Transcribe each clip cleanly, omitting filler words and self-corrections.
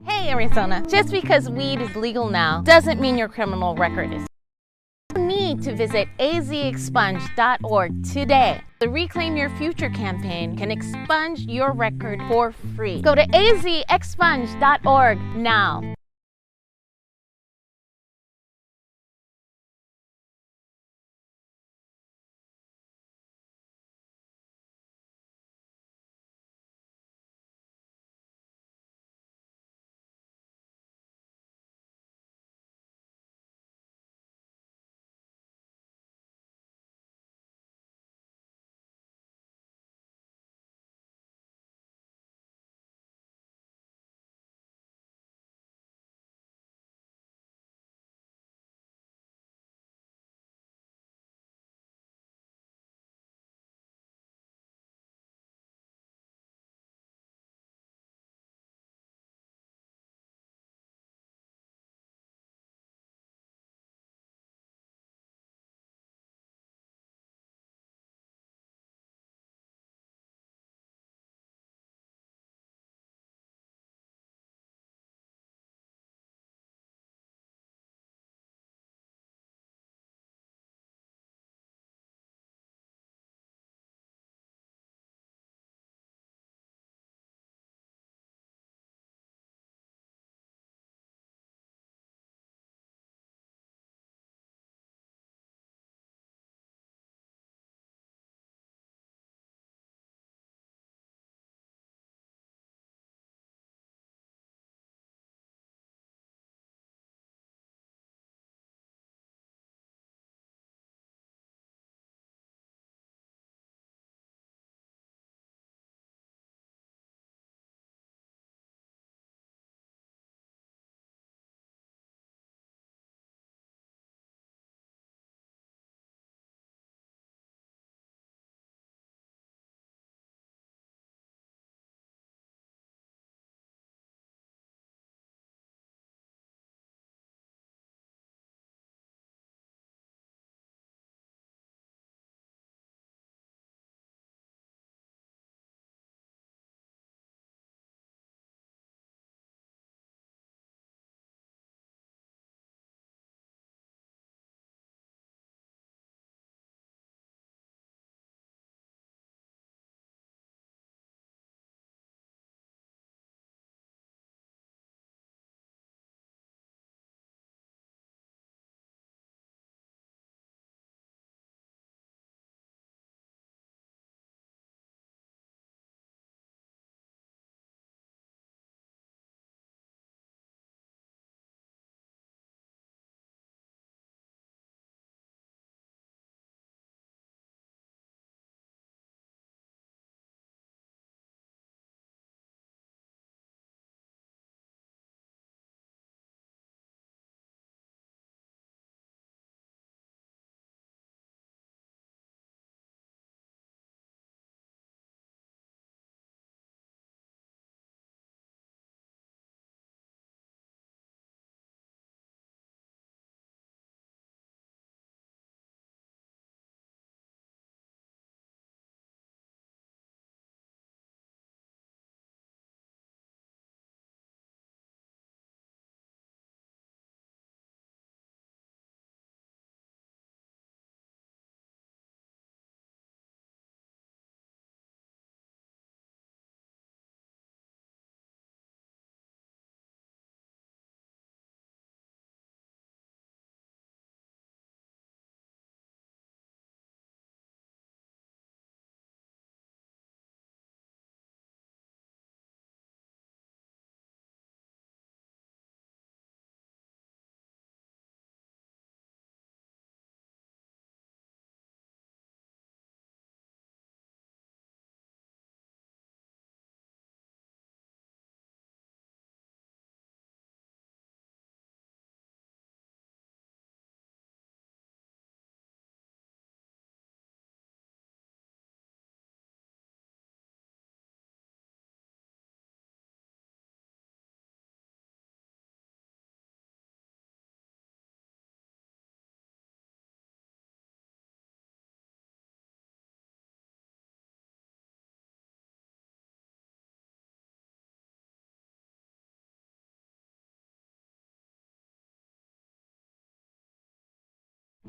Hey Arizona, just because weed is legal now doesn't mean your criminal record is. You need to visit azexpunge.org today. The Reclaim Your Future campaign can expunge your record for free. Go to azexpunge.org now.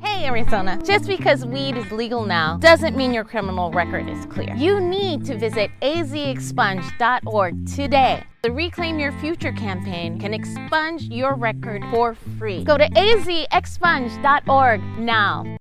Hey Arizona, just because weed is legal now doesn't mean your criminal record is clear. You need to visit azexpunge.org today. The Reclaim Your Future campaign can expunge your record for free. Go to azexpunge.org now.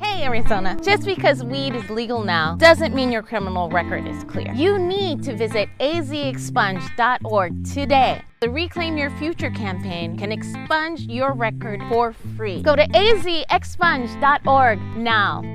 Hey Arizona, just because weed is legal now doesn't mean your criminal record is clear. You need to visit azexpunge.org today. The Reclaim Your Future campaign can expunge your record for free. Go to azexpunge.org now.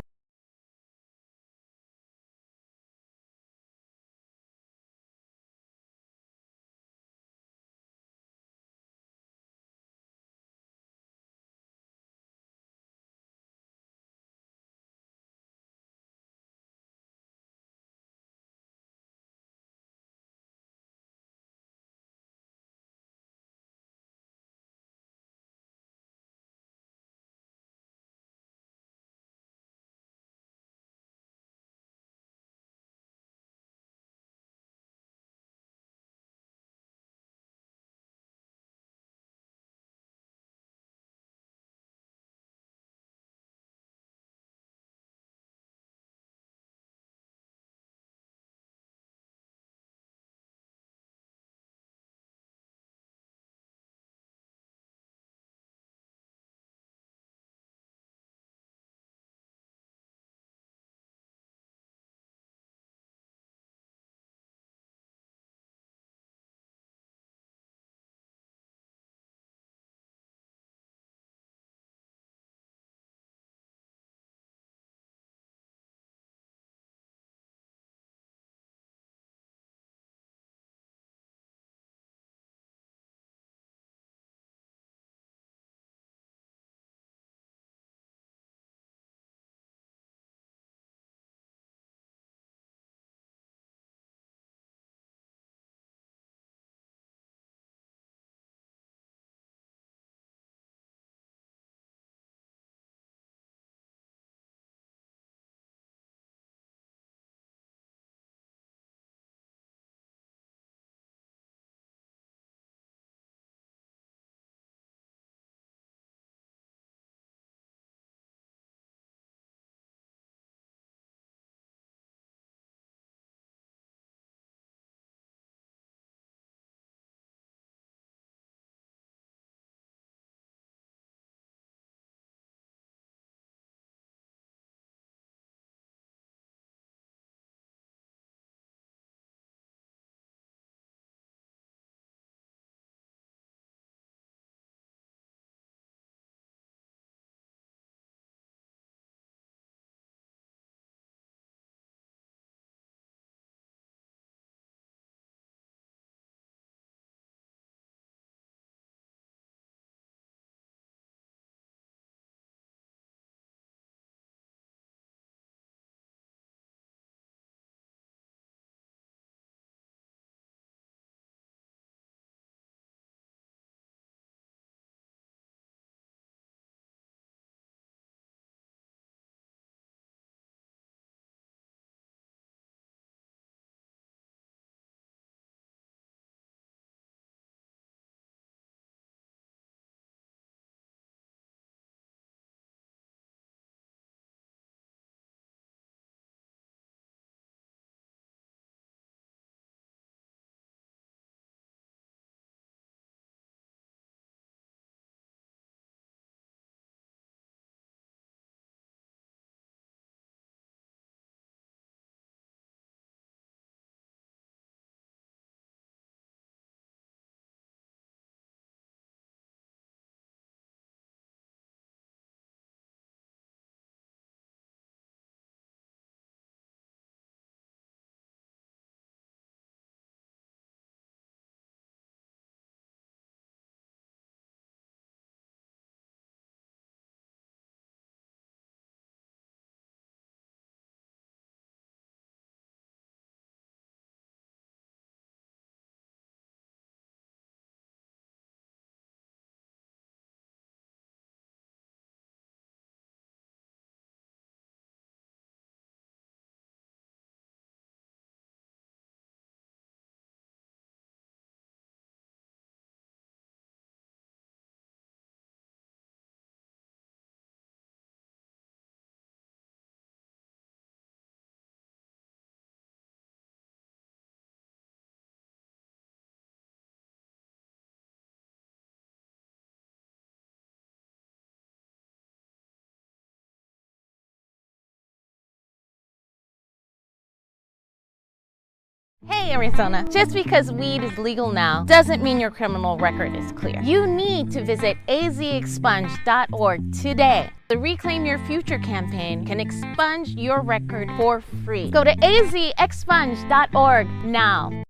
Hey Arizona, just because weed is legal now doesn't mean your criminal record is clear. You need to visit azexpunge.org today. The Reclaim Your Future campaign can expunge your record for free. Go to azexpunge.org now.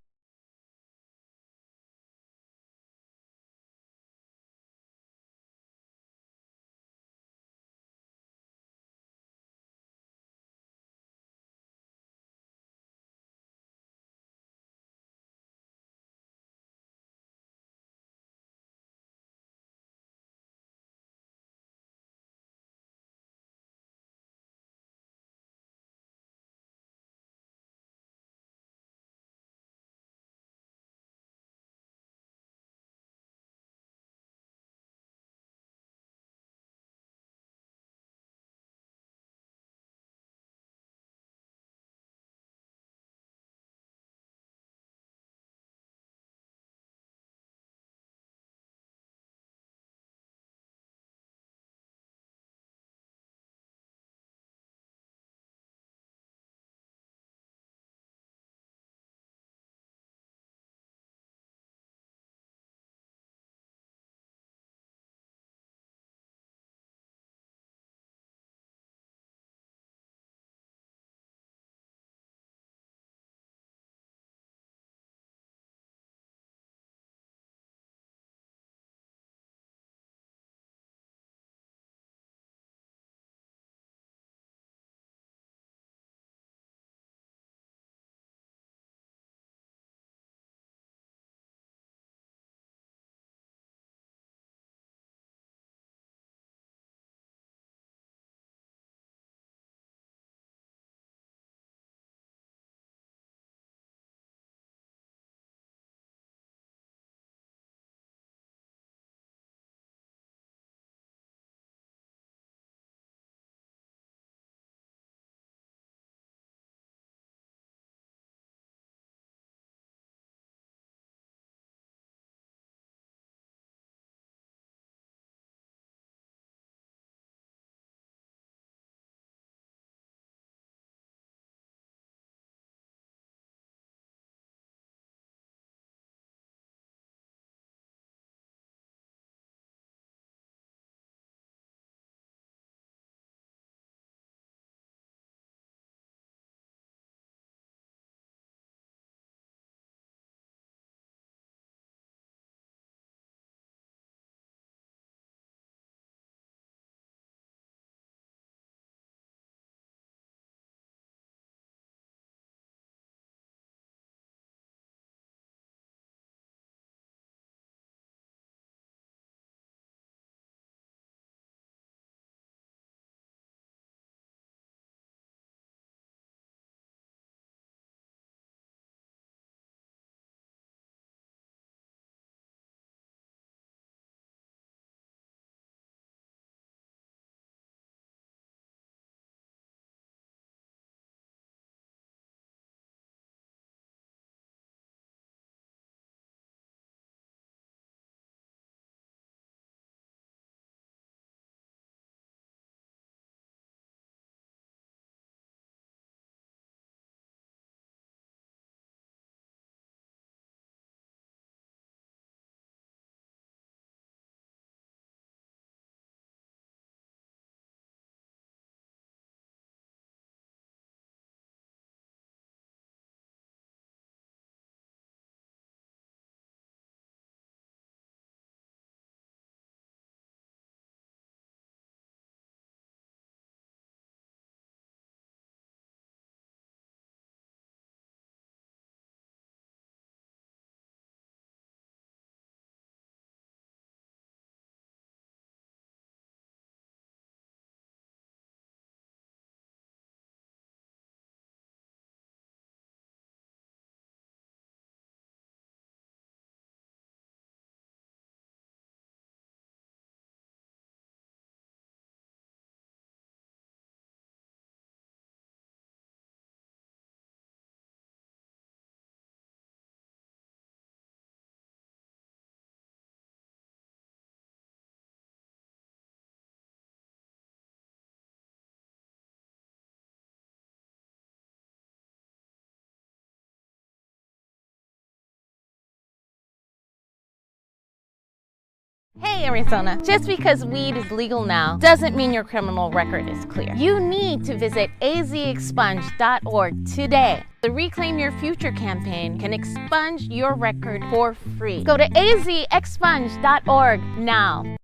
Hey Arizona, just because weed is legal now doesn't mean your criminal record is clear. You need to visit azexpunge.org today. The Reclaim Your Future campaign can expunge your record for free. Go to azexpunge.org now.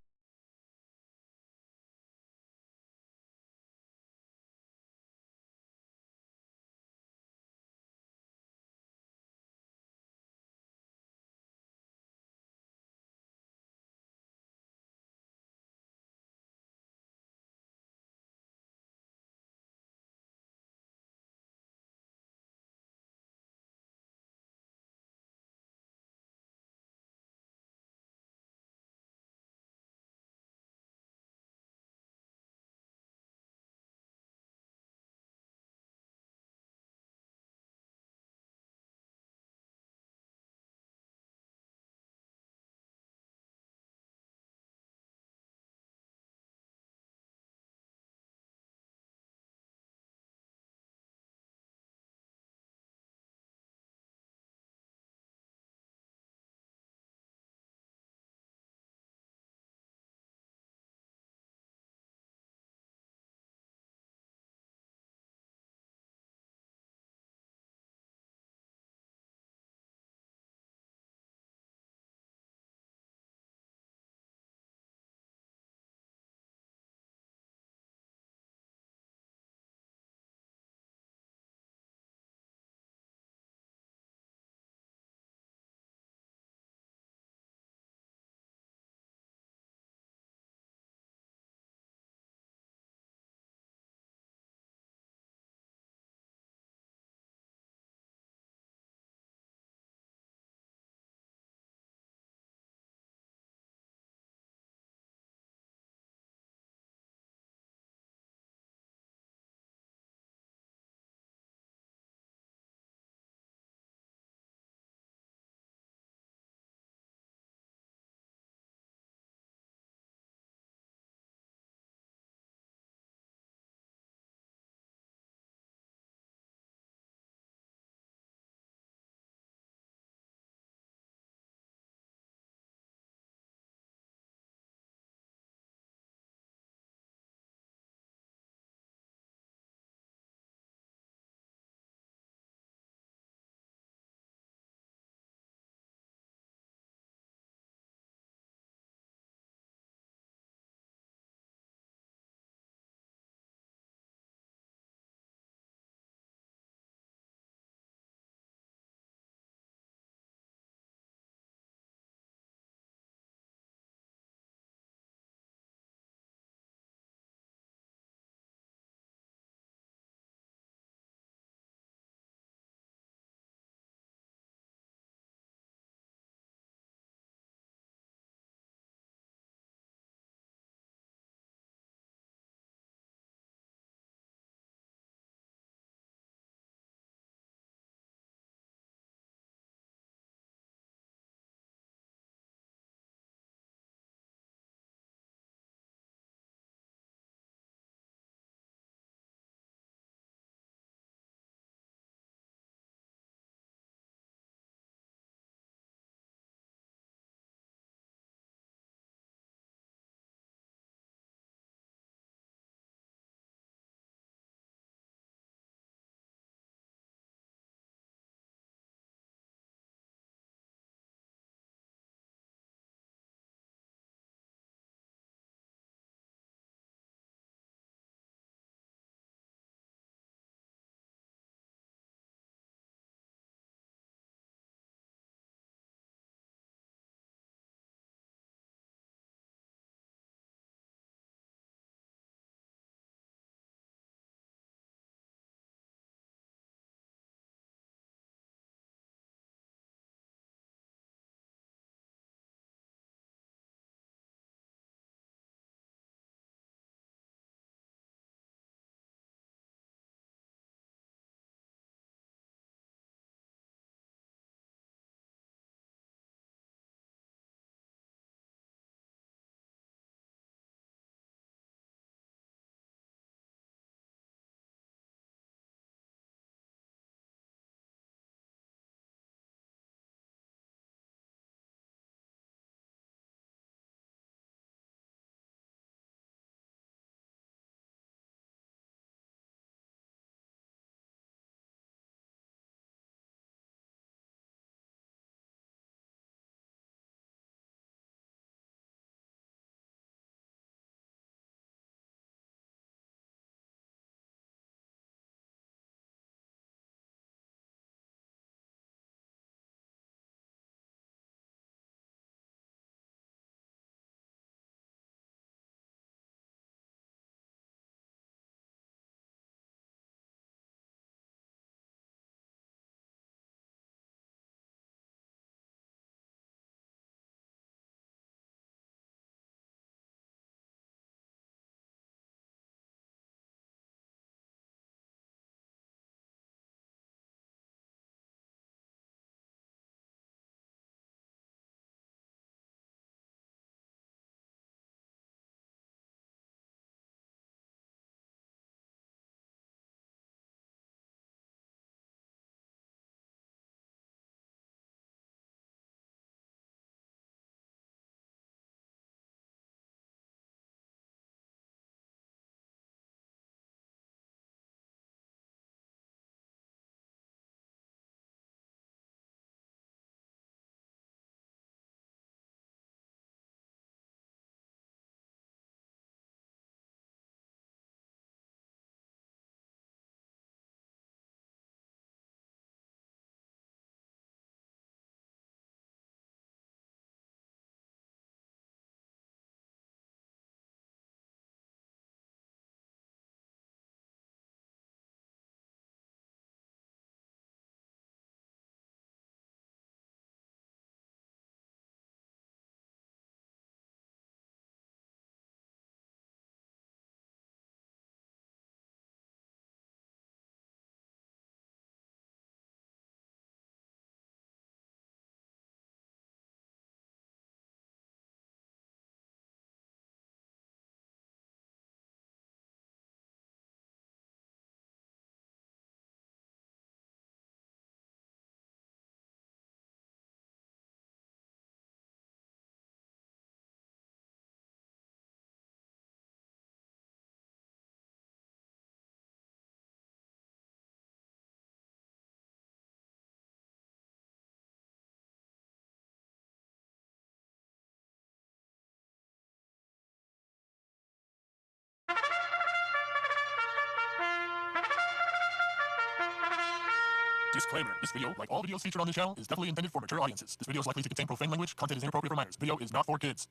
Disclaimer. This video, like all videos featured on this channel, is definitely intended for mature audiences. This video is likely to contain profane language. Content is inappropriate for minors. Video is not for kids.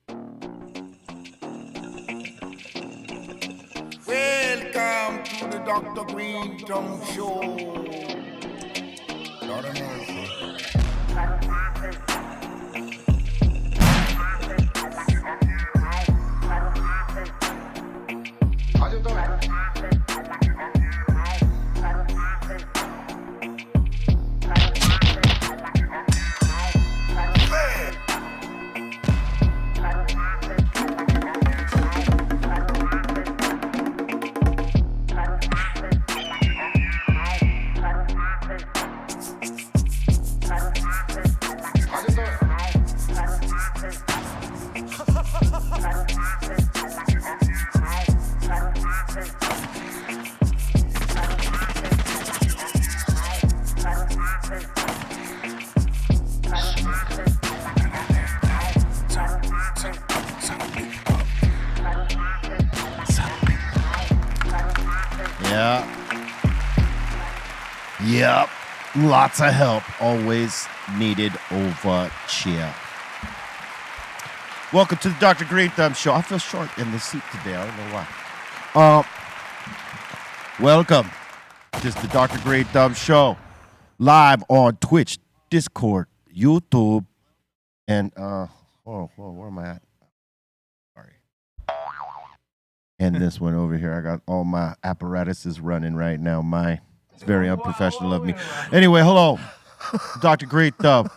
Welcome to the Dr. Greenthumb Show. Lord have mercy. Yep. Lots of help always needed over here. Welcome to the Dr. Greenthumb Show. I feel short in the seat today. I don't know why. Welcome. This is the Dr. Greenthumb Show. Live on Twitch, Discord, YouTube, and where am I at? Sorry. And this one over here. I got all my apparatuses running right now. It's very unprofessional of me. Anyway, hello. Dr. Greenthumb.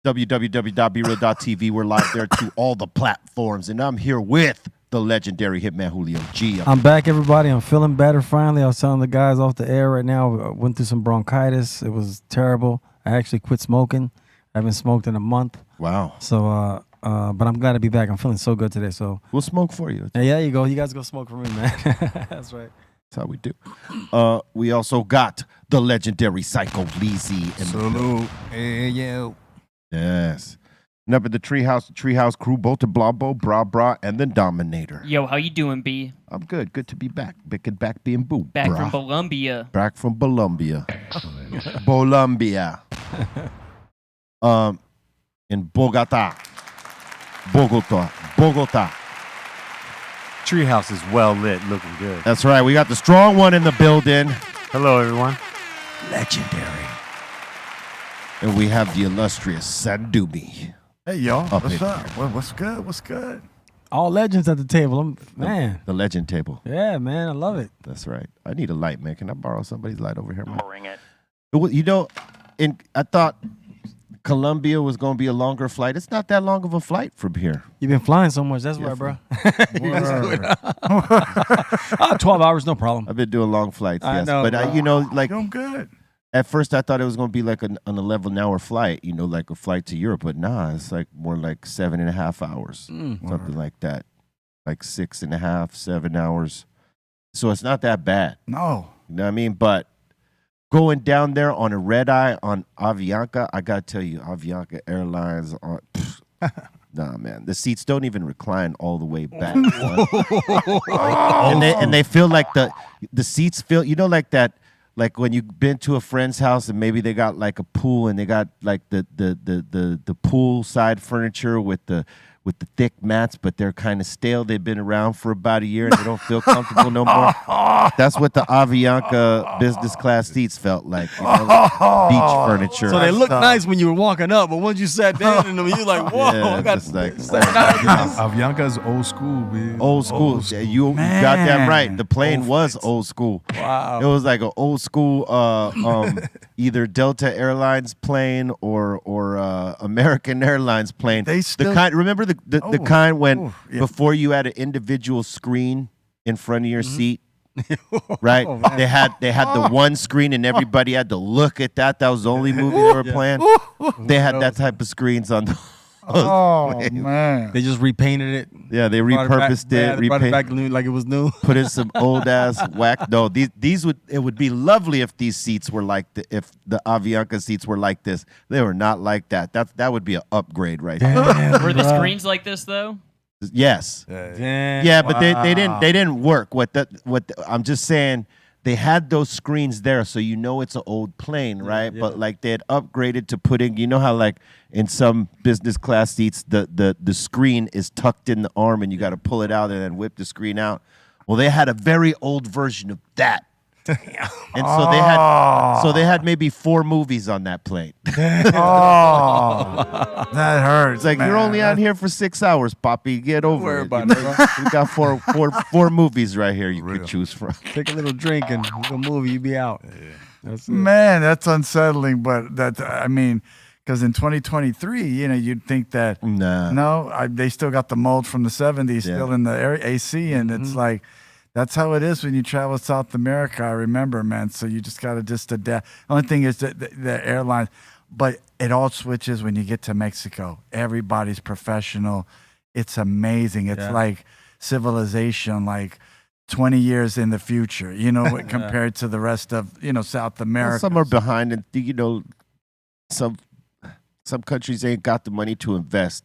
www.brealtvcontest. We're live there to all the platforms. And I'm here with the legendary hitman Julio G. I'm back, everybody. I'm feeling better finally. I was telling the guys off the air right now. I went through some bronchitis. It was terrible. I actually quit smoking. I haven't smoked in a month. Wow. So, but I'm glad to be back. I'm feeling so good today. So we'll smoke for you. Yeah, there you go. You guys go smoke for me, man. That's right. That's how we do. We also got the legendary Psycho Leezy. Salute. Hey, yo. Yes. And up at the Treehouse crew, Bolton Blombo, Bra, and the Dominator. Yo, how you doing, B? I'm good. Good to be back. Back being boo. Back from Colombia. Back from Colombia. Colombia. In Bogota. Treehouse is well lit, looking good. That's right. We got the strong one in the building. Hello, everyone. Legendary. And we have the illustrious Sandubi. Hey, y'all. Up What's in up? What's good? What's good? All legends at the table. Man. The legend table. Yeah, man. I love it. That's right. I need a light, man. Can I borrow somebody's light over here, man? Bring it. You know, I thought Colombia was going to be a longer flight. It's not that long of a flight from here. You've been flying so much. That's why, bro. 12 hours, no problem. I've been doing long flights, I yes. know, But, bro. I'm good. At first I thought it was going to be like an 11-hour flight, like a flight to Europe. But nah, it's like more like 7.5 hours, something like that. Like 6.5, 7 hours. So it's not that bad. No. You know what I mean? But going down there on a red eye on Avianca, I got to tell you, Avianca Airlines, nah, man. The seats don't even recline all the way back. and they feel like the seats feel, like that, like when you've been to a friend's house and maybe they got like a pool and they got like the pool side furniture with the thick mats, but they're kind of stale. They've been around for about a year and they don't feel comfortable no more. That's what the Avianca business class seats felt like. Beach furniture. So they look nice when you were walking up, but once you sat down in them, you're like, whoa. Yeah, I got just like Avianca's old school, man. old school. Yeah, you got that right. The plane was old school. Wow. It was like an old school, either Delta Airlines plane or American Airlines plane. They still remember the kind when before you had an individual screen in front of your seat, right? They had the one screen and everybody had to look at that. That was the only movie they were playing. They had that type of screens on. Man. They just repainted it. Yeah, they repurposed it. Brought it back like it was new. Put in some old ass whack. No, it would be lovely if these seats were like if the Avianca seats were like this. They were not like that. That would be an upgrade right there. Were the screens like this though? Yes. Damn. Yeah, but they didn't work. I'm just saying they had those screens there, so you know it's an old plane, right? yeah. But like they had upgraded to putting, you know how like in some business class seats, the screen is tucked in the arm and you got to pull it out and then whip the screen out. Well, they had a very old version of that. And so they had maybe 4 movies on that plane. Oh, that hurts. It's like, man. you're only out here for 6 hours, Poppy. Get over worry it. about You it, know, bro. we got four movies right here you could choose from. Take a little drink and a movie, you be out. That's it. Man, that's unsettling. But I mean, because in 2023, you'd think that they still got the mold from the 70s still in the AC, and it's like. That's how it is when you travel South America. I remember, man. So you just gotta adapt. Only thing is that the airlines, but it all switches when you get to Mexico. Everybody's professional. It's amazing. It's like civilization, like 20 years in the future. Compared to the rest of South America. Well, some are behind, and some countries ain't got the money to invest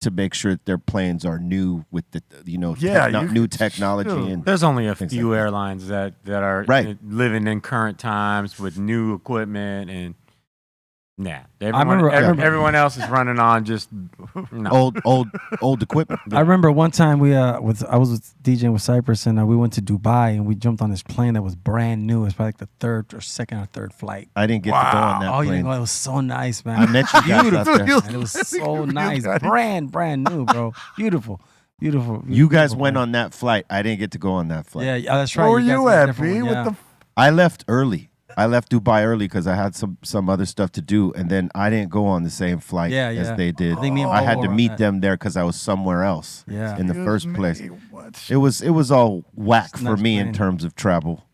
to make sure that their planes are new with the new technology. And there's only a few airlines that are living in current times with new equipment and everyone else is running on just old equipment. I remember one time I was DJing with Cypress and we went to Dubai and we jumped on this plane that was brand new. It was probably like the second or third flight. I didn't get to go on that plane. You didn't go. It was so nice, man. I met you guys out there. And it was so nice, brand new, bro. Beautiful. You guys went on that flight. I didn't get to go on that flight. Yeah, that's right. Where were you at, B? I left early. I left Dubai early because I had some other stuff to do, and then I didn't go on the same flight as they did. I think me and I had Paul to were on meet that. them there because I was somewhere else in the first place. What? It was all whack for nice me in plane. terms of travel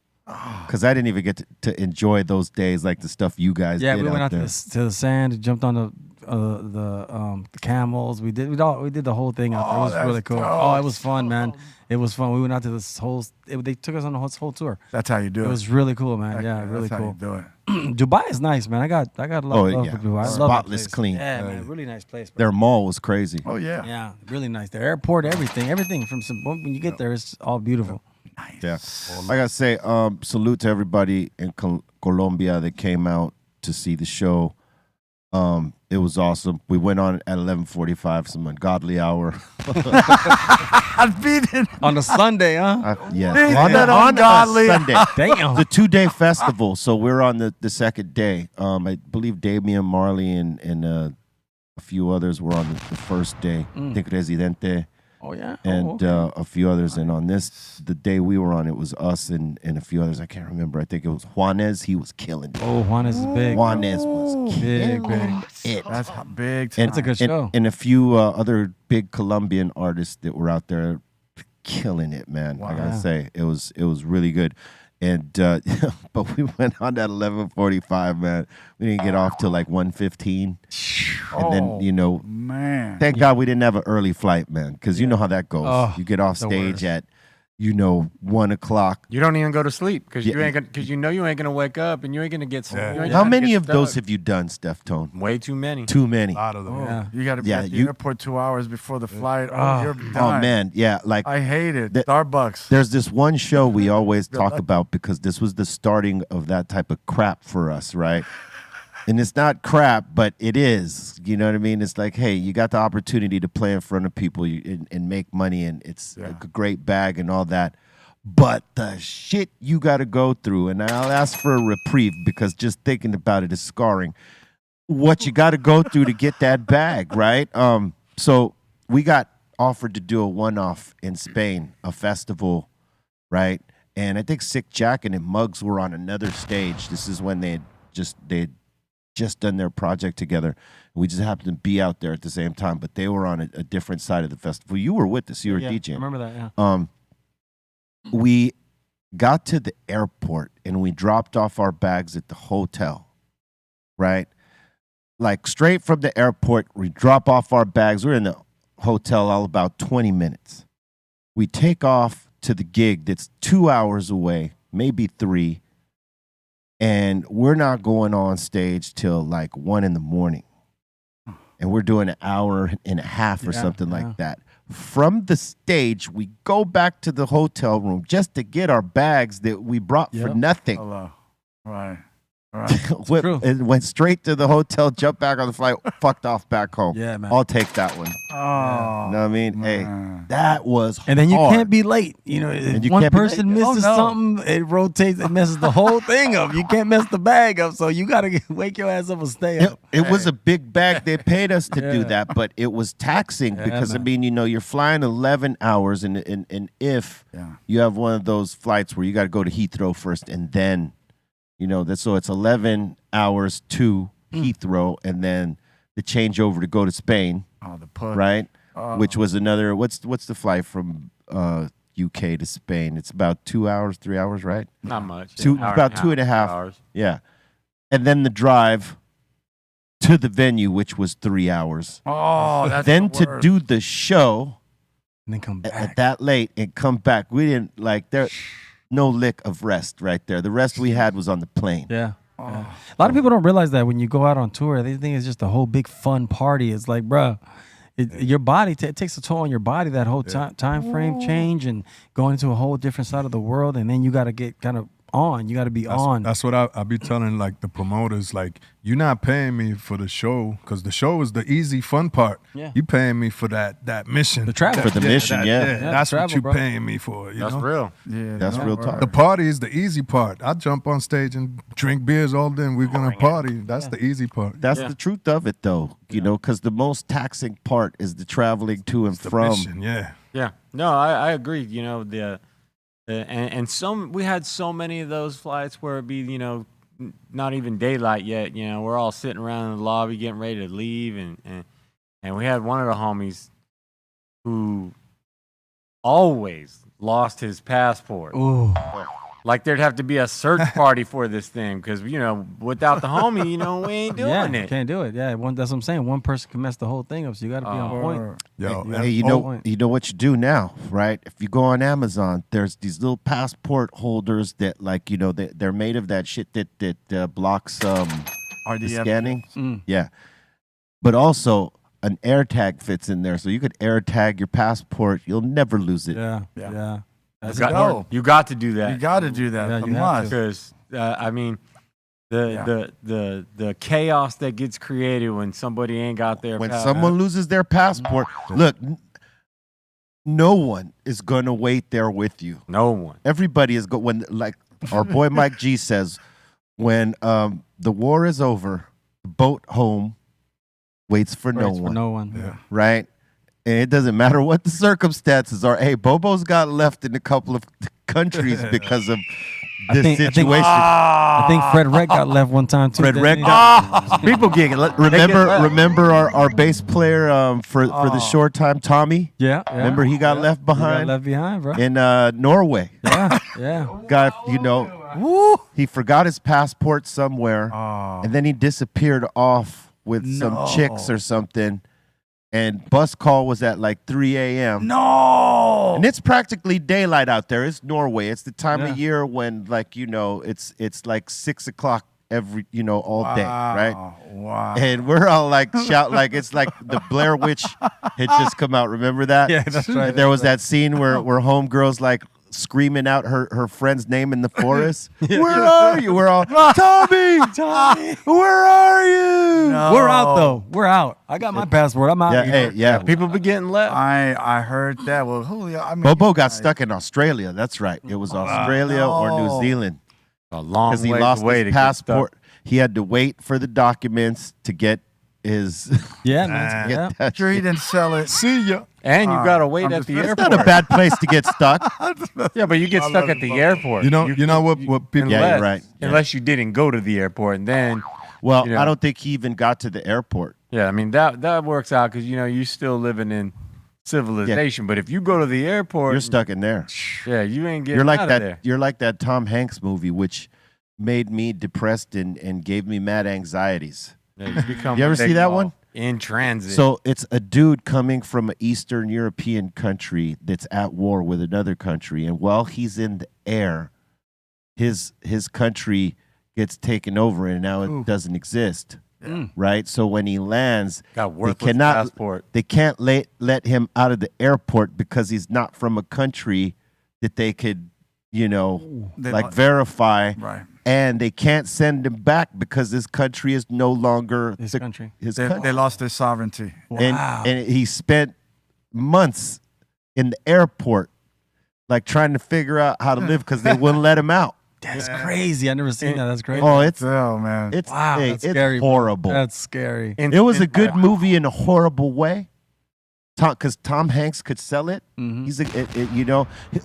because I didn't even get to enjoy those days like the stuff you guys did. Yeah, we went out there. to the sand, jumped on the camels. We did the whole thing out there. It was really cool. Oh, it was fun, man. It was fun. We went out to this they took us on the whole tour. That's how you do it. It was really cool, man. Yeah, really That's cool. how you do it. Dubai is nice, man. I got a lot of love for Dubai. I love that Spotless, place. clean. Yeah, man, really nice place. Bro. Their mall was crazy. Oh yeah. Yeah, really nice. The airport, everything from when you get there, it's all beautiful. Nice. Yeah, I gotta say, salute to everybody in Colombia that came out to see the show. It was awesome. We went on at 11:45, some ungodly hour. On a Sunday, huh? Yes, Beat that on ungodly. Sunday. Damn. The 2-day festival. So we're on the second day. I believe Damian Marley and a few others were on the first day. I think Residente Oh yeah. and a few others. And on the day we were on, it was us and a few others. I can't remember. I think it was Juanes. He was killing it. Oh, Juanes is big. Juanes was Big, killing it. That's big. And, That's a good show. And a few other big Colombian artists that were out there killing it, man. I gotta say, it was really good. And but we went on at 11:45, man. We didn't get off till like 1:15, and then man. thank God we didn't have an early flight, man, because you know how that goes. Oh, You get off the stage worst. at 1 o'clock. You don't even go to sleep because Yeah. you know you ain't gonna wake up and you ain't gonna get some. Yeah. you ain't How gonna many get of those stuck. have you done, Steph Tone? Way too many. Too many. A lot of them. Yeah. You got to be at the airport 2 hours before the flight. Oh, you're done. Oh man, yeah, like I hate it. The- Starbucks. there's this one show we always talk about because this was the starting of that type of crap for us, right? And it's not crap, but it is. You know what I mean? It's like, hey, you got the opportunity to play in front of people and make money, and it's a great bag and all that. But the shit you got to go through, and I'll ask for a reprieve because just thinking about it is scarring. What you got to go through to get that bag, right? So we got offered to do a one-off in Spain, a festival, right? And I think Sick Jack and Muggs were on another stage. This is when they had just done their project together. We just happened to be out there at the same time, but they were on a different side of the festival. You were with us. You were DJing. I remember that. Yeah. We got to the airport and we dropped off our bags at the hotel, right? Like straight from the airport, we drop off our bags. We're in the hotel all about 20 minutes. We take off to the gig that's 2 hours away, maybe 3, and we're not going on stage till like 1 in the morning. And we're doing an hour and a half or something like that. from the stage, we go back to the hotel room just to get our bags that we brought for nothing. Hello. Right. Went straight to the hotel, jumped back on the flight, fucked off back home. Yeah, man. I'll take that one. Oh, You know what I mean? man. Hey, that was And then you hard. can't be late. You know, if you one can't be person late. misses something, it rotates, it messes the whole thing up. You can't mess the bag up, so you gotta wake your ass up and stay up. It was a big bag. They paid us to do that, but it was taxing because, man. I mean, you know, you're flying 11 hours, and if you have one of those flights where you got to go to Heathrow first and then, you know, so it's 11 hours to Heathrow and then the changeover to go to Spain, right? Which was another, what's the flight from UK to Spain? It's about 2 hours, 3 hours, right? Not much. About 2.5 hours. Yeah. And then the drive to the venue, which was 3 hours. Oh, that's then the to worst. do the show And then come back. at that late and come back. We didn't there no lick of rest right there. The rest we had was on the plane. Yeah. Yeah. A lot of people don't realize that when you go out on tour, they think it's just a whole big fun party. It's like, bro, your body, it takes a toll on your body, that whole time frame change and going into a whole different side of the world. And then you got to get kind of on. You got to be on. That's what I be telling like the promoters, like, you're not paying me for the show because the show is the easy fun part. Yeah. You paying me for that mission. The travel. For the mission, yeah. That's travel, what you're bro. paying me for. You That's know? real. Yeah, That's real talk. The party is the easy part. I jump on stage and drink beers all day and we're going to party. That's the easy part. That's the truth of it, though, you know, because the most taxing part is the traveling to and The from. mission, yeah. Yeah. No, I agree. You know, we had so many of those flights where it'd be, you know, not even daylight yet. You know, we're all sitting around in the lobby getting ready to leave, and we had one of the homies who always lost his passport. Ooh. Like there'd have to be a search party for this thing because, you know, without the homie, you know, we ain't doing You it. can't do it. Yeah, that's what I'm saying. One person can mess the whole thing up, so you got to be on point. Yo, Hey, you know what you do now, right? If you go on Amazon, there's these little passport holders that, like, you know, they're made of that shit that blocks the RDF. scanning. Yeah, but also an air tag fits in there, so you could air tag your passport. You'll never lose it. Yeah. That's You important. you got to do that. You got to do that. Yeah, the you have must. Because I mean, the chaos that gets created when somebody ain't got their When someone loses their passport, look, no one is gonna wait there with you. No one. Everybody is when, like our boy Mike G says, when the war is over, the boat home waits for no one. No one. Yeah. Right? And it doesn't matter what the circumstances are. Hey, Bobo's got left in a couple of countries because of this situation. I think Fred Wreck got left one time too. Fred Wreck people get remember our bass player for the short time, Tommy? Yeah. Remember he got left behind? He got left behind, bro. In Norway. Yeah. Got, you know, he forgot his passport somewhere and then he disappeared off with some chicks or something. And bus call was at like 3 a.m. No. And it's practically daylight out there. It's Norway. It's the time of year when, like, you know, it's like 6 o'clock every, you know, all day, right? Wow. And we're all like shout, like it's like the Blair Witch had just come out. Remember that? Yeah, that's right. And there was that scene where homegirl's like screaming out her friend's name in the forest. Where are you? We're all Tommy, where are you? No. We're out though. We're out. I got my passport. I'm out. Yeah, hey, yeah. People be getting left. I heard that. Well, Julio, I mean, Bobo got stuck in Australia. That's right. It was Australia or New Zealand. A long Because he way lost away his to get passport. He had to wait for the documents to get his. Yeah, man. to get that sure he shit. didn't sell it. See ya. And you gotta wait I'm at just- the It's airport. Not a bad place to get stuck. Yeah, but you get stuck at the airport. You know what people Yeah, unless, you're right. Yeah. Unless you didn't go to the airport, and then Well, you know. I don't think he even got to the airport. yeah, I mean that works out because you know you're still living in civilization. But if you go to the airport, You're stuck in there. Yeah, you ain't getting You're like out that. of there. You're like that Tom Hanks movie, which made me depressed and gave me mad anxieties. Yeah, you become You ever what they see that call one? In transit. So it's a dude coming from an Eastern European country that's at war with another country, and while he's in the air, his country gets taken over, and now it doesn't exist. right? So when he lands, Got worthless passport. They can't let him out of the airport because he's not from a country that they could, verify. Right. And they can't send him back because this country is no longer His country. They lost their sovereignty. Wow. And he spent months in the airport, like trying to figure out how to live because they wouldn't let him out. That's crazy. I never seen that. That's crazy. Oh, it's man. It's wow. That's scary. It's horrible. That's scary. It was a good movie in a horrible way. Because Tom Hanks could sell it. He's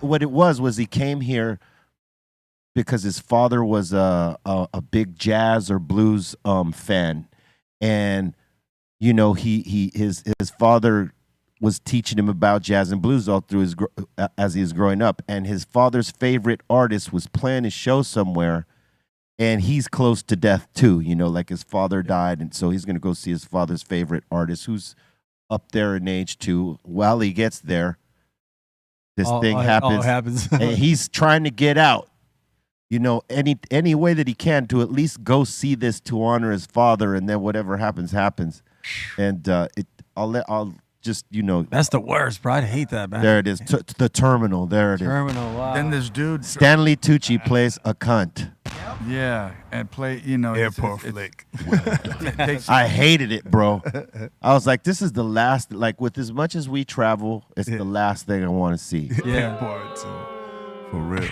what it was he came here because his father was a big jazz or blues fan, and his father was teaching him about jazz and blues all through as he was growing up, and his father's favorite artist was playing his show somewhere, and he's close to death too. Like his father died, and so he's gonna go see his father's favorite artist, who's up there in age too. While he gets there, this thing happens. And he's trying to get out. Any way that he can to at least go see this to honor his father, and then whatever happens. And I'll just that's the worst, bro. I hate that, man. There it is, the terminal. There it is. Terminal. Wow. Then this dude Stanley Tucci plays a cunt. Yeah, and play airport flick. I hated it, bro. I was like, this is the last. Like with as much as we travel, it's the last thing I want to see. Yeah, for real.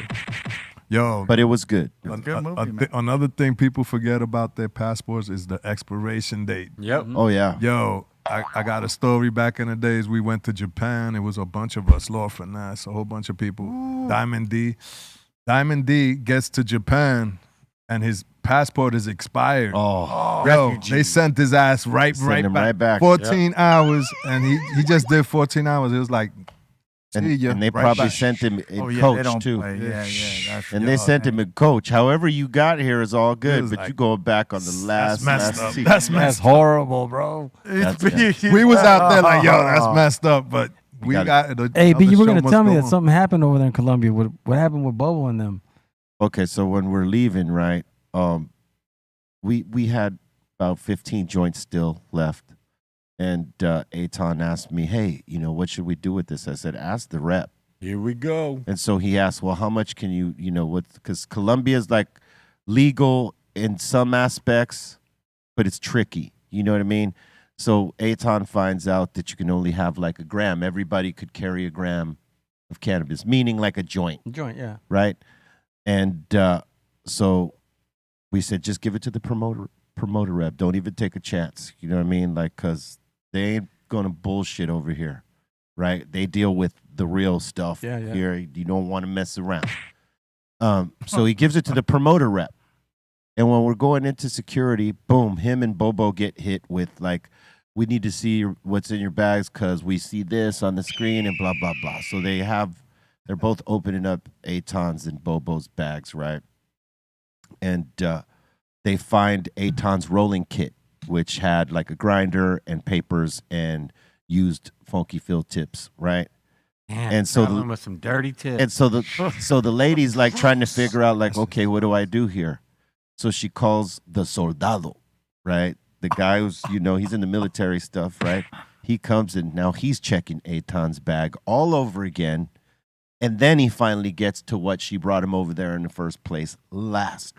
Yo, but it was good. Another thing people forget about their passports is the expiration date. Yep. Oh yeah. Yo, I got a story back in the days. We went to Japan. It was a bunch of us, Law Finesse, a whole bunch of people. Ooh. Diamond D gets to Japan, and his passport is expired. Oh, yo, they sent his ass right back. 14 hours, and he just did 14 hours. It was like. And they probably sent him in coach too. And they sent him in coach. However you got here is all good, but you going back on the last seat. That's horrible, bro. We was out there like, yo, that's messed up, but we got. Hey, but you were gonna tell me that something happened over there in Colombia. What happened with Bobo and them? Okay, so when we're leaving, right? We had about 15 joints still left. And Aton asked me, hey, what should we do with this? I said, ask the rep. Here we go. And so he asked, well, how much can you, because Colombia's like legal in some aspects, but it's tricky. You know what I mean? So Aton finds out that you can only have like a gram. Everybody could carry a gram of cannabis, meaning like a joint. Joint, yeah. Right? And so we said, just give it to the promoter rep. Don't even take a chance. You know what I mean? Like, because they ain't gonna bullshit over here, right? They deal with the real stuff here. You don't want to mess around. So he gives it to the promoter rep. And when we're going into security, boom, him and Bobo get hit with like, we need to see what's in your bags because we see this on the screen and blah, blah, blah. So they're both opening up Aton's and Bobo's bags, right? And they find Aton's rolling kit, which had like a grinder and papers and used funky fill tips, right? Yeah, and so with some dirty tips. And so the lady's like trying to figure out like, okay, what do I do here? So she calls the soldado, right? The guy who's, he's in the military stuff, right? He comes and now he's checking Aton's bag all over again. And then he finally gets to what she brought him over there in the first place last.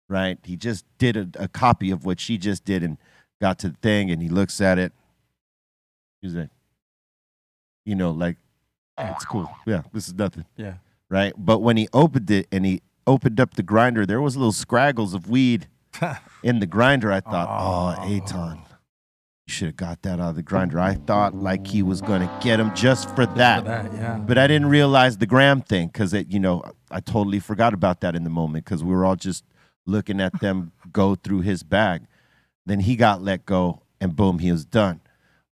Right? He just did a copy of what she just did and got to the thing, and he looks at it. He's like, like, it's cool. Yeah, this is nothing. Yeah. Right? But when he opened it and he opened up the grinder, there was little scraggles of weed in the grinder. I thought, Aton, you should have got that out of the grinder. I thought like he was going to get him just for that. But I didn't realize the gram thing because, I totally forgot about that in the moment because we were all just looking at them go through his bag. Then he got let go, and boom, he was done.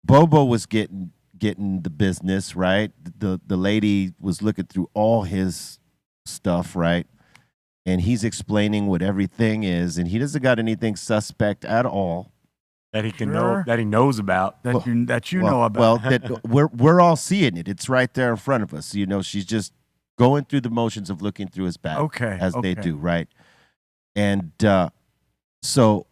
Bobo was getting the business, right? The lady was looking through all his stuff, right? And he's explaining what everything is, and he doesn't got anything suspect at all. That he can know, that he knows about. That you know about. Well, that we're all seeing it. It's right there in front of us. She's just going through the motions of looking through his bag. As they do, right? And so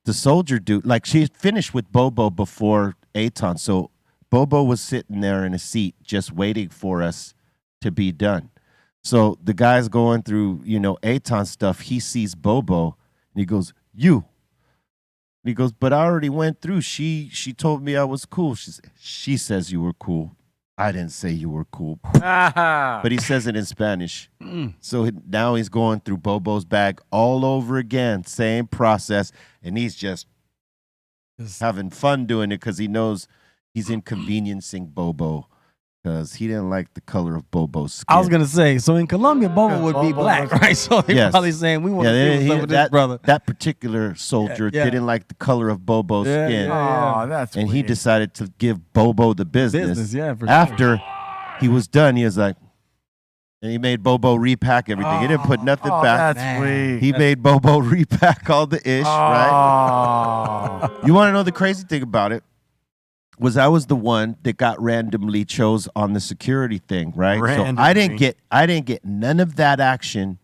the soldier dude, like she had finished with Bobo before Aton. So Bobo was sitting there in a seat just waiting for us to be done. So the guy's going through, Aton stuff. He sees Bobo and he goes, "You." And he goes, "But I already went through. She told me I was cool. She says you were cool. I didn't say you were cool." But he says it in Spanish. So now he's going through Bobo's bag all over again. Same process. And he's just having fun doing it because he knows he's inconveniencing Bobo because he didn't like the color of Bobo's skin. I was going to say, so in Colombia, Bobo would be black, right? So they're probably saying, we want to do stuff with this brother. That particular soldier didn't like the color of Bobo's skin. Oh, that's and weird. he decided to give Bobo the business. For After he was done, he was like, and he made Bobo repack everything. He didn't put nothing back. That's weird. He made Bobo repack all the ish, right? You want to know the crazy thing about it? Was I was the one that got randomly chose on the security thing, right? So I didn't get none of that action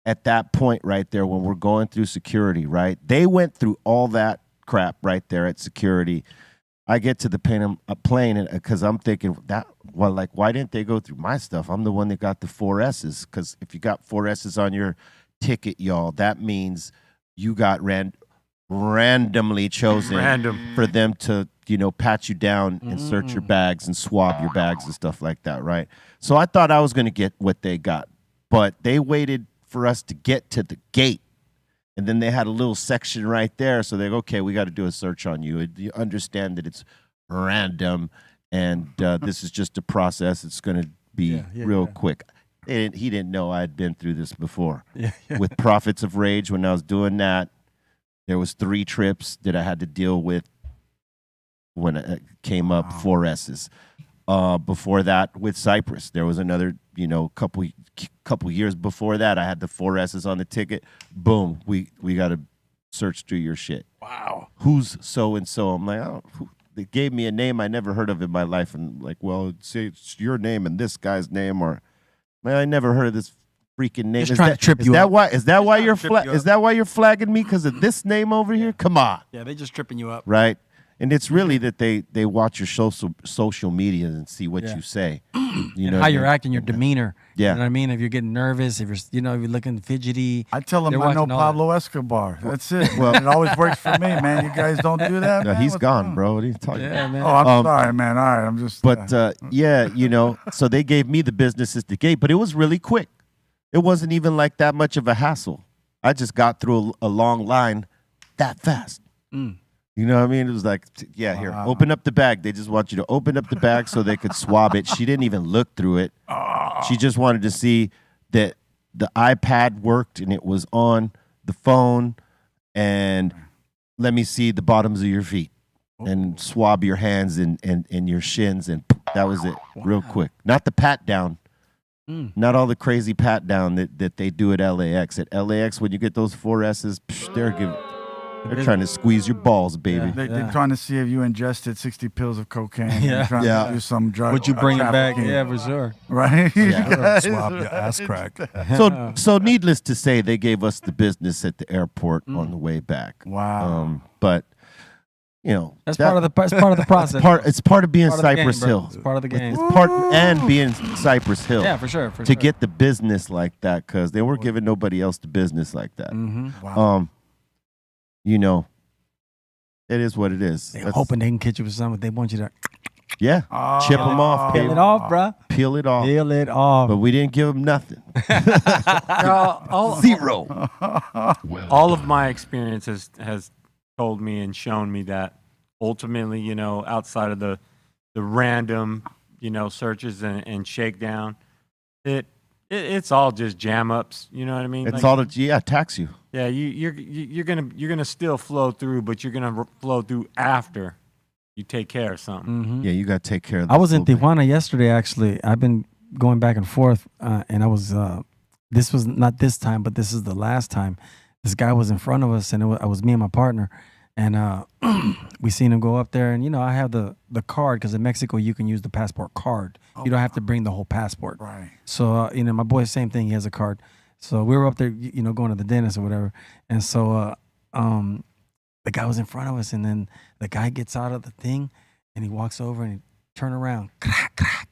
at that point right there when we're going through security, right? They went through all that crap right there at security. I get to the plane because I'm thinking why didn't they go through my stuff? I'm the one that got the 4 S's because if you got 4 S's on your ticket, y'all, that means you got randomly chosen for them to, pat you down and search your bags and swab your bags and stuff like that, right? So I thought I was going to get what they got, but they waited for us to get to the gate. And then they had a little section right there. So they go, "Okay, we got to do a search on you. You understand that it's random and this is just a process. It's going to be real quick." He didn't know I had been through this before. With Prophets of Rage, when I was doing that, there was 3 trips that I had to deal with when it came up, 4 S's. Before that, with Cyprus, there was another, couple years before that, I had the 4 S's on the ticket. Boom, we got to search through your shit. Wow. Who's so-and-so? I'm like, they gave me a name I never heard of in my life. And like, well, say it's your name and this guy's name, or, man, I never heard of this freaking name. Just trying to trip you up. Is that why you're flagging me because of this name over here? Come on. Yeah, they just tripping you up. Right? And it's really that they watch your social media and see what you say. How you're acting, your demeanor. Yeah. You know what I mean? If you're getting nervous, if you're looking fidgety. I tell them I know Pablo Escobar. That's it. Well, it always works for me, man. You guys don't do that, man? He's gone, bro. What are you talking about? Man. Oh, I'm sorry, man. All right, I'm just. But, so they gave me the business at the gate, but it was really quick. It wasn't even like that much of a hassle. I just got through a long line that fast. You know what I mean? It was like, here, open up the bag. They just want you to open up the bag so they could swab it. She didn't even look through it. She just wanted to see that the iPad worked and it was on the phone. And let me see the bottoms of your feet and swab your hands and your shins. And that was it, real quick. Not the pat down. Not all the crazy pat down that they do at LAX. At LAX, when you get those 4 S's, they're trying to squeeze your balls, baby. They're trying to see if you ingested 60 pills of cocaine. Yeah. Trying to do some drug. Would you bring it back? trafficking. Yeah, for sure. Right? Swab your ass crack. So needless to say, they gave us the business at the airport on the way back. Wow. But that's part of the process. It's part of being Part of the Cypress game, bro. Hill. It's part of the game. It's part and being Cypress Hill. Yeah, for sure. To get the business like that, because they weren't giving nobody else the business like that. Wow. It is what it is. They're hoping they can catch you with something. They want you to chip them off, peel it off, bro. Peel it off. Peel it off. But we didn't give them nothing. Zero. All of my experience has told me and shown me that ultimately, outside of the random, searches and shakedown, it's all just jam ups. You know what I mean? It's all tax you. Yeah, you're gonna still flow through, but you're gonna flow through after you take care of something. Yeah, you got to take care of. I was in Tijuana yesterday. Actually, I've been going back and forth, and I was. This was not this time, but this is the last time. This guy was in front of us, and I was me and my partner, and we seen him go up there. And I have the card because in Mexico you can use the passport card. You don't have to bring the whole passport. Right. So my boy, same thing. He has a card. So we were up there, going to the dentist or whatever, and so the guy was in front of us, and then the guy gets out of the thing, and he walks over and he turn around, crack, crack,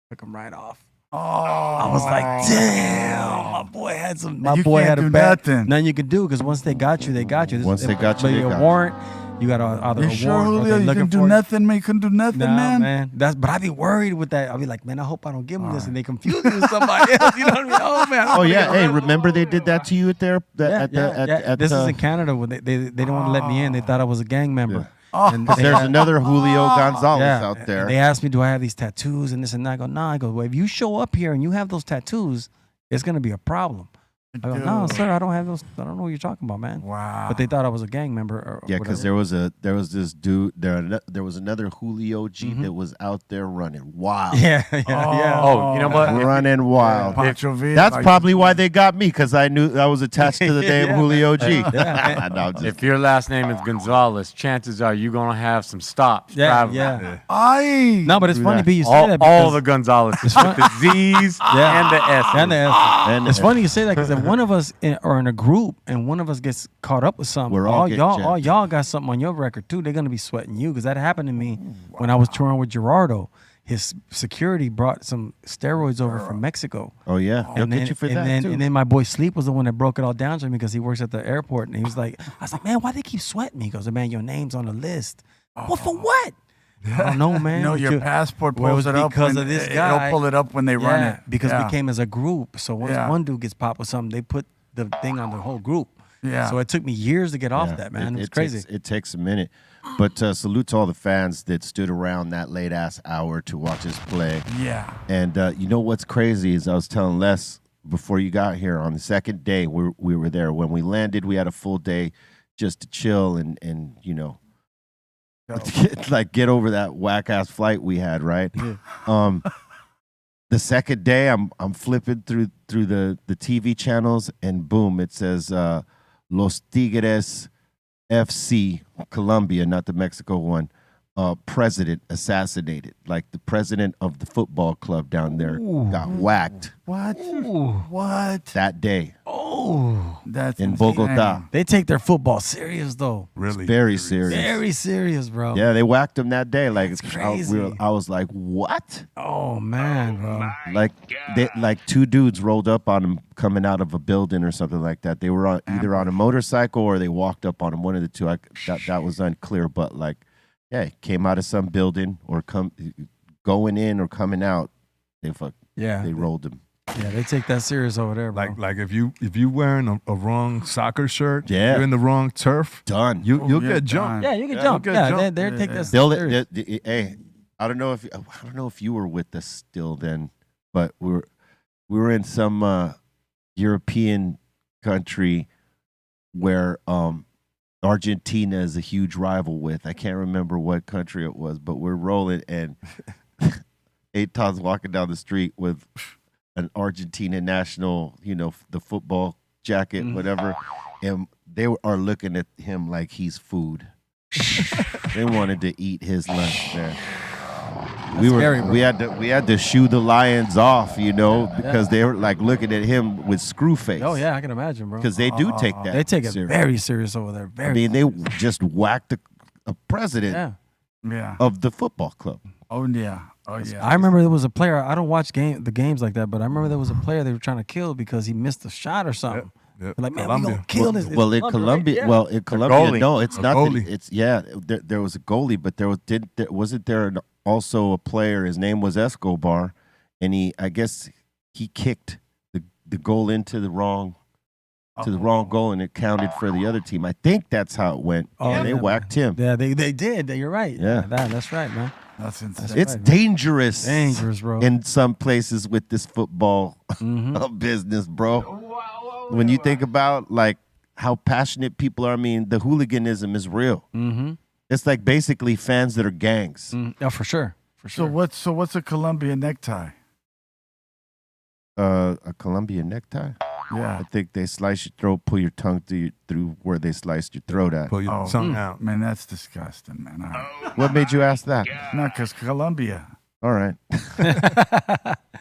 took him right off. Oh, I was like, damn, my boy had some. My You boy can't had a do bad. nothing. Nothing you could do because once they got you, they got you. Once they got you, they a got you. warrant. You got either You a sure, warrant or Julio? they're You looking can do for it. nothing, man. You couldn't do nothing, Nah, man. But I'd be worried with that. I'll be like, man, I hope I don't give them this and they confuse me with somebody else. You know what I mean? Oh man. Oh yeah. Hey, remember they did that to you at their This is in Canada when they didn't want to let me in. They thought I was a gang member. Yeah. And There's another Julio Gonzalez out there. And they asked me, do I have these tattoos and this and that? I go, nah. I go, well, if you show up here and you have those tattoos, it's gonna be a problem. I go, no, sir, I don't have those. I don't know what you're talking about, man. Wow. But they thought I was a gang member. Or Yeah, because there was this dude. There was another Julio G that was out there running wild. Yeah. Oh, you know what? Running wild. Pancho Villa, That's like- probably why they got me, because I knew I was attached to the name Julio G. No, I'm just- If your last name is Gonzalez, chances are you're gonna have some stops. traveling. Aye. No, but it's funny, B, you say All, that all because- the Gonzalez with the Z's and the S's. And the S. And It's funny you say that because if one of us are in a group and one of us gets caught up with something, We're all all getting y'all jacked. got something on your record too. They're gonna be sweating you because that happened to me when I was touring with Gerardo. His security brought some steroids over from Mexico. Oh yeah, they'll get you for that too. And then my boy Sleep was the one that broke it all down to me because he works at the airport, and he was like, I was like, man, why they keep sweating me? He goes, man, your name's on the list. Well, for what? I don't know, man. No, But your you- passport Well, it pulls was it up because when of this it'll guy. pull it up when they run it. Because Yeah. we came as a group. So once Yeah. one dude gets popped with something, they put the thing on the whole group. Yeah. So it took me years to get off that, man. It was crazy. It takes a minute. But salute to all the fans that stood around that late ass hour to watch us play. Yeah. And you know what's crazy is I was telling Les before you got here, on the second day we were there. When we landed, we had a full day just to chill and you know, get over that whack ass flight we had, right? The second day I'm flipping through the TV channels, and boom, it says Los Tigres FC Colombia, not the Mexico one, president assassinated. Like the president of the football club down there got whacked What? What? that day Oh, That's in insane. Bogota. they take their football serious though. Really? Very serious. Very serious, bro. Yeah, they whacked him that day. Like That's crazy. I was like, what? Oh man, bro. Like two dudes rolled up on him coming out of a building or something like that. They were either on a motorcycle or they walked up on him. One of the two. That was unclear, but like, yeah, came out of some building or going in or coming out. They rolled him. Yeah, they take that serious over there, bro. Like if you wearing a wrong soccer shirt, Yeah. you're in the wrong turf, Done. you'll you're get jumped. yeah, you can Yeah, jump. you Yeah, can jump. they take that Still, serious. hey, I don't know if you were with us still then, but we were in some European country where Argentina is a huge rival with. I can't remember what country it was, but we're rolling, and Eitan's walking down the street with an Argentina national, the football jacket, whatever, and they are looking at him like he's food. They wanted to eat his lunch, man. We had to shoo the lions off, because they were like looking at him with screw face. Oh yeah, I can imagine, bro. Because they do take that. They take it serious. very serious over there. Very. I mean, they just whacked a president Yeah. of the football club. Oh yeah. Oh yeah. I remember there was a player. I don't watch the games like that, but I remember there was a player they were trying to kill because he missed a shot or something. Yep. They're like, man, we Colombia. gonna kill this. Well, in Colombia, goalie. no, it's A not. goalie. There was a goalie, but wasn't there also a player? His name was Escobar, and I guess he kicked the goal into the wrong goal, and it counted for the other team. I think that's how it went. Oh, and they yeah, whacked him. Yeah, they did. You're right. Yeah. That's right, man. That's insane. It's right, man. dangerous. Dangerous, bro. In some places with this football business, bro. When you think about like how passionate people are, I mean, the hooliganism is real. Mm-hmm. It's like basically fans that are gangs. Oh, for sure. For sure. So what's a Columbia necktie? A Colombian necktie. Yeah. I think they slice your throat, pull your tongue through where they sliced your throat at. Pull your tongue out. Man, that's disgusting, man. All right. What made you ask that? No, because Columbia. All right.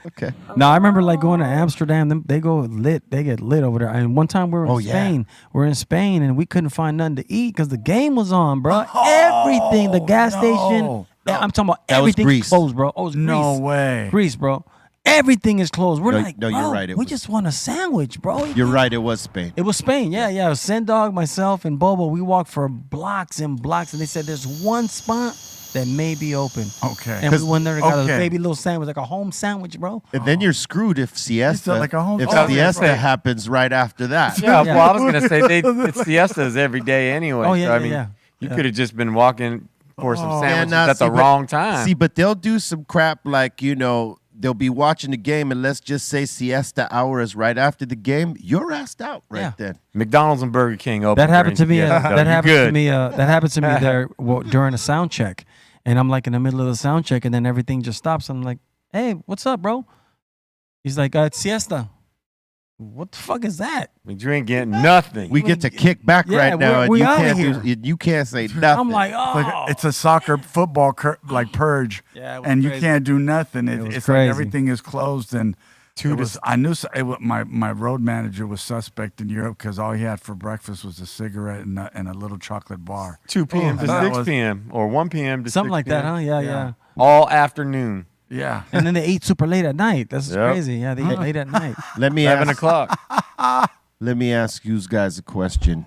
Okay. No, I remember like going to Amsterdam. They get lit over there. And one time we were in Spain. We're in Spain and we couldn't find nothing to eat because the game was on, bro. Everything, the gas station. I'm talking about That was everything's Greece. closed, bro. Oh, it was No Greece. way. Greece, bro. Everything is closed. We're No, like, no, bro, you're right. It we was- just want a sandwich, bro. You're right. It was Spain. It was Spain, yeah. It was Sendog, myself, and Bobo. We walked for blocks and blocks, and they said there's one spot that may be open. Okay. And we went there and got a Okay. baby little sandwich, like a home sandwich, bro. And then you're screwed if siesta. like a home- if Oh, siesta right. happens right after that. Yeah, Yeah. well, I was gonna say it's siestas every day anyway. Oh, yeah, so, I yeah, mean, yeah. you Yeah. could have just been walking for some sandwiches And, at the wrong time. See, but they'll do some crap like, they'll be watching the game and let's just say siesta hour is right after the game. You're asked out right Yeah. then. McDonald's and Burger King open. That happened to me. during siesta, so That you happened good. to me. That happened to me there during a sound check, and I'm like in the middle of the sound check, and then everything just stops. I'm like, "Hey, what's up, bro?" He's like, "It's siesta." What the fuck is that? But you ain't getting nothing. We get to kick back Yeah, right now, and we you outta can't here. you can't say nothing. I'm like, oh, Like it's a soccer football like purge, Yeah, it was and you crazy. can't do nothing. It was It's crazy. like everything is closed, and I knew my road manager was suspect in Europe because all he had for breakfast was a cigarette and a little chocolate bar. 2 p.m. to that 6 was- p.m. or 1 p.m. to something 6 like that, p.m. huh? Yeah. All afternoon. Yeah, And then they eat super late at night. That's Yep. crazy. Yeah, they eat late at night. Let me 11 ask, o'clock. let me ask you guys a question.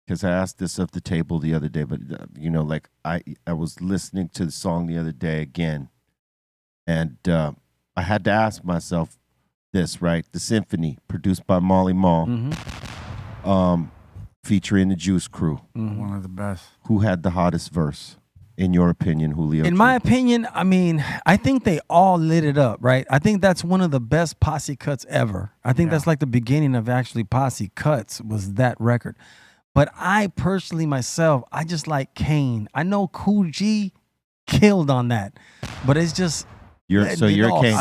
Because I asked this of the table the other day, but like I was listening to the song the other day again, and I had to ask myself this, right? The Symphony, produced by Molly Mall, featuring the Juice Crew. one of the best. Who had the hottest verse, in your opinion, Julio? In my opinion, I mean, I think they all lit it up, right? I think that's one of the best posse cuts ever. I think that's like the beginning of actually posse cuts was that record. But I personally myself, I just like Kane. I know Cool G killed on that, but it's just You're Kane.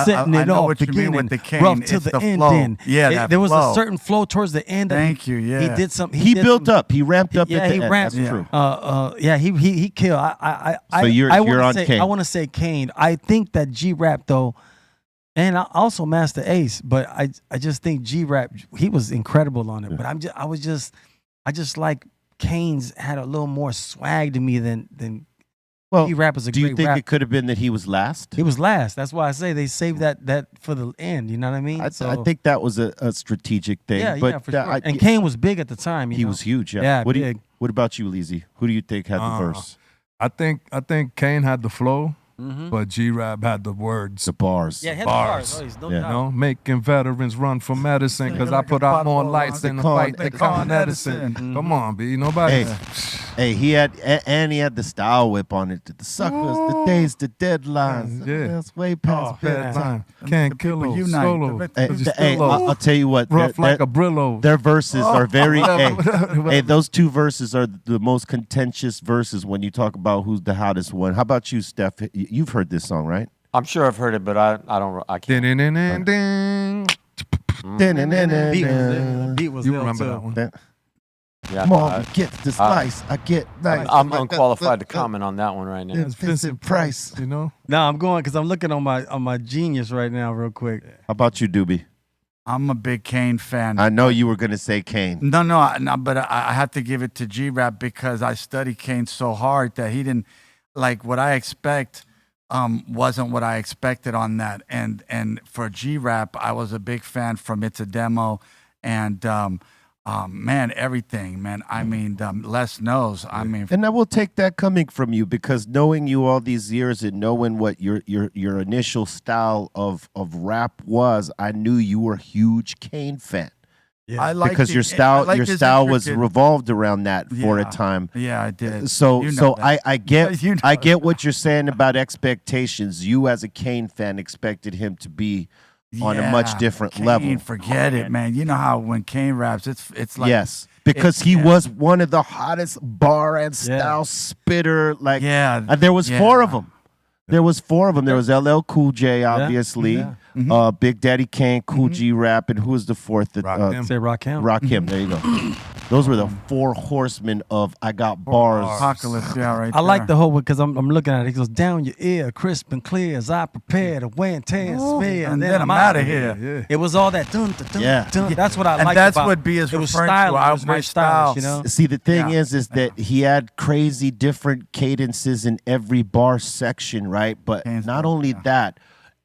setting I it know off, what you mean beginning, with the Kane. rough to It's the, the end. flow. Then. Yeah, that there was flow. a certain flow towards the end. That Thank you. He Yeah, did some. He did built some- up. He ramped up. Yeah, at the he end. ramped. That's true. Yeah, he killed. So you're wanna on say, Kane. I want to say Kane. I think that G Rap though, and I also Master Ace, but I just think G Rap he was incredible on it. But I just like Kane's had a little more swag to me than G Rap is a do you great think rap. it could have been that he was last? He was last. That's why I say they saved that for the end. You know what I mean? I So, think that was a strategic thing. yeah, but yeah, for sure. And Kane was big at the time. he was huge. Yeah. Yeah, What big. What about you, Lizzie? Who do you think had the verse? I think Kane had the flow, but G-Rap had the words. The bars. Yeah, he had Bars. the bars. Oh, he's no Yeah. doubt. You know, making veterans run for medicine because I put out more lights than the fight they Con Edison. Come on, B. Nobody. Hey, he had the style whip on it. The suckers, the days, the deadlines. Yeah. That's way past Bedtime. Can't kill people them. unite. Solo. The- Hey, Cause you hey, still low. I'll tell you what. Rough like their- a Brillo. Their verses are very. Whatever. Hey, those two verses are the most contentious verses when you talk about who's the hottest one. How about you, Steph? You've heard this song, right? I'm sure I've heard it, but I can't. Ding-ding-ding-ding. Beat was You ill, remember too. that one? Yeah, Mom gets the slice. I get nice. I'm unqualified to comment on that one right now. It's Vincent Price. You know? No, I'm going because I'm looking on my Genius right now, real quick. How about you, Doobie? I'm a big Kane fan. I know you were gonna say Kane. No, but I have to give it to G Rap because I studied Kane so hard that he didn't like what I expect. Wasn't what I expected on that, and for G Rap, I was a big fan from It's a Demo, and man, everything, man. I mean, Les knows. I mean, And I will take that coming from you because knowing you all these years and knowing what your initial style of rap was, I knew you were a huge Kane fan. I like Because your style was intricate- revolved around that for a Yeah. time. Yeah, I did. So You know that. I get You know I get what you're saying about expectations. You as a Kane fan expected him to be on a much different Kane, level. Forget it, man. You know how when Kane raps, it's like Yes, because he yeah. was one of the hottest bar and style spitter. Like, Yeah, and there was yeah. 4 of them. There was 4 of them. There was LL Cool J, obviously. yeah. Big Daddy Kane, Cool G Rap, and who was the fourth? Say Rakim. Rakim. There you go. Those were the four horsemen of I got bars. Apocalypse, right I like the whole because I'm looking at it. He goes down your ear, crisp and clear as I prepare to win 10 sphere, and then I'm out of here. It was all that dun, dun, dun, Yeah. dun. That's what I like. And that's about what B is it was referring to. stylish. I It was very my stylish, style. you know. See, the thing is that he had crazy different cadences in every bar section, right? But not only that,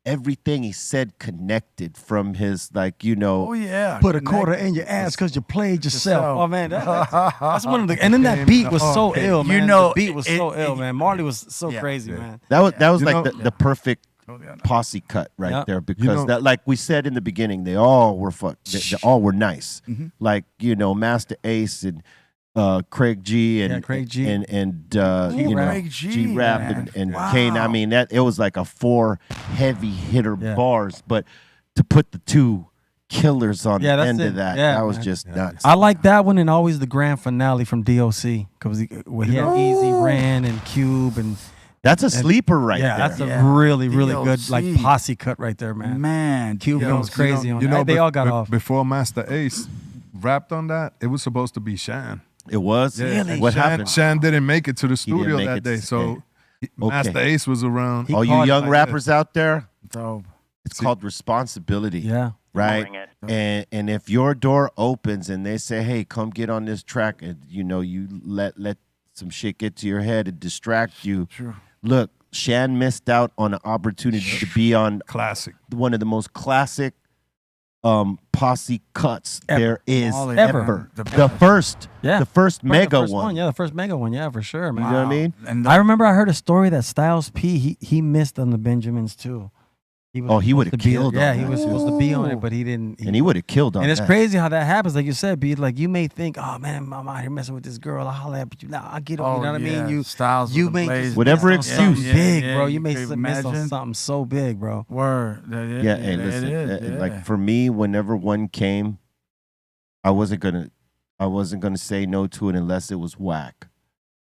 everything he said connected from his, like, you know. Oh yeah. Put a quarter in your ass because you played yourself. Oh man, that's one of the. And then that beat was so ill, man. You know, the beat was so ill, man. Marley was so crazy, man. That was You like know- the perfect posse cut right Yeah. there because You know- that, like we said in the beginning, they all were they all were nice. Like, you know, Master Ace and Craig G and Craig G. and you know, Craig G, G Rap man. and Wow. Kane. I mean, that it was like a 4 heavy hitter Yeah. bars, but to put the 2 killers on Yeah, the that's end it. of that, Yeah, that was man. just nuts. I like that one and always the grand finale from DOC because where he had Easy Ran and Cube and That's a sleeper right yeah, there. that's a really good like DOC. posse cut right there, man. Man, Cube was crazy on You that. know, They all got off. Before Master Ace rapped on that, it was supposed to be Shan. It was Really? what Shan, happened. Shan didn't make it to the didn't studio make that it day, to- so Okay. Master Ace was around. He All you caught it young like rappers out there, Dope. it's called responsibility. Yeah. Right. And if your door opens and they say, "Hey, come get on this track," and you know you let some shit get to your head and distract you. True. Look, Shan missed out on an opportunity to be on Classic. one of the most classic posse cuts Ever. there is All ever. the The first, Yeah. the first mega first one. Yeah, the first mega one. Yeah, for sure, man. You know what I mean? And I remember I heard a story that Styles P he missed on the Benjamins too. He was Oh, he supposed would've to be- killed on Yeah, that. he was supposed to be on it, but he didn't. And he would have killed on And it's that. crazy how that happens. Like you said, B, like you may think, oh man, I'm out here messing with this girl. I'll holler at you. Nah, I get on. You know what I mean? You Styles you with the may blaze. just Whatever miss on something excuse. big, Yeah, bro. you You may could miss on imagine. something so big, bro. Word. Yeah, hey, listen. It is. Like for me, whenever one came, I wasn't gonna say no to it unless it was whack,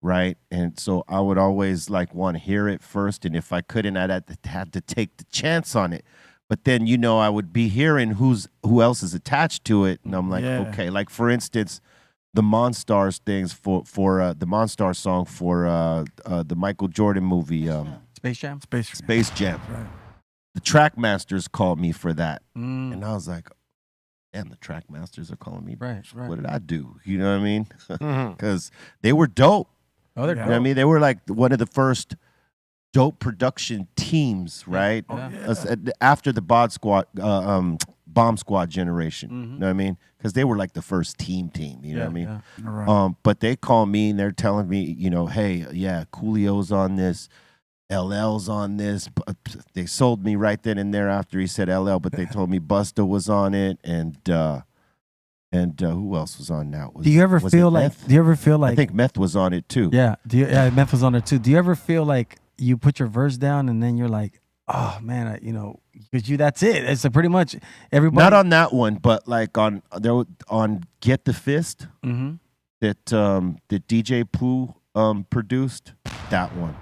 right? And so I would always like want to hear it first, and if I couldn't, I'd have to take the chance on it. But then, you know, I would be hearing who else is attached to it, and I'm like, Yeah. okay. Like for instance, the Monstars things for the Monstar song for the Michael Jordan movie, Space Jam. Space Jam. Right. The track masters called me for that. Mm. And I was like, damn, the track masters are calling me. Right. What did I do? You know what I mean? Mhm. Because they were dope. Oh, they're You know what I mean? They were like one of the first dope production teams, right? After the Bomb Squad generation. You know what I mean? Because they were like the first team. You know what I mean? Yeah. Right. But they call me and they're telling me, you know, hey, yeah, Coolio's on this. LL's on this. They sold me right then and there after he said LL, but they told me Busta was on it, and who else was on that? Do you ever feel like? Meth? Do you ever feel like? I think Meth was on it too. Yeah. Yeah. Meth was on it too. Do you ever feel like you put your verse down and then you're like, oh man, because that's it. It's pretty much everybody. Not on that one, but like on Get the Fist Mm-hmm. that DJ Pooh produced. That one.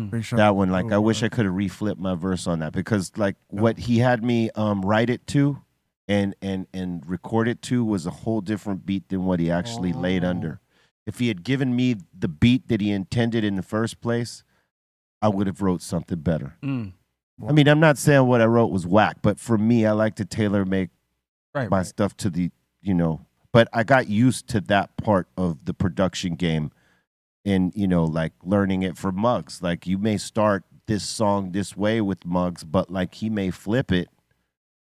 Big shout. That one, like I wish I could have reflipped my verse on that because like what he had me write it to and record it to was a whole different beat than what he actually laid under. If he had given me the beat that he intended in the first place, I would have wrote something better. Mm. I mean, I'm not saying what I wrote was whack, but for me, I like to tailor make my stuff to the, you know, but I got used to that part of the production game and, you know, like learning it for Muggs. Like you may start this song this way with Muggs, but like he may flip it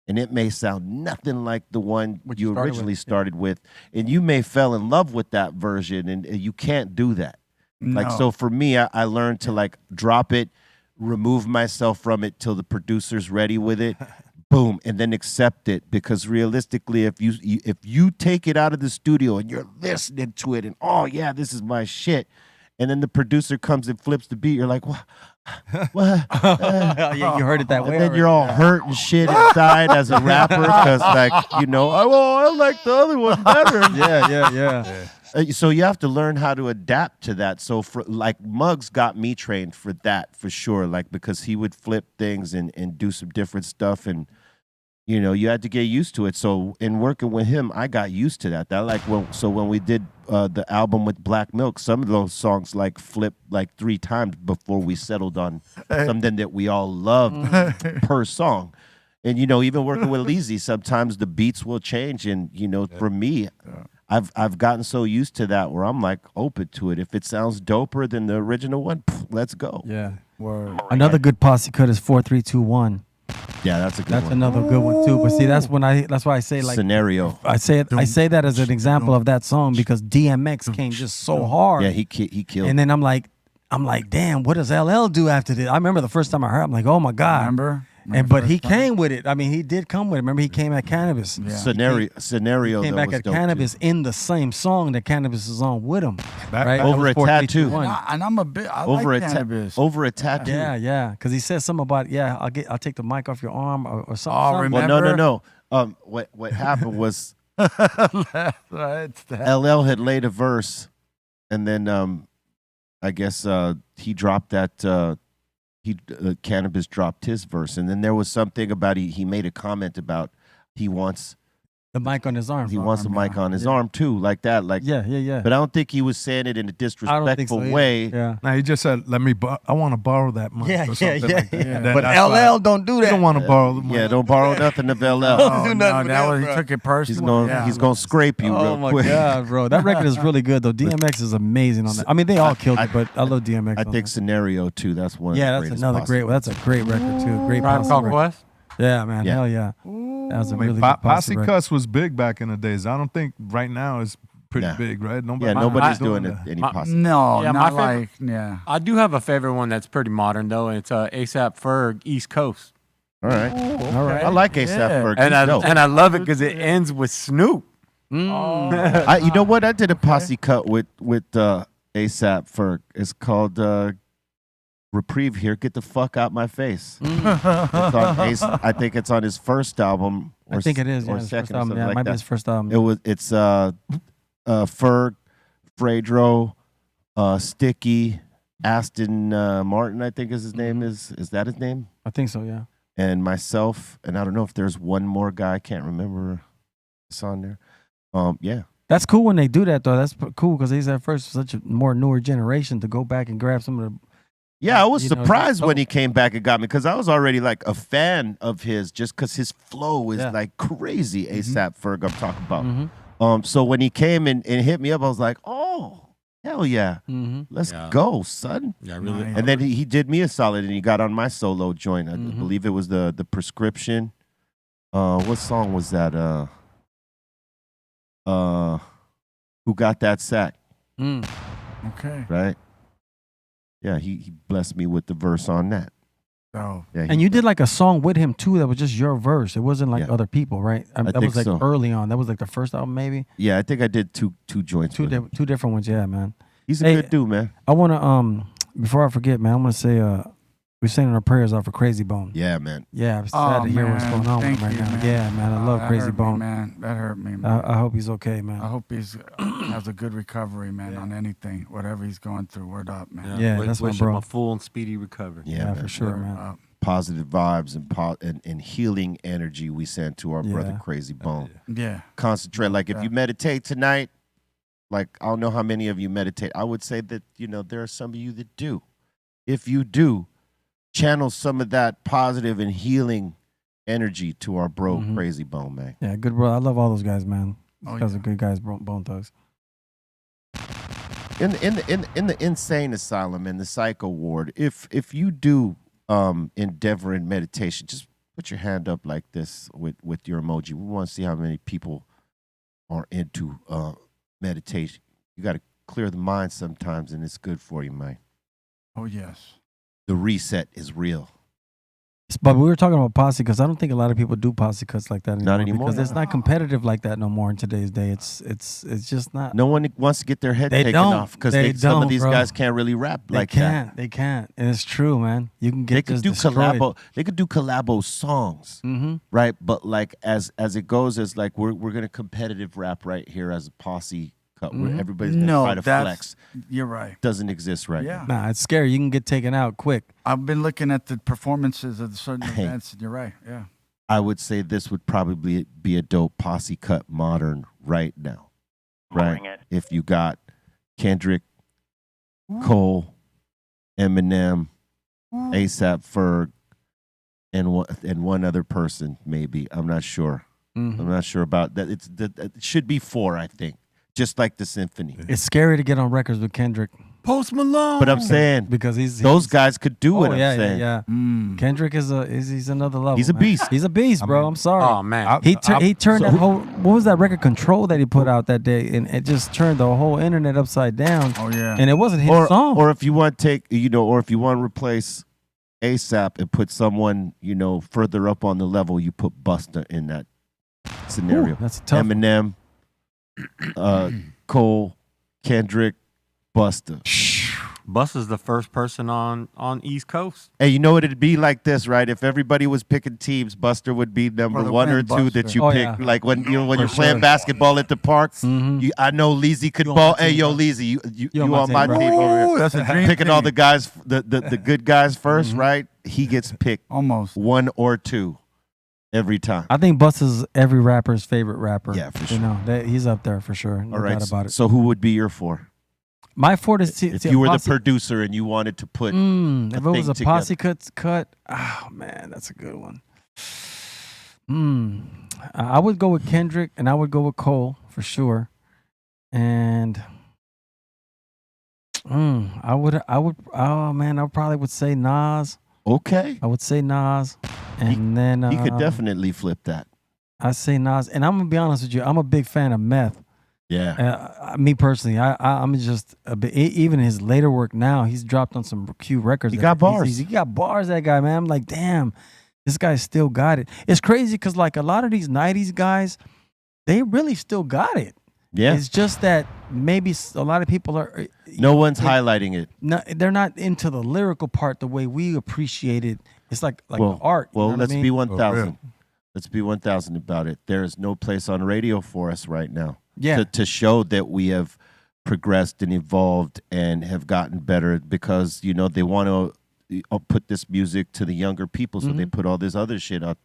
and it may sound nothing like the one you originally started with. And you may fell in love with that version and you can't do that. Like, No. so for me, I learned to like drop it, remove myself from it till the producer's ready with it, boom, and then accept it. Because realistically, if you take it out of the studio and you're listening to it and, oh yeah, this is my shit, and then the producer comes and flips the beat, you're like, what? Yeah, you heard it that way. And then you're all hurt and shit inside as a rapper because, like, you know, I like the other one better. Yeah. So you have to learn how to adapt to that. So for like Muggs got me trained for that for sure. Like because he would flip things and do some different stuff, and you know you had to get used to it. So in working with him, I got used to that. When we did the album with Black Milk, some of those songs like flipped like 3 times before we settled on something that we all loved per song. And you know, even working with Leezy, sometimes the beats will change, and you know, for me. I've gotten so used to that where I'm like open to it. If it sounds doper than the original one, let's go. Yeah. Another good posse cut is 4321. Yeah, that's a good That's one. another good one too. But see, that's why I say like Scenario. I say that as an example of that song because DMX came just so hard. Yeah, he killed. And then I'm like, damn, what does LL do after this? I remember the first time I heard, I'm like, oh my god. Remember? But he came with it. I mean, he did come with it. Remember, he came at Cannabis. Yeah. Scenario. He came that back was at dope, Cannabis too. in the same song that Cannabis is on with him. Right? Over a tattoo. And I'm a bit. I Over like a Cannabis. over a tattoo. Yeah. Because he said something about I'll take the mic off your arm or something. Oh, something. remember? Well, no. What happened was It's that. LL had laid a verse, and then I guess he dropped that. Cannabis dropped his verse, and then there was something about he made a comment about he wants the mic on his arm. He wants the mic on his arm too, like that. Like yeah. But I don't think he was saying it in a disrespectful way. Yeah. Now he just said, I want to borrow that mic. Yeah, or something like that. yeah. And then But that's why LL don't do that. You don't want to borrow the mic. Yeah, don't borrow nothing of LL. Oh, do no, nothing that with was, that, he bro. took it personal. He's gonna scrape you Oh real my quick. god, bro! That record is really good though. DMX is amazing on that. I mean, they all killed it, but I love DMX. I on think that. Scenario too. That's one. Yeah, of the that's greatest another posse. great. That's a great record too. Great Tribe posse Called record. Quest? Yeah, man. Yeah. Hell yeah. That was a I mean, really good Posse record. Cuss was big back in the days. I don't think right now it's pretty Nah. big, right? Yeah, nobody's doing that. any My- posse. No, Yeah, not my like, yeah. I do have a favorite one that's pretty modern though, and it's ASAP Ferg East Coast. All right, All right. I like ASAP Yeah. Ferg. And He's dope. I love it because it ends with Snoop. You know what? I did a posse cut with ASAP Ferg. It's called Reprieve Here. Get the fuck out my face. It's on I think it's on his first album. Or I think it is. Or Yeah, his second, first album. something Yeah, it like might be that. his first album. It's Ferg, Fredro, Sticky, Aston Martin. I think is his name. Is that his name? I think so. Yeah. And myself, and I don't know if there's one more guy. I can't remember. It's on there. Yeah. That's cool when they do that though. That's cool because he's at first such a more newer generation to go back and grab some of the. Yeah, I was You know, surprised that's when dope. he came back and got me because I was already like a fan of his just because his flow is Yeah. like crazy. ASAP Ferg, I'm talking about. Mhm. So when he came and hit me up, I was like, oh, hell yeah. Mhm. Let's Yeah. go, son. Yeah, really. Nice. And then he did me a solid and he got on my solo joint. I Mhm. believe it was the Prescription. What song was that? Who Got That Sack, Mm. Okay. right? Yeah, he blessed me with the verse on that. So, Yeah, And you did like a song with him too that was just your verse. It wasn't like Yeah. other people, right? That think was like so. early on. That was like the first album, maybe. Yeah, I think I did two joints. Two with him. two different ones. Yeah, man. He's a Hey, good dude, man. I want to before I forget, man. I'm gonna say we're sending our prayers out for Crazy Bone. Yeah, man. Yeah, I'm sad to hear what's going on with him right now. Yeah, man. I love that Crazy hurt me, Bone. man. That hurt me, man. I hope he's okay, man. I hope he's has a good recovery, man, on anything, whatever he's going through. Word up, man. Yeah, Wish- that's my wish him bro. a full and speedy recovery. Yeah, Yeah, man. for sure, Word man. up. Positive vibes and healing energy we send to our brother Yeah. Crazy Bone. Yeah. Concentrate. Like if Yeah. you meditate tonight, like I don't know how many of you meditate. I would say that there are some of you that do. If you do, channel some of that positive and healing energy to our bro Mhm. Crazy Bone, man. Yeah, good bro. I love all those guys, man. Oh, Those guys yeah. are good guys, Bone Thugs. In the insane asylum and the psycho ward, if you do endeavor in meditation, just put your hand up like this with your emoji. We want to see how many people are into meditation. You got to clear the mind sometimes, and it's good for you, man. Oh, yes. The reset is real. But we were talking about posse because I don't think a lot of people do posse cuts like that anymore. Not anymore. Because it's not competitive like that no more in today's day. It's just not. No one wants to get their head They taken don't. off because They some of don't, these bro. guys can't really rap They like can't. that. They can't. And it's true, man. You can get They could just do destroyed. collabo. They could do collabo songs, Mm-hmm. right? But like as it goes, as like we're gonna competitive rap right here as a posse cut where everybody's gonna try to flex. You're right. Doesn't exist right now. Nah, it's scary. You can get taken out quick. I've been looking at the performances of certain events, and you're right. Yeah. I would say this would probably be a dope posse cut modern right now. Right? If you got Kendrick, Cole, Eminem, ASAP Ferg, and one other person, maybe. I'm not sure. I'm not sure about that. It should be 4, I think. Just like the symphony. It's scary to get on records with Kendrick. Post Malone. But I'm saying because those guys could do it. Yeah, I'm saying. yeah. Kendrick is he's another level. He's a beast. He's a beast, bro. I'm sorry. Oh man, he turned that whole. What was that record Control that he put out that day, and it just turned the whole internet upside down. Oh yeah. And it wasn't his song. Or if you want to or if you want to replace ASAP and put someone further up on the level, you put Busta in that scenario. Ooh, that's a tough. Eminem, Cole, Kendrick, Busta. Busta's the first person on East Coast. Hey, you know what it'd be like this, right? If everybody was picking teams, Buster would be number 1 or 2 that you pick. Yeah. Like when you're playing basketball at the park. I know Leezy could ball. Hey, yo, Leezy, you on my team over here? That's a dream Picking team. all the guys, the good guys 1st, right? He gets picked Almost 1 or 2 every time. I think Busta's every rapper's favorite rapper. Yeah, for sure. He's up there for sure. No All right. doubt about it. So who would be your 4? My 4 is if you were the producer and you wanted to put if it was a thing posse cut. Oh man, that's a good one. I would go with Kendrick and I would go with Cole for sure. And I probably would say Nas. Okay. I would say Nas. And then he could definitely flip that. I say Nas. And I'm gonna be honest with you, I'm a big fan of Meth. Yeah. Me personally, I'm just a bit. Even his later work now, he's dropped on some Q records. He got bars. He got bars. That guy, man. I'm like, damn, this guy still got it. It's crazy because like a lot of these '90s guys, they really still got it. Yeah. It's just that maybe a lot of people are. No one's highlighting it. No, they're not into the lyrical part the way we appreciate it. It's like art. Well, you know let's what I be mean? 1,000. Let's be 1,000 about it. There is no place on radio for us right now. Yeah. To show that we have progressed and evolved and have gotten better because, they want to put this music to the younger people. So they put all this other shit out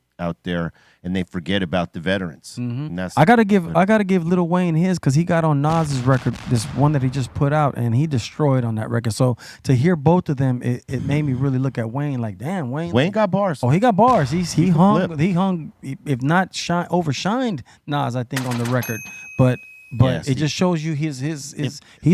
there and they forget about the veterans. And that's I gotta give Lil Wayne his because he got on Nas's record, this one that he just put out, and he destroyed on that record. So to hear both of them, it made me really look at Wayne like, damn, Wayne got bars. Oh, he got bars. He hung, if not overshined Nas, I think, on the record. But Yes, it just shows you he's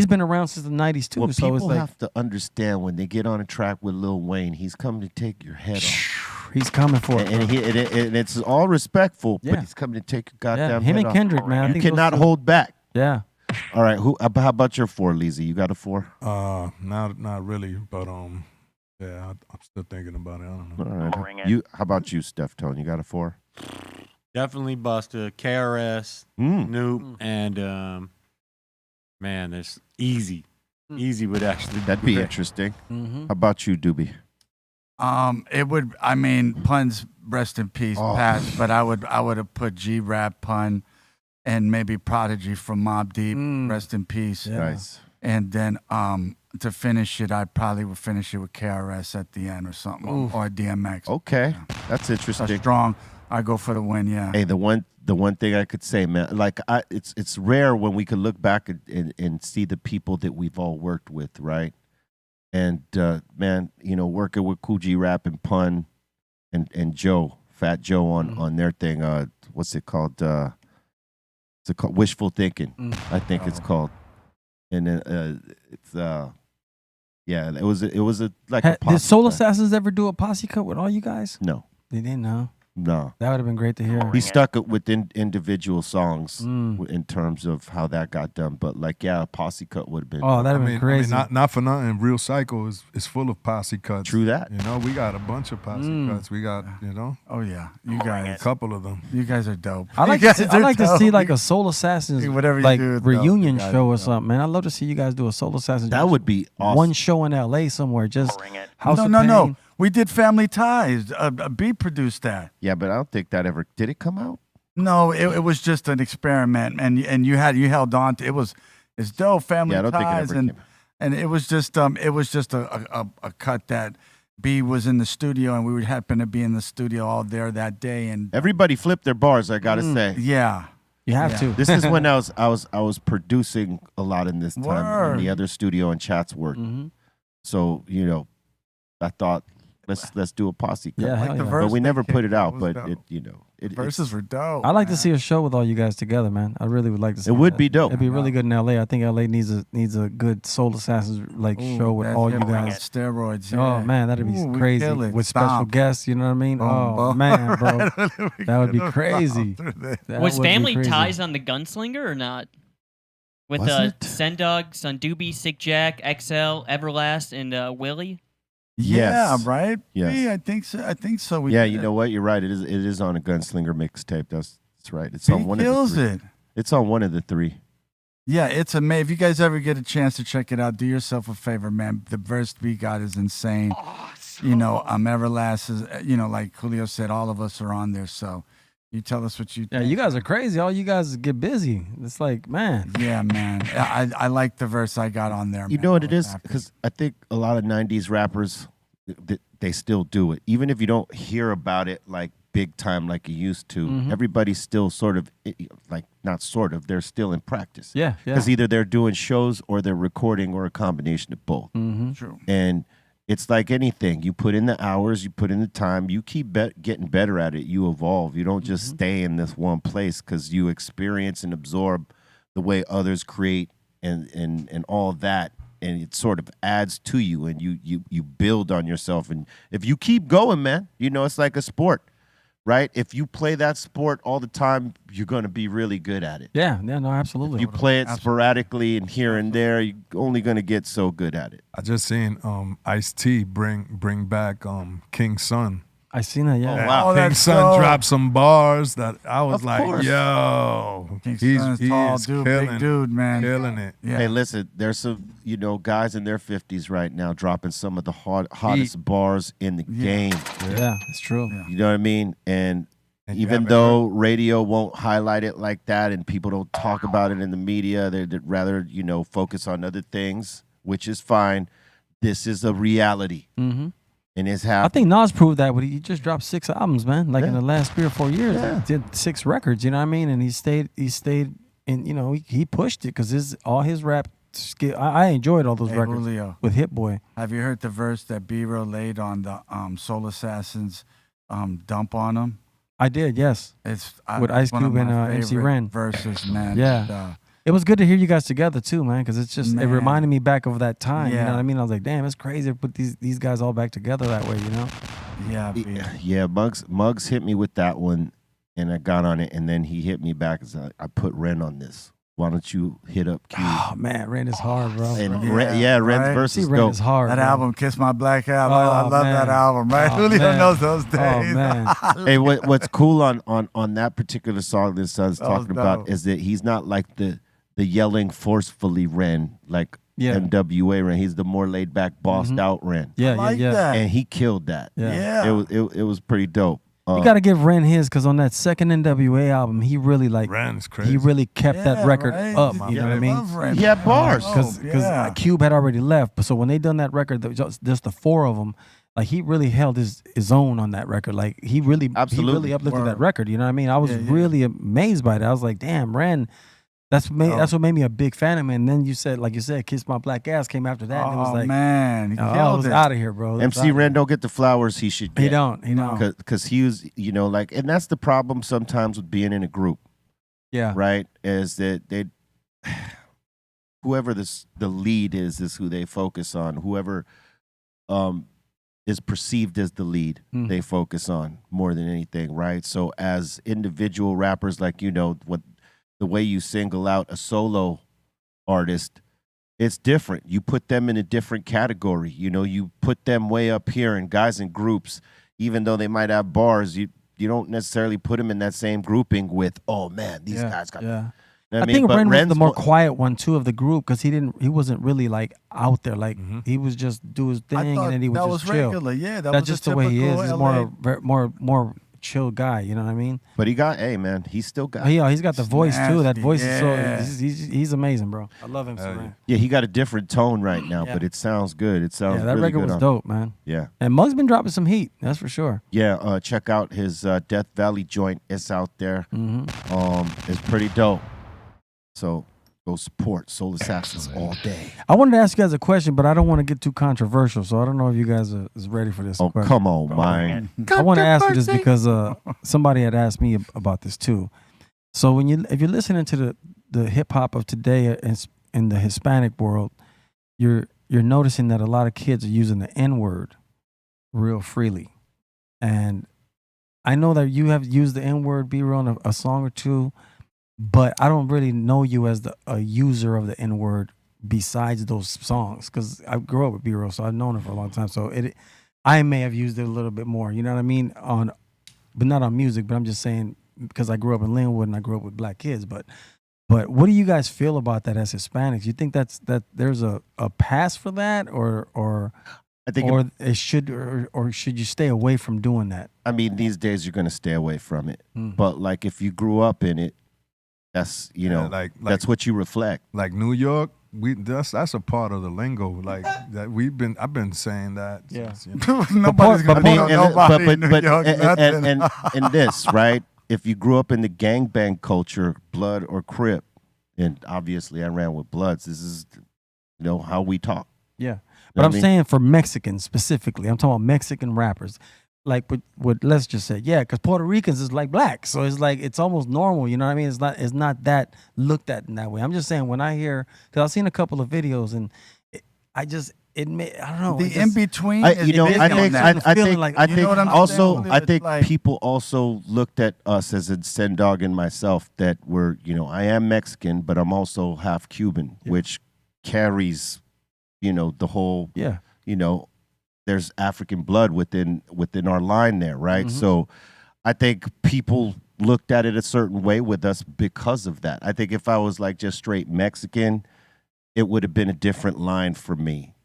been around since the '90s too. Well, so people it's like have to understand when they get on a track with Lil Wayne, he's coming to take your head off. He's coming for it, and it's all respectful, Yeah. but he's coming to take your goddamn him head and off. Kendrick, man. I You think those cannot two- hold back. Yeah. All right, how about your 4, Leezy? You got a 4? Not really, but yeah, I'm still thinking about it. I don't know. All right. How about you, Steph Tone? You got a 4? Definitely Busta, KRS, Snoop, and man, there's Easy. Easy would actually That'd be interesting. How about you, Doobie? It would. I mean, Pun's rest in peace, passed. But I would have put G-Rap, Pun, and maybe Prodigy from Mobb Deep, rest in peace. Yeah. Nice. And then to finish it, I probably would finish it with KRS at the end or something, or DMX. Okay, that's interesting. So strong. I go for the win. Yeah. Hey, the one thing I could say, man, like it's rare when we could look back and see the people that we've all worked with, right? And man, working with Cool G Rap and Pun and Joe, Fat Joe on their thing. What's it called? It's called Wishful Thinking. I think it's called. And it's yeah, it was a like. A Did Soul posse cut. Assassins ever do a posse cut with all you guys? No. They didn't know. No. That would have been great to hear. He stuck it within individual songs in terms of how that got done. But like, yeah, a posse cut would have been. Oh, that'd have been crazy. Not for nothing. Real Psycho is full of posse cuts. True that. We got a bunch of posse cuts. We got, Oh yeah, you guys. a couple of them. You guys are dope. I like to see like a Soul Assassins Whatever you like do, it's dope. reunion You guys show are or dope. something, man. I'd love to see you guys do a Soul Assassins. That would be awesome. One show in LA somewhere, just House of No. Pain. We did Family Ties. B produced that. Yeah, but I don't think that ever did. It come out? No, it was just an experiment, and you held on to it. It's dope. Family Yeah, I don't think it Ties, ever and came out. and it was just a cut that B was in the studio, and we would happen to be in the studio all there that day, and Everybody flipped their bars, I gotta say. yeah. You have to. This is when I was producing a lot in this time Word. in the other studio in Chatsworth. So, I thought let's do a posse cut. Yeah, Like hell the yeah. verse But we they never put kicked, it out, was but dope. it Verses were dope. I like to man. see a show with all you guys together, man. I really would like to see It would that. be dope. It'd be really good in LA. I think LA needs a good Soul Assassins Ooh, show with that's all you hip hop guys. steroids. Oh yeah. man, that'd be Ooh, we crazy kill it. with special Stomp. guests. You know what I mean? Boom, Oh boom. man, bro, that would be crazy. That Was would be Family crazy. Ties on the Gunslinger or not? With Was it? Sendog, Sundoobie, Sick Jack, XL, Everlast, and Willie. Yeah, Yes. right. Yes. Yeah, I think so. I think so. Yeah, you know what? You're right. It is on a Gunslinger mixtape. That's right. It's He on one of kills the three. it. It's on one of the three. Yeah, it's amazing. If you guys ever get a chance to check it out, do yourself a favor, man. The verse we got is insane. Everlast is, like Julio said, all of us are on there. So you tell us what you Yeah, think. you guys are crazy. All you guys get busy. It's like, man. Yeah, man. I like the verse I got on there. You man. know what I it was is? happy. Because I think a lot of 90s rappers, they still do it. Even if you don't hear about it like big time like you used to, everybody's still sort of, they're still in practice. Yeah, yeah. Because either they're doing shows or they're recording or a combination of both. True. And it's like anything. You put in the hours, you put in the time, you keep getting better at it, you evolve. You don't just stay in this one place because you experience and absorb the way others create and all that. And it sort of adds to you and you build on yourself. And if you keep going, man, it's like a sport, right? If you play that sport all the time, you're going to be really good at it. Yeah, no, absolutely. If you play it sporadically and here and there, you're only going to get so good at it. I just seen Ice-T bring back King Son. I seen that. Yeah. Oh, wow. Oh, King that's Son dope. dropped some bars that I was Of like, course. yo, King he's Son's tall dude, big killing, dude, man. killing it. Yeah. Hey, listen, there's some, guys in their 50s right now dropping some of the hottest bars in the game. Yeah, it's true. You know what I mean? And And you even haven't though radio won't highlight it like that and people don't talk about it in the media, they'd rather, focus on other things, which is fine. This is a reality. And it's I happening. think Nas proved that. But he just dropped 6 albums, man. Like in Yeah. the last 3 or 4 years, Yeah. he did 6 records. You know what I mean? And he stayed, and he pushed it because all his rap skill. I enjoyed all those Hey, records Julio, with Hit Boy. have you heard the verse that B-Roll laid on the Soul Assassins dump on him? I did, yes. It's With Ice one of Cube and, my MC favorite Ren. verses, man. Yeah. And, It was good to hear you guys together too, man, because it's just it Man. reminded me back of that time. You Yeah. know what I mean? I was like, damn, it's crazy to put these guys all back together that way. You know? yeah, B. Yeah, Muggs hit me with that one, and I got on it, and then he hit me back and said, I put Ren on this. Why don't you hit up Q? Oh man, Ren is hard, bro. And Yeah, Ren's right? verse See, is Ren dope. is hard. That bro. album, Kiss My Black Album. I Oh, love man. that album, right? Oh, Julio man. knows those days. Oh man. Hey, what's cool on that particular song that Son's That was talking about dope. is that he's not like the yelling forcefully Ren, like Yeah. NWA Ren. He's the more laid back, bossed out Ren. Yeah, I like yeah, yeah. that. And he killed that. Yeah. Yeah. It was pretty dope. You got to give Ren his because on that second NWA album, he really Ren's crazy. he really kept Yeah, that record right? up. Yeah, You know what I mean? Ren. He had bars. Because yeah. Cube had already left, but so when they done that record, just the 4 of them, like he really held his own on that record. Like he really Absolutely. uplifted Word. that record. You know what I mean? I was Yeah, yeah. really amazed by that. I was like, damn, Ren. That's what made me a big fan of him. And then you said, like you said, Kiss My Black Ass came after that. And it was Oh, like, man. He I killed was it. out of here, bro. MC Ren don't get the flowers he should get. He don't. Because he was, and that's the problem sometimes with being in a group, Yeah. right? Is that whoever the lead is who they focus on. Whoever is perceived as the lead, they focus on more than anything, right? So as individual rappers, like what the way you single out a solo artist, it's different. You put them in a different category. You put them way up here, and guys in groups, even though they might have bars, you don't necessarily put them in that same grouping with, oh man, these guys got. Yeah. You know what I mean? think But Ren was Ren's the more one- quiet one too of the group because he wasn't really like out there. Like he was just do his I thing thought and then he would that just was chill. regular. Yeah, that That's was just a the way he is. typical He's LA. more chill guy. You know what I mean? But hey man, he's still got. Yeah, he's got the voice too. That voice is so. Yeah. He's amazing, bro. I love him so man. Yeah, he got a different tone right now, Yeah. but it sounds good. It sounds Yeah, that really record good was on- dope, man. Yeah. And Mug's been dropping some heat. That's for sure. Yeah, check out his Death Valley joint. It's out there. Mm-hmm. It's pretty dope. So go support Soul Assassins all day. I wanted to ask you guys a question, but I don't want to get too controversial, so I don't know if you guys are is ready for this. Oh, question. come on, man. I want to ask you this because somebody had asked me about this too. So if you're listening to the hip hop of today in the Hispanic world, you're noticing that a lot of kids are using the N-word real freely, and I know that you have used the N-word, B-Real, in a song or two. But I don't really know you as a user of the N-word besides those songs, because I grew up with B-Real, so I've known it for a long time. So I may have used it a little bit more. You know what I mean? But not on music. But I'm just saying because I grew up in Linwood and I grew up with black kids. But what do you guys feel about that as Hispanics? You think that there's a pass for that, or I think it should, or should you stay away from doing that? I mean, these days you're gonna stay away from it. But like if you grew up in it, that's that's what you reflect. Like New York, that's a part of the lingo. Like that I've been saying that. Yeah. Since, you know. Nobody's gonna know nobody in New York, nothing. and this, right? If you grew up in the gangbang culture, Blood or Crip, and obviously I ran with Bloods. This is how we talk. Yeah. But I'm saying for Mexicans specifically, I'm talking about Mexican rappers. Like with let's just say, yeah, because Puerto Ricans is like black, so it's like it's almost normal. You know what I mean? It's not that looked at in that way. I'm just saying when I hear, because I've seen a couple of videos and I don't know The in between. I think like, people also looked at us as in Sen Dog and myself that we're I am Mexican, but I'm also half Cuban, which carries the whole there's African blood within our line there, right? Mm-hmm. So I think people looked at it a certain way with us because of that. I think if I was like just straight Mexican, it would have been a different line for me,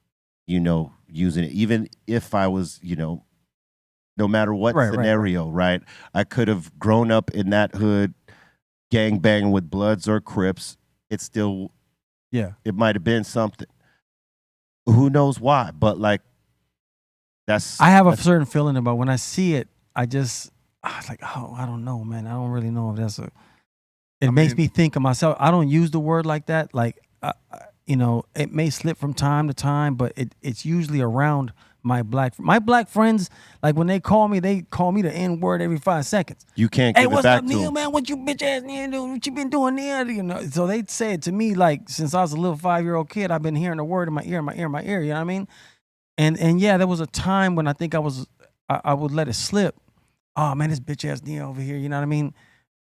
using it. Even if I was, no matter what scenario, right? I could have grown up in that hood, gang banging with Bloods or Crips. It still, it might have been something. Who knows why? But like, I have a certain feeling about when I see it. I was like, oh, I don't know, man. I don't really know if that's It makes me think of myself. I don't use the word like that. Like, it may slip from time to time, but it's usually around my black friends. Like when they call me the N word every 5 seconds. You can't hey, give it what's back up, to Neil, them. man? What you bitch ass nigga do? What you been doing there? So they say it to me like since I was a little 5-year-old kid. I've been hearing the word in my ear, You know what I mean? And yeah, there was a time when I think I would let it slip. Oh man, this bitch ass Neil over here. You know what I mean?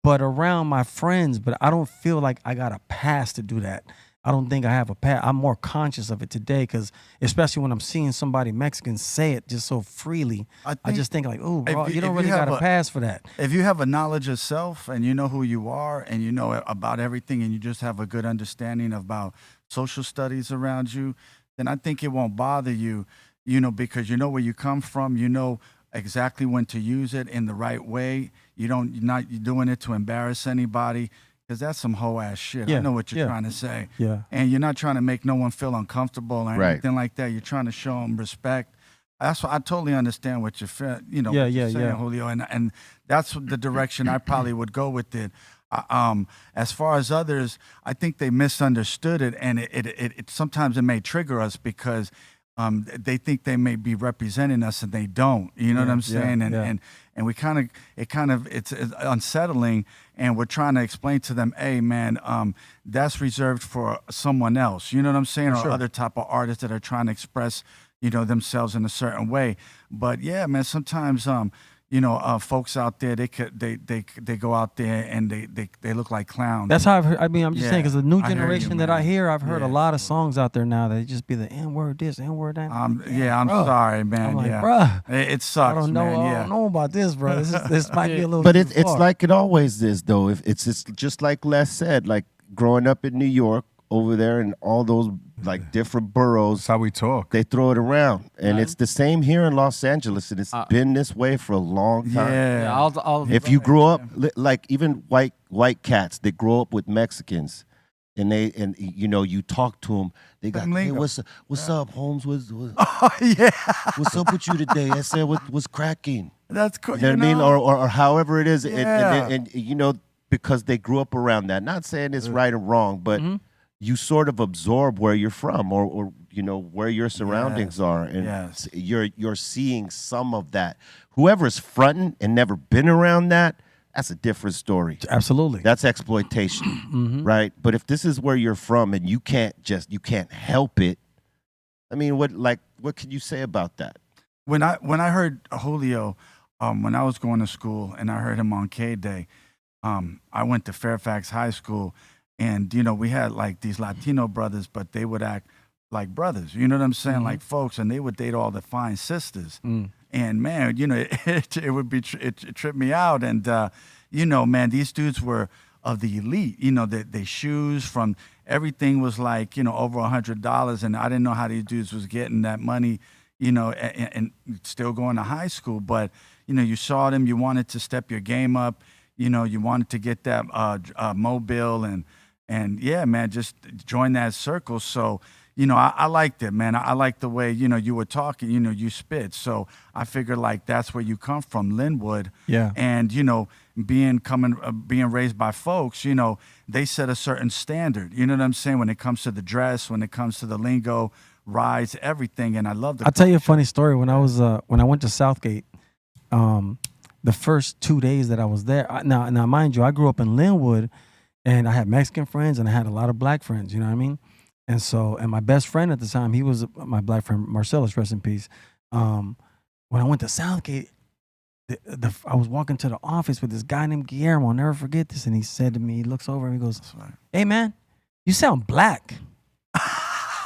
But around my friends, but I don't feel like I got a pass to do that. I don't think I have a pass. I'm more conscious of it today because especially when I'm seeing somebody Mexican say it just so freely, I just think like, oh, bro, you don't really got a pass for that. If you have a knowledge of self and you know who you are and you know about everything and you just have a good understanding about social studies around you, then I think it won't bother you, because you know where you come from, you know exactly when to use it in the right way. You're not doing it to embarrass anybody. Because that's some whole ass shit. Yeah, I know what you're trying to say. Yeah. And you're not trying to make no one feel uncomfortable or anything like that. You're trying to show them respect. That's what I totally understand what you're saying, Julio. And that's the direction I probably would go with it. As far as others, I think they misunderstood it, and it sometimes it may trigger us because they think they may be representing us and they don't. You know what I'm saying? And we it's unsettling, and we're trying to explain to them, hey man, that's reserved for someone else. You know what I'm saying? Or other type of artists that are trying to express, themselves in a certain way. But yeah, man, sometimes folks out there, they go out there and they look like clowns. That's how I've heard. I mean, I'm just saying because the new generation that I hear, I've heard a lot of songs out there now that just be the N word this, N word that. I'm sorry, man. I'm like, bruh, it sucks. I don't know. Man. I don't know about this, bro. This might be a little. But too it's far. like it always is, though. If it's just like Les said, like growing up in New York over there, and all those like different boroughs. That's how we talk. They throw it around, and it's the same here in Los Angeles, and it's been this way for a long time. Yeah. If you grow up like even white cats, they grow up with Mexicans, and you know you talk to them, they got, hey, what's up, Holmes? What's up with you today? I said, what's cracking? That's cool. You know what I mean? Or however it is, and you know, because they grew up around that. Not saying it's right or wrong, but you sort of absorb where you're from, or you know where your surroundings are, and you're seeing some of that. Whoever's fronting and never been around that, that's a different story. Absolutely, that's exploitation, right? But if this is where you're from and you can't help it, I mean, what can you say about that? When I heard Julio, when I was going to school and I heard him on K-Day, I went to Fairfax High School. And, you know, we had like these Latino brothers, but they would act like brothers. You know what I'm saying? Like folks, and they would date all the fine sisters. And man, you know, it tripped me out. And, you know, man, these dudes were of the elite. You know, they shoes from everything was like, you know, over $100. And I didn't know how these dudes was getting that money, you know, and still going to high school. But, you know, you saw them, you wanted to step your game up. You know, you wanted to get that mobile and yeah, man, just join that circle. So, you know, I liked it, man. I liked the way, you know, you were talking, you know, you spit. So I figured like that's where you come from, Linwood. Yeah. And, you know, being raised by folks, you know, they set a certain standard. You know what I'm saying? When it comes to the dress, when it comes to the lingo, rides, everything. And I love the I'll tell you a funny story. When I went to Southgate, the first 2 days that I was there, now mind you, I grew up in Linwood, and I had Mexican friends and I had a lot of black friends, you know what I mean? And so, and my best friend at the time, he was my black friend, Marcellus, rest in peace. When I went to Southgate, I was walking to the office with this guy named Guillermo, I'll never forget this, and he said to me, he looks over and he goes, hey man, you sound black.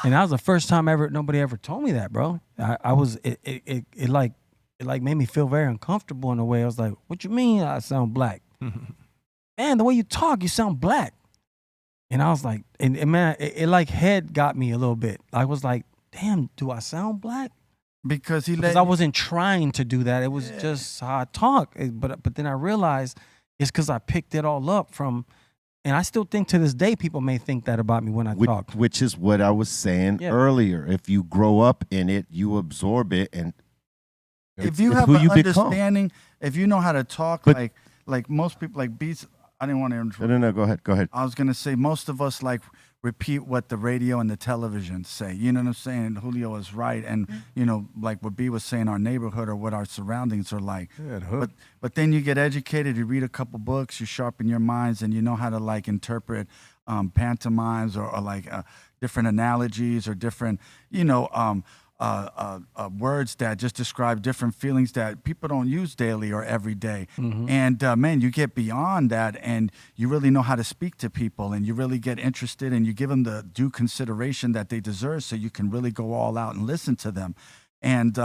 And that was the first time nobody ever told me that, bro. It made me feel very uncomfortable in a way. I was like, what you mean I sound black? Man, the way you talk, you sound black. And I was like, and man, it like head got me a little bit. I was like, damn, do I sound black? Because I wasn't trying to do that. It was just how I talk. But then I realized it's because I picked it all up from, and I still think to this day people may think that about me when I talk. Which is what I was saying earlier. If you grow up in it, you absorb it, and if you have an understanding, if you know how to talk, like most people, like Beats. I didn't want to interrupt. No, go ahead. I was gonna say most of us like repeat what the radio and the television say. You know what I'm saying? And Julio is right, and you know, like what B was saying, our neighborhood or what our surroundings are like. Yeah, but then you get educated, you read a couple books, you sharpen your minds, and you know how to like interpret pantomimes or like different analogies or different, you know, words that just describe different feelings that people don't use daily or every day. And man, you get beyond that and you really know how to speak to people and you really get interested and you give them the due consideration that they deserve so you can really go all out and listen to them. And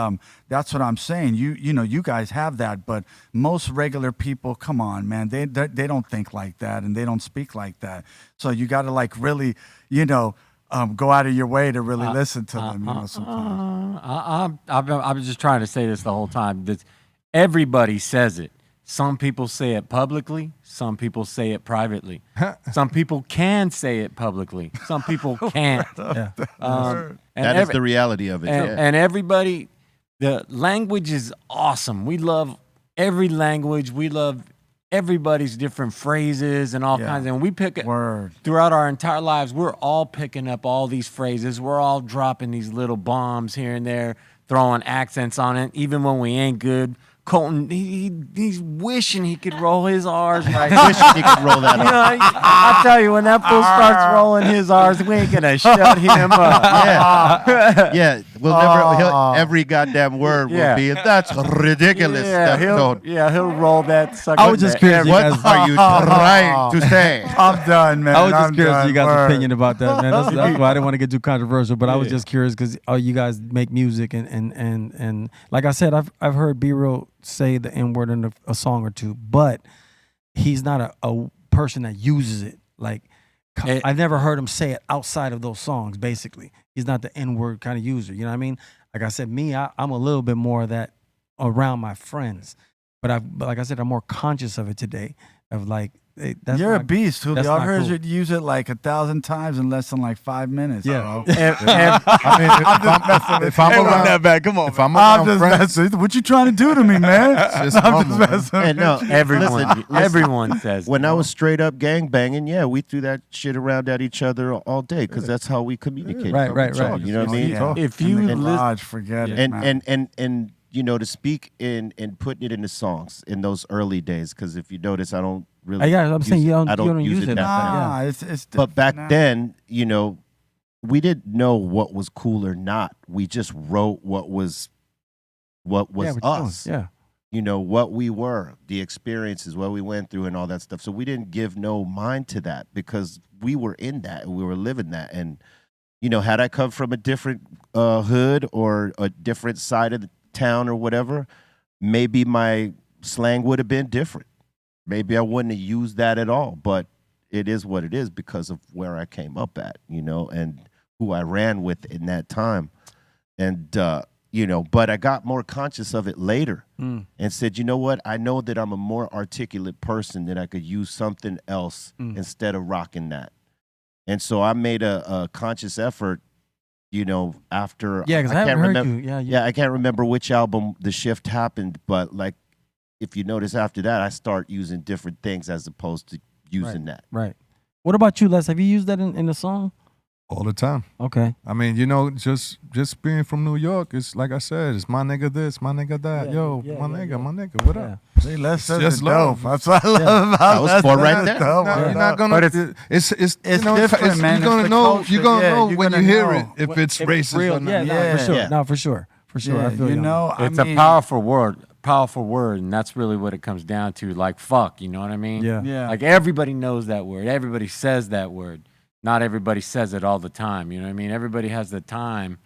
that's what I'm saying. You know, you guys have that, but most regular people, come on, man, they don't think like that and they don't speak like that. So you got to like really, you know, go out of your way to really listen to them. You know, sometimes. I was just trying to say this the whole time. That everybody says it. Some people say it publicly. Some people say it privately. Some people can say it publicly. Some people can't. That is the reality of it. And everybody, the language is awesome. We love every language. We love everybody's different phrases and all kinds. And we pick it throughout our entire lives. We're all picking up all these phrases. We're all dropping these little bombs here and there, throwing accents on it, even when we ain't good. Colton, he's wishing he could roll his R's right. Wishing he could roll that. You know, I tell you, when that fool starts rolling his R's, we ain't gonna shut him up. Yeah. We'll never. Every goddamn word will be. That's ridiculous. He'll roll that sucker. I was just curious. What are you trying to say? I'm done, man. I was just curious you guys' opinion about that, man. That's why I didn't want to get too controversial, but I was just curious because you guys make music and like I said, I've heard B-Real say the N-word in a song or two, but he's not a person that uses it. Like I've never heard him say it outside of those songs. Basically, he's not the N-word kind of user. You know what I mean? Like I said, I'm a little bit more of that around my friends, but like I said, I'm more conscious of it today. Of like, that's you're a beast, Julio. that's I've not heard cool. you use it like 1,000 times in less than like 5 minutes. Yeah. Bro. I mean, if I'm around, that bad. Come on. if I'm I'm around just friends, messing. What you trying to do to me, man? just I'm normal, man. just messing. And no, Everyone says when I was straight up gang banging, yeah, we threw that shit around at each other all day because that's how we communicate. Right, right, right. You know what I mean? Yeah. if In you the listen, garage, forget it. And you know, to speak in putting it into songs in those early days, because if you notice, I don't really. I'm saying you don't use it. that Nah, now. it's But back nah. then, you know, we didn't know what was cool or not. We just wrote what was us. Yeah. You know, what we were, the experiences, what we went through, and all that stuff. So we didn't give no mind to that because we were in that and we were living that. And you know, had I come from a different hood or a different side of the town or whatever, maybe my slang would have been different. Maybe I wouldn't have used that at all, but it is what it is because of where I came up at, you know, and who I ran with in that time. And, you know, but I got more conscious of it later and said, you know what? I know that I'm a more articulate person, that I could use something else instead of rocking that. And so I made a conscious effort, you know, after. Yeah, because I haven't heard you. Yeah, I can't remember which album the shift happened, but like, if you notice after that, I start using different things as opposed to using that. Right. What about you, Les? Have you used that in the song? all the time. Okay. I mean, you know, just being from New York, it's like I said, it's my nigga this, my nigga that. My nigga, what up? See, Les says just it's love. dope. That's what I love about That was Les. for right That's there. dope. No, you're not gonna. But it's it's you know, different, man. You're gonna It's the know. culture. You're gonna Yeah, know you're when you gonna hear know it if it's racist real. or not. Yeah, for sure. Yeah. No, for sure. For sure. Yeah, I feel you know, It's I mean, a powerful word, and that's really what it comes down to. Like fuck, you know what I mean? Yeah. Yeah. Like everybody knows that word. Everybody says that word. Not everybody says it all the time. You know what I mean? Everybody has the time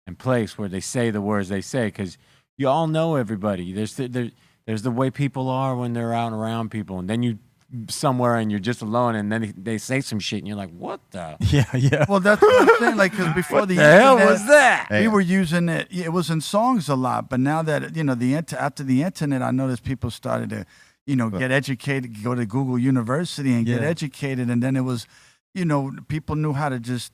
and place where they say the words they say, because you all know everybody. There's the way people are when they're out and around people, and then you somewhere and you're just alone, and then they say some shit, and you're like, what the? Yeah. well, that's what I'm saying. Like, because before What the the hell internet, was that? we were using it. It was in songs a lot, but now that after the internet, I noticed people started to, get educated, go to Google University and get educated, and then it was, people knew how to just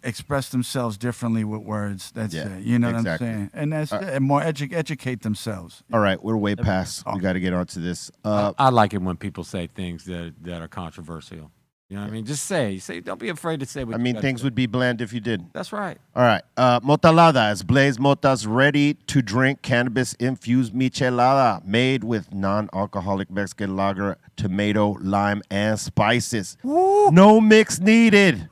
express themselves differently with words. That's it. You know what I'm saying? And that's it. And more educate themselves. All right, we're way past. We got to get onto this. I like it when people say things that are controversial. You know what I mean? Just say. Don't be afraid to say what I you mean, gotta things say. would be bland if you didn't. That's right. All right. Motalada is Blaze Mota's ready-to-drink cannabis-infused michelada made with non-alcoholic Mexican lager, tomato, lime, and spices. Woo. No mix needed.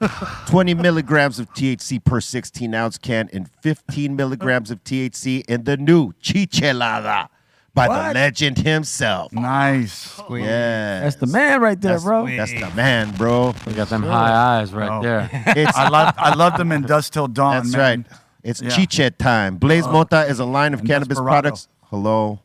20 milligrams of THC per 16-ounce can and 15 milligrams of THC in the new Chichelada by the legend himself. Nice. Yeah. That's the man right there, bro. That's the man, bro. You got them high eyes right there. I love them in Dust Till Dawn. That's man. right. It's Chiche time. Blaze Mota is a line of And cannabis Desperado. products. Hello.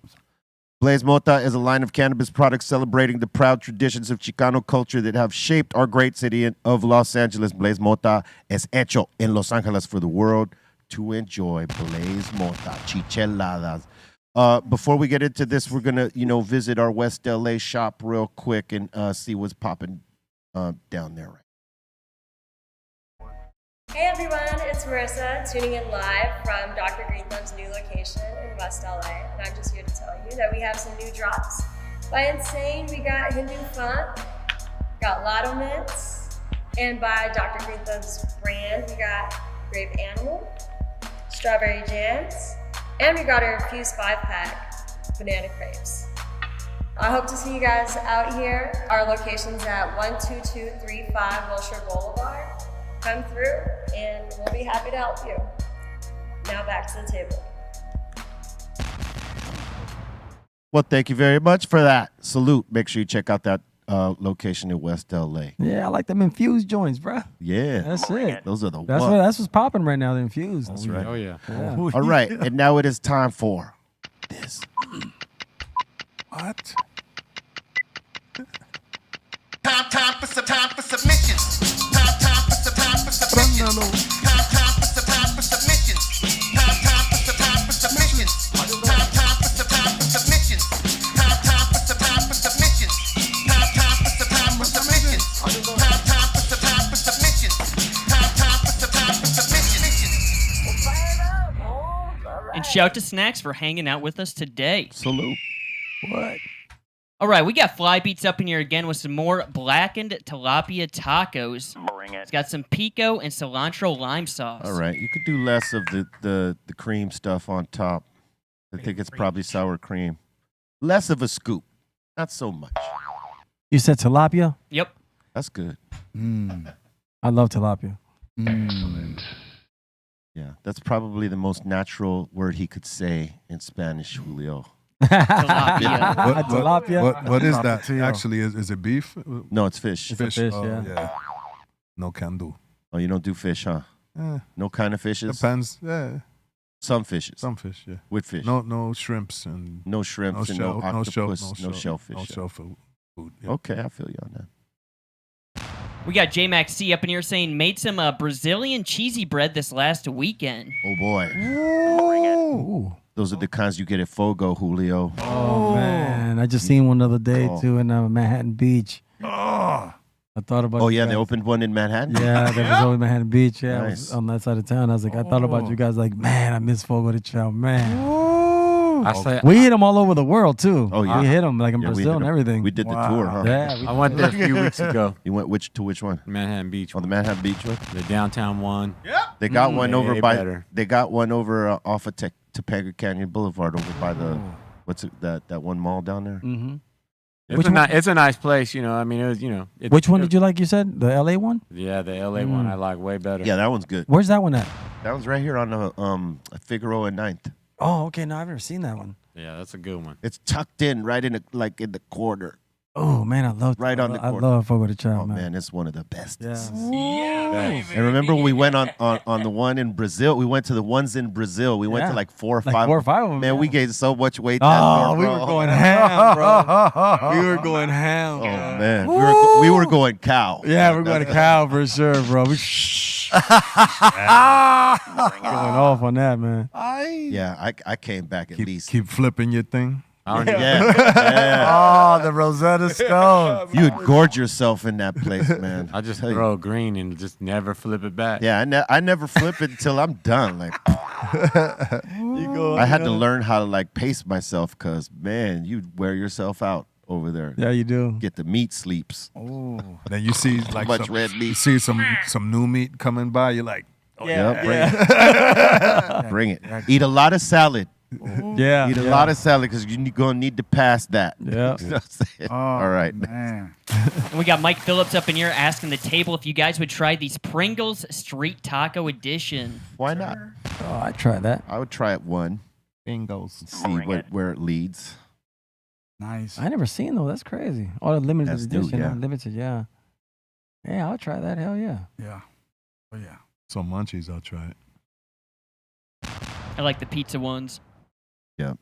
Blaze Mota is a line of cannabis products celebrating the proud traditions of Chicano culture that have shaped our great city of Los Angeles. Blaze Mota es hecho en Los Angeles for the world to enjoy. Blaze Mota, Chicheladas. Before we get into this, we're gonna, visit our West LA shop real quick and see what's popping down there. Hey everyone, it's Marissa tuning in live from Dr. Greenthumb's new location in West LA, and I'm just here to tell you that we have some new drops. By Insane, we got Hindu Funk, got Lotto Mints, and by Dr. Greenthumb's brand, we got Grape Animal, Strawberry Jams, and we got our infused 5-pack Banana Crepes. I hope to see you guys out here. Our location's at 12235 Wilshire Boulevard. Come through and we'll be happy to help you. Now back to the table. Well, thank you very much for that. Salute. Make sure you check out that location in West LA. Yeah, I like them infused joints, bro. Yeah. That's it. Those are the That's ones. what's popping right now, the infused. That's right. Oh, yeah. All right. And now it is time for this. What? Time for submissions. Salute. Time for submissions. Time for submissions. Time for submissions. Time for submissions. Time for submissions. Time for submissions. And shout to Snacks for hanging out with us today. Salute. What? All right, we got Fly Beats up in here again with some more blackened tilapia tacos. Bring it. It's got some pico and cilantro lime sauce. All right, you could do less of the cream stuff on top. I think it's probably sour cream. Less of a scoop, not so much. You said tilapia? Yep. That's good. I love tilapia. Excellent. Yeah, that's probably the most natural word he could say in Spanish, Julio. Tilapia. What is that? Actually, is it beef? No, it's fish. It's a fish, Oh, yeah. No can do. Oh, you don't do fish, huh? Eh, No kind of fishes? depends. Yeah, Some fishes. some fish. Yeah. With fish. No shrimps and No shrimps and no octopus, no shellfish. No yeah. shellfish food. Yeah. Okay, I feel you on that. We got J-Max C up in here saying made some Brazilian cheesy bread this last weekend. Oh, boy. Ooh. Those are the kinds you get at Fogo, Julio. Oh, man. I just seen one the other day, too, in Manhattan Beach. Oh. I thought about Oh, you yeah, guys. they opened one in Manhattan? Yeah, that was over Manhattan Beach. Yeah, I Nice. was on that side of town. I was like, I thought about you guys like, man, I miss Fogo de Chao, man. I say We hit them all over the world, too. Oh, yeah. We hit them like in Yeah, we Brazil hit and 'em. everything. We did the tour, huh? Yeah. I went there a few weeks ago. You went to which one? Manhattan Beach. Oh, the Manhattan Beach one? The downtown one. They got one over way by. better. They got one over off of Topanga Canyon Boulevard, over by the what's it, that one mall down there. Mm-hmm. It's a nice place, you know. I mean, it was, you know. Which one did you like, you said? The LA one? Yeah, the LA one I like way better. Yeah, that one's good. Where's that one at? That one's right here on the Figueroa and 9th. Oh, okay. No, I've never seen that one. Yeah, that's a good one. It's tucked in right in the corner. Oh, man, I love Right on the I corner. love Fogo de Chao, Oh man. man, it's one of the best. Yeah. And remember when we went on the one in Brazil? We went to the ones in Brazil. We went Yeah. to like 4 or Like 5. 4 or 5 of them. Man, yeah. we gained so much weight. Oh, we bro. were going ham, bro. We were going ham. Oh bro. man, we were going cow. Yeah, we're going to cow for sure, bro. We going off on that, man. Yeah, I came back at least. Keep flipping your thing. Yeah. Oh, the Rosetta Stone. You'd gorge yourself in that place, man. I just Tell you. throw green and just never flip it back. Yeah, I never flip it until I'm done. Like, I had to learn how to like pace myself, cause man, you'd wear yourself out over there. Yeah, you do. Get the meat sleeps. Then you see like much some, red meat. You see some new meat coming by. You're like, Bring it. Eat a lot of salad. Yeah. Eat a lot of salad because you're going to need to pass that. Yeah. You know what I'm saying? All right. Man. And we got Mike Phillips up in here asking the table if you guys would try these Pringles Street Taco Edition. Why not? Oh, I'd try that. I would try it one. Bingos. See where it leads. Nice. I never seen those. That's crazy. Oh, the limited That's new, edition. yeah. Unlimited, yeah. Yeah, I'll try that. Hell yeah. Yeah. Oh, yeah. Some munchies, I'll try it. I like the pizza ones. Yeah.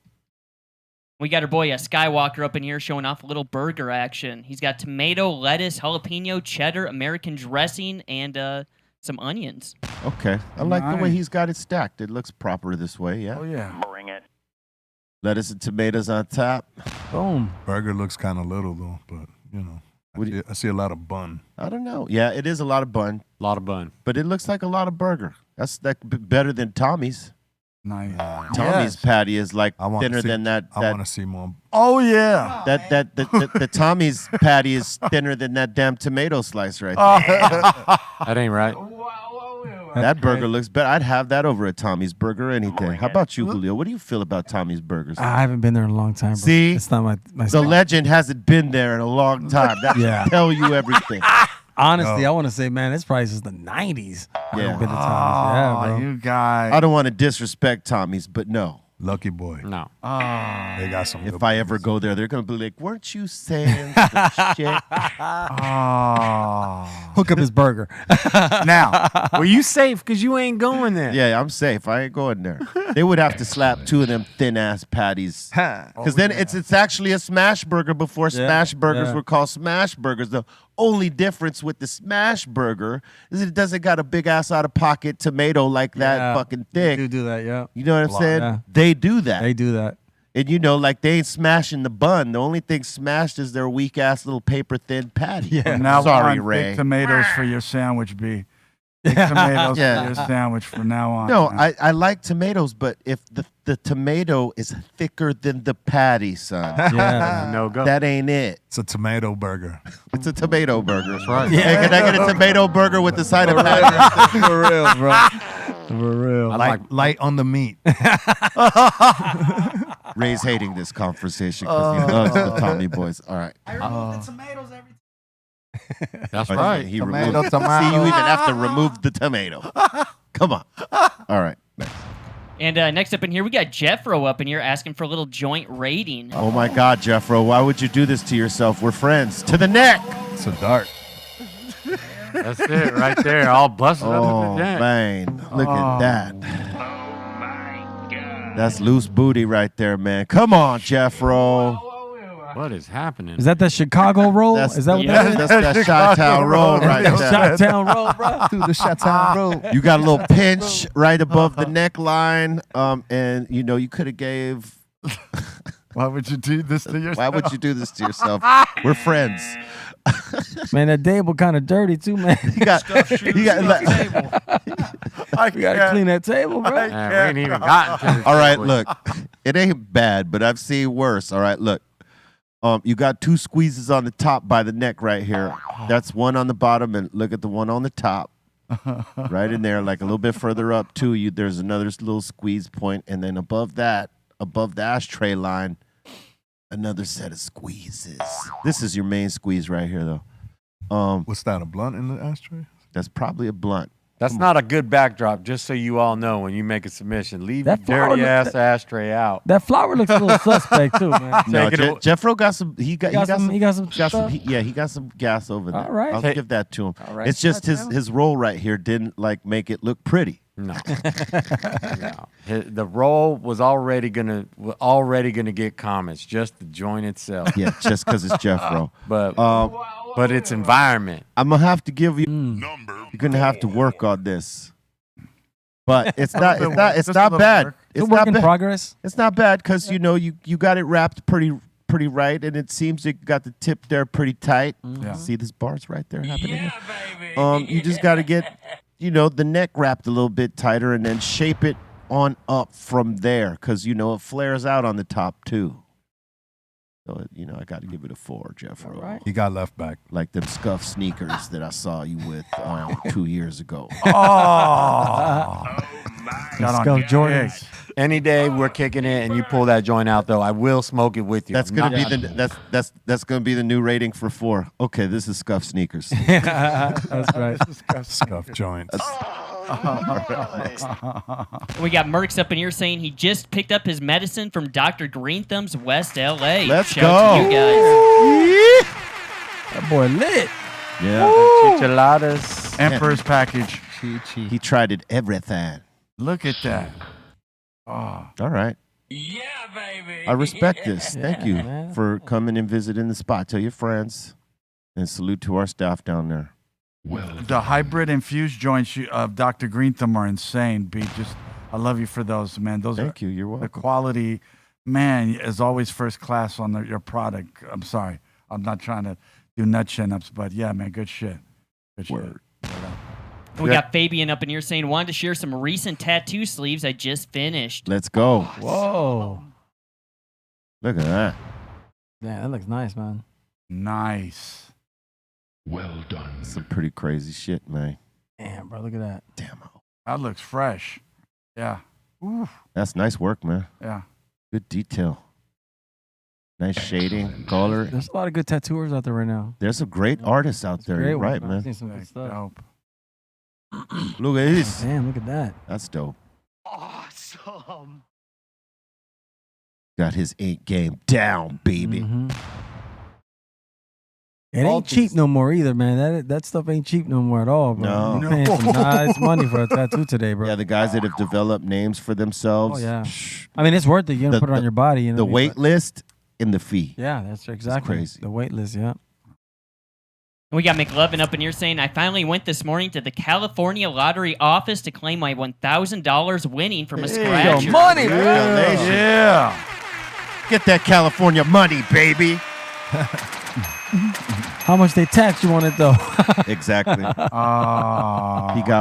We got our boy Skywalker up in here showing off a little burger action. He's got tomato, lettuce, jalapeno, cheddar, American dressing, and some onions. Okay. I like the way Nice. he's got it stacked. It looks proper this way. Yeah. Oh, yeah. Bring it. Lettuce and tomatoes on top. Boom. Burger looks kind of little though, but you know, I see a lot of bun. I don't know. Yeah, it is a lot of bun, A lot of bun. but it looks like a lot of burger. That's better than Tommy's. Nice. Tommy's patty is like I want thinner than that. I want to see more. Oh, yeah. The Tommy's patty is thinner than that damn tomato slice right there. That ain't right. That burger looks better. I'd have that over a Tommy's burger any day. How about you, Julio? What do you feel about Tommy's burgers? I haven't been there in a long time, bro. See? It's not my The spot. legend hasn't been there in a long time. That Yeah. should tell you everything. Honestly, I want to say, man, this price is the 90s. I Yeah. haven't been to Tommy's. Yeah, bro. You guys. I don't want to disrespect Tommy's, but no. Lucky boy. No. They got some. If good I ever burgers. go there, they're going to be like, weren't you saying some shit? Oh. Hook up his burger. Now, Well, you safe because you ain't going there. Yeah, I'm safe. I ain't going there. They would have to slap 2 of them thin-ass patties. Because then it's actually a smash burger before smash burgers yeah. were called smash burgers. only difference with the smash burger is it doesn't got a big ass out of pocket tomato like that fucking thick. They do that, yeah. You know what I'm saying? Yeah. They do that. They do that. And you know, like they ain't smashing the bun. The only thing smashed is their weak ass little paper thin patty. Yeah. Now Sorry, on, Ray. big tomatoes for your sandwich, B. Big tomatoes for your sandwich from now on. No, I like tomatoes, but if the tomato is thicker than the patty, son, no go. that ain't it. It's a tomato burger. It's a tomato burger. That's right. Hey, can I get a tomato burger with the side of patty? For real, bro. For real. Light on the meat. Ray's hating this conversation because he loves the Tommy boys. All right. I remove the tomatoes every time. That's Oh, right. He Tomato, removed. tomato. See, you even have to remove the tomato. Come on. All right. And next up in here, we got Jeffro up in here asking for a little joint rating. Oh my God, Jeffro, why would you do this to yourself? We're friends. To the neck. It's a dart. That's it right there. All busted up Oh, in the neck. man. Look at that. That's loose booty right there, man. Come on, Jeffro. What is happening? Is that the Chicago roll? That's, Is that what yeah, that is? that's that Shoutout roll right there. Shot-town roll, bro. Through the Shoutout road. You got a little pinch right above the neckline, and you know you could have gave. Why would you do this to yourself? Why would you do this to yourself? We're friends. Man, that table kind of dirty too, man. You got We gotta clean that table, bro. Man, we ain't even gotten to this. All right, yet. look, it ain't bad, but I've seen worse. All right, look, you got 2 squeezes on the top by the neck right here. That's one on the bottom, and look at the one on the top, right in there, like a little bit further up too. There's another little squeeze point, and then above that, above the ashtray line, another set of squeezes. This is your main squeeze right here, though. What's that, a blunt in the ashtray? That's probably a blunt. That's not a good backdrop, just so you all know when you make a submission. Leave That your flower dirty ass ashtray out. That flower looks a little suspect too, man. No, Take it away. Jeffro got some. He got some. He got some stuff? he got some gas over there. All right. I'll give that to him. All right. It's just his roll right here didn't like make it look pretty. No. The roll was already gonna get comments, just the joint itself. Yeah, just because it's Jeffro. But it's environment. I'm gonna have to give you. You're gonna have to work on this. But it's not. It's not bad. It's It's a work not in bad. progress. It's not bad because you know you got it wrapped pretty right, and it seems you got the tip there pretty tight. Yeah. See this bars right there happening. You just got to get the neck wrapped a little bit tighter, and then shape it on up from there because it flares out on the top too. So I got to give it a 4, Jeffro. Right. He got left back. Like them scuffed sneakers that I saw you with 2 years ago. Scum Jordans. Any day we're kicking it and you pull that joint out, though, I will smoke it with you. That's gonna be that's gonna be the new rating for 4. Okay, this is scuffed sneakers. That's right. Scuff joints. We got Mercs up in here saying he just picked up his medicine from Dr. Greenthumb's West LA. Let's Shout out to go. you guys. That boy lit. Yeah, Enchiladas. Emperor's package. he tried it everything. Look at that. Oh. All right. Yeah, baby. I respect this. Thank you man. for coming and visiting the spot. Tell your friends, and salute to our staff down there. The hybrid infused joints of Dr. Greenthumb are insane, B. I love you for those, man. Those Thank you. You're the welcome. quality, man, is always first class on your product. I'm sorry. I'm not trying to do nut chin-ups, but yeah, man, good shit. Good shit. We got Fabian up in here saying wanted to share some recent tattoo sleeves I just finished. Let's go. Whoa. Look at that. Yeah, that looks nice, man. Nice. Some pretty crazy shit, man. Damn, bro, look at that. Damn. That looks fresh. Yeah. Ooh. That's nice work, man. Yeah. Good detail. Nice shading, color. There's a lot of good tattooers out there right now. There's some great artists out there. Great You're ones, right, I've man. seen some good stuff. Dope. Look at this. Damn, look at that. That's dope. Awesome. Got his ink game down, baby. Mhm. It ain't cheap no more either, man. That stuff ain't cheap no more at all, bro. No. You're paying some nice money for a tattoo today, bro. Yeah, the guys that have developed names for themselves. Oh, yeah. I mean, it's worth it. You're going to put it on your body. You know The what I mean? wait list and the fee. Yeah, that's exactly. crazy. The wait list, yeah. We got McLovin up in here saying, I finally went this morning to the California Lottery office to claim my $1,000 winning from a scratcher. Yo, money, Yeah. Get that California money, baby. How much they tax you on it though? Exactly. He got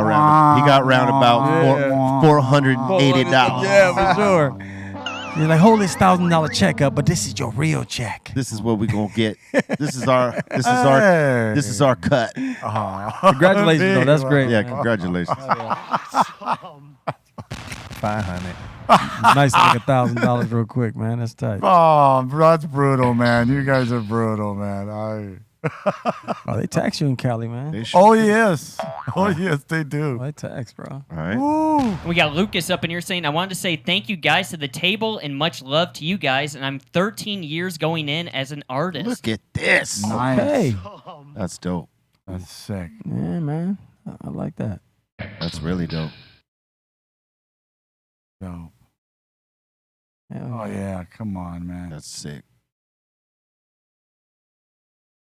round about $480. Yeah, for sure. You're like, hold this $1,000 check up, but this is your real check. This is what we're gonna get. This is our cut. Congratulations, though. That's great. Yeah, man. congratulations. 500. Nice to make $1,000 real quick, man. That's tight. Oh, that's brutal, man. You guys are brutal, man. Oh, they tax you in Cali, man. Oh, yes. Oh, yes, they do. Oh, they tax, bro. All right. Ooh. We got Lucas up in here saying, I wanted to say thank you guys to the table and much love to you guys. And I'm 13 years going in as an artist. Look at this. Nice. Hey. That's dope. That's sick. Yeah, man. I like that. That's really dope. Dope. Hell Oh, yeah. Come on, man. That's sick.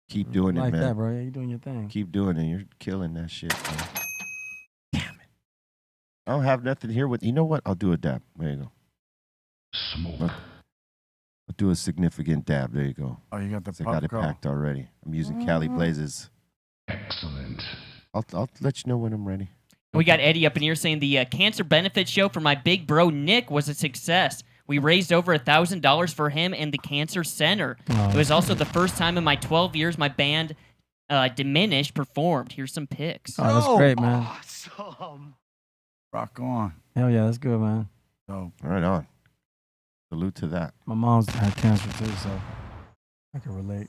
Keep doing I it, like man. that, bro. Yeah, you're doing your thing. Keep doing it. You're killing that shit, man. Damn it. I don't have nothing here with. You know what? I'll do a dab. There you go. Smoke. I'll do a significant dab. There you go. Oh, you got the I got it puff packed already. I'm using Cali Blazes. Excellent. I'll let you know when I'm ready. We got Eddie up in here saying the cancer benefit show for my big bro Nick was a success. We raised over $1,000 for him and the cancer center. Oh. It was also the first time in my 12 years my band Diminished performed. Here's some pics. Oh, that's great, man. Awesome. Rock on. Hell yeah, that's good, man. Dope. Right on. Salute to that. My mom's had cancer too, so I can relate.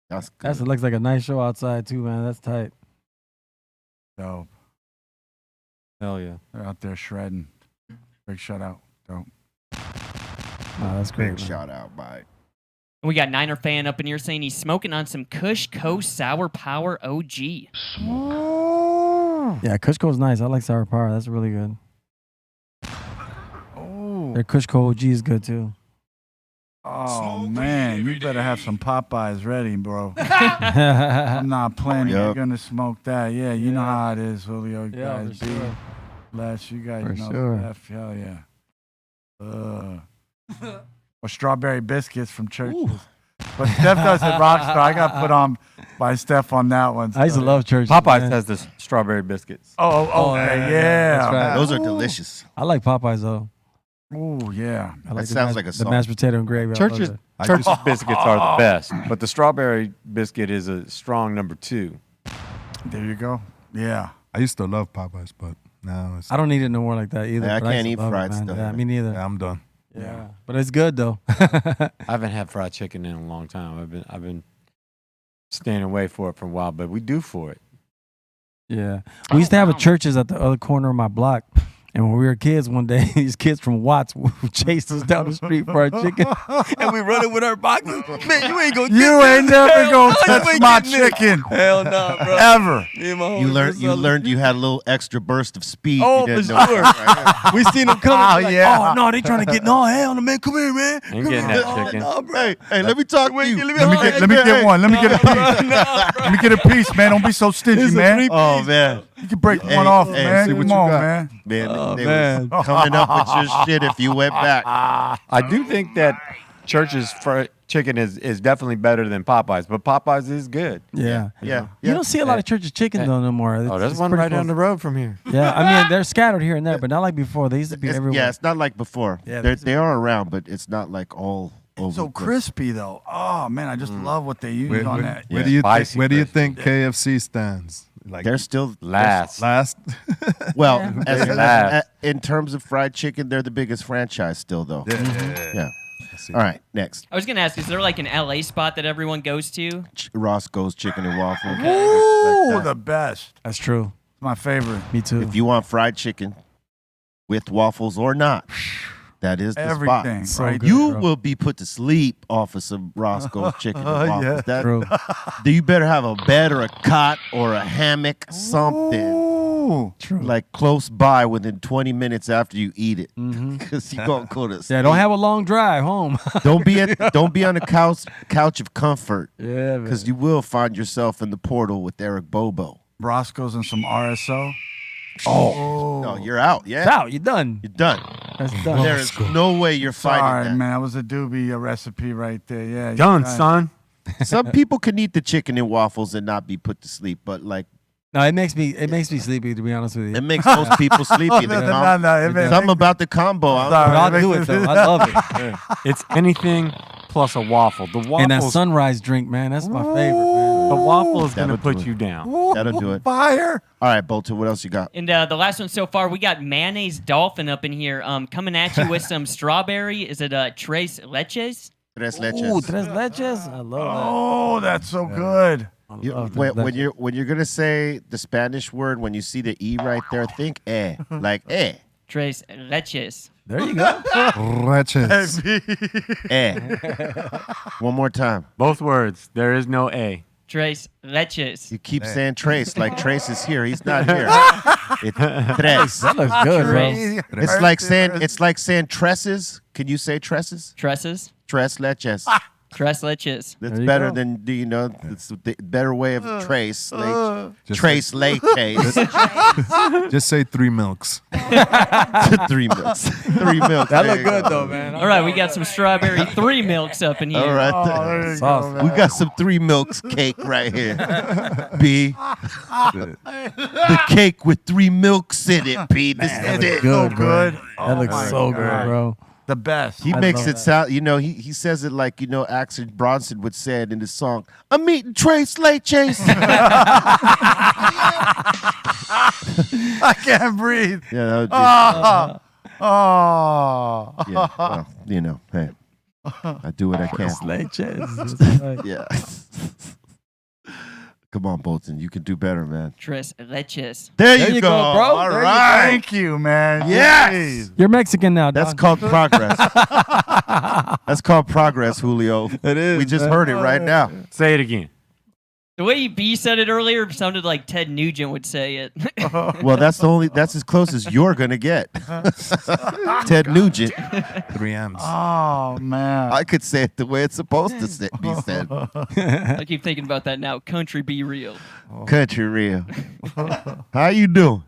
That's good. That looks like a nice show outside too, man. That's tight. Dope. Hell yeah. They're out there shredding. Big shout out. Dope. Oh, that's great. Big man. shout out. Bye. We got Niner fan up in here saying he's smoking on some Kush Co Sour Power OG. Yeah, Kushco's nice. I like Sour Power. That's really good. Oh. Their Kushco OG is good too. Oh, man. You better have some Popeyes ready, bro. I'm not playing. Yep. You're going to smoke that. Yeah, you know how it is, Julio. You Yeah, guys for be. sure. Les, you guys For know sure. F. Hell yeah. Or strawberry biscuits from churches. But Steph does it Rockstar. I got put on by Steph on that one. I used to love church. Popeyes man. has the strawberry biscuits. Oh, okay, yeah. That's right. Those are delicious. I like Popeyes though. Oh, yeah. I like That sounds like a the song. mashed potato and gravy. I love Church's it. biscuits are the best, but the strawberry biscuit is a strong number 2. There you go. Yeah. I used to love Popeyes, but now it's. I don't eat it no more like that either. Yeah, I but can't used eat to love fried it, man. stuff, Yeah, man. me neither. Yeah, I'm done. Yeah, but it's good though. I haven't had fried chicken in a long time. I've been staying away for it for a while, but we do for it. Yeah, we used to have a churches at the other corner of my block. And when we were kids, one day these kids from Watts chased us down the street for our chicken, and we running with our boxes. Man, you ain't gonna. You ain't never gonna touch my chicken. Hell no, bro. Ever. You learned you had a little extra burst of speed. Oh, You for didn't know. sure. We seen them coming. Oh, yeah. Oh no, they trying to get no hell no man. Come here, man. Ain't getting that chicken. No, bro. Hey, let me talk to you. Let me get one. Let me get a piece. Let me get a piece, man. Don't be so stingy, man. Oh man, You can break one off, hey, man. see what Come you on, got. man. man, they man. was coming up with your shit if you went back. I do think that Church's fried chicken is definitely better than Popeyes, but Popeyes is good. Yeah. Yeah, You don't see a lot of churches chicken though no more. Oh, there's It's one pretty right down close. the road from here. Yeah, I mean they're scattered here and there, but not like before. They used to be everywhere. Yeah, it's not like before. Yeah, They are around, but it's not like all over. So the place. crispy though. Oh man, I just love what they use on that. Where do you think? Spicy Where do you crispy. think KFC stands? Like They're still Last. last. Well, Last. in terms of fried chicken, they're the biggest franchise still, though. Yeah. All right, next. I was going to ask, is there like an LA spot that everyone goes to? Roscoe's Chicken and Waffle. Ooh, the best. That's true. My favorite. Me too. If you want fried chicken with waffles or not, that is the Everything, spot. right? You bro. will be put to sleep off of some Roscoe's Chicken and Waffles. Yeah. That, True. you better have a bed or a cot or a hammock, something. Ooh. True. like close by within 20 minutes after you eat it, because you gonna go to sleep. Yeah, don't have a long drive home. Don't be on a couch of comfort, Yeah, because you will find yourself in the portal with Eric Bobo. Roscoe's and some RSO. No, you're out. Yeah, It's out. You're done. you're done. That's done. There is no way you're fighting Sorry, that. man. That was a doobie recipe right there. Yeah. Done, you're right. son. Some people can eat the chicken and waffles and not be put to sleep, but like No, it makes me sleepy, to be honest with you. it makes most people sleepy. Something about the combo. But I'll do it though. I love it. It's anything plus a waffle. The waffle. And that sunrise drink, man, that's my favorite, man. The waffle is going to That'll put do you it. down. That'll do it. Fire. All right, Bolton, what else you got? And the last one so far, we got Mayonnaise Dolphin up in here, coming at you with some strawberry. Is it Tres Leches? Tres leches. Ooh, tres leches. I love Oh, that's so good. When you're gonna say the Spanish word, when you see the E right there, think like Tres Leches. that. There you go. Wretches. One more time. Both words. There is no A. Tres Leches. You keep saying Trace, like Trace is here. He's not here. It's tres. That looks good, bro. It's like saying tresses. Can you say tresses? Tresses. Tres leches. Tres Leches. That's There you better go. than it's the better way of trace. Just Trace leches. Just say 3 milks. 3 milks. 3 milks. That There look you good go. though, man. All right, we got some strawberry 3 milks up in here. All right. There you Sauce. go, man. We got some 3 milks cake right here. B. The cake with 3 milks in it, B. This is looks it. good, so bro. good. That Oh looks my so God. good, bro. The best. He I makes love it that. sound, he says it like, Axel Bronson would say it in the song. I'm eating Trace Leches. I can't breathe. Yeah, that would be, Oh. yeah, well, hey, I do what I can. Leches. Yeah. Come on, Bolton. You can do better, man. Tres Leches. There you go, bro. All There you right. Thank you, man. Yes. You're Mexican now, That's dog. called progress. That's called progress, Julio. It is. We just man. heard it right now. Say it again. The way B said it earlier sounded like Ted Nugent would say it. Well, that's as close as you're going to get. Ted Nugent. 3 M's. Oh, man. I could say it the way it's supposed to be said. I keep thinking about that now. Country be real. Country real. How you doing?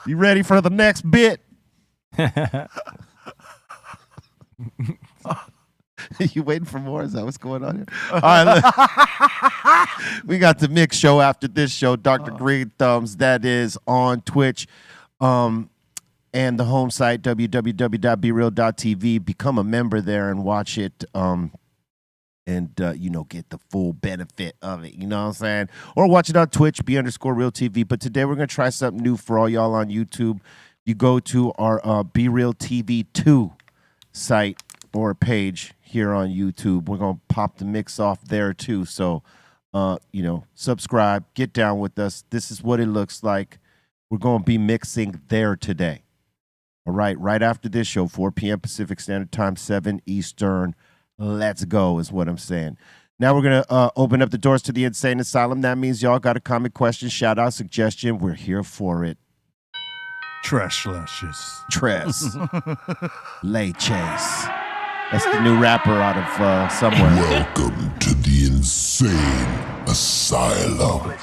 You ready for the next bit? You waiting for more? Is that what's going on here? All right, look. We got the mix show after this show. Dr. Greenthumb, that is on Twitch, and the home site www.breal.tv. Become a member there and watch it. And get the full benefit of it. You know what I'm saying? Or watch it on Twitch, B_RealTV. But today we're gonna try something new for all y'all on YouTube. You go to our Be Real TV 2 site or page here on YouTube. We're gonna pop the mix off there too. So subscribe, get down with us. This is what it looks like. We're gonna be mixing there today. All right after this show, 4 p.m. Pacific Standard Time, 7 Eastern. Let's go is what I'm saying. Now we're going to open up the doors to the Insane Asylum. That means y'all got a comment, question, shout out, suggestion. We're here for it. Trash lashes. Tres. Lay Chase. That's the new rapper out of somewhere. Welcome to the Insane Asylum.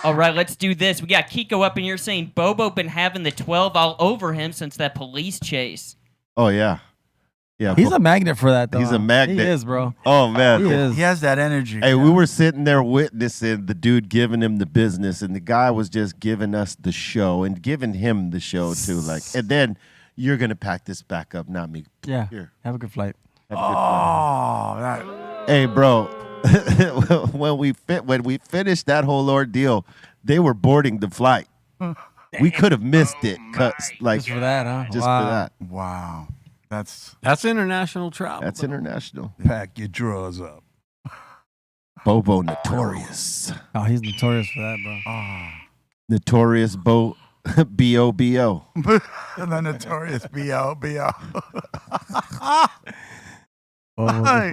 All right, let's do this. We got Kiko up in here saying Bobo been having the 12 all over him since that police chase. Oh, yeah. Yeah, He's a magnet for that, though. He's a magnet. He is, bro. Oh, man. He is. He has that energy. Hey, we were sitting there witnessing the dude giving him the business, and the guy was just giving us the show and giving him the show, too. And then you're going to pack this back up, not me. Yeah. Here. Have a good flight. Have a good flight. Hey, bro, when we finished that whole ordeal, they were boarding the flight. We could have missed it. Just for that, huh? Just Wow. for that. Wow. That's international travel. That's international. Pack your drawers up. Bobo Notorious. Oh, he's notorious for that, bro. Notorious B.O.B.O. The notorious B.O.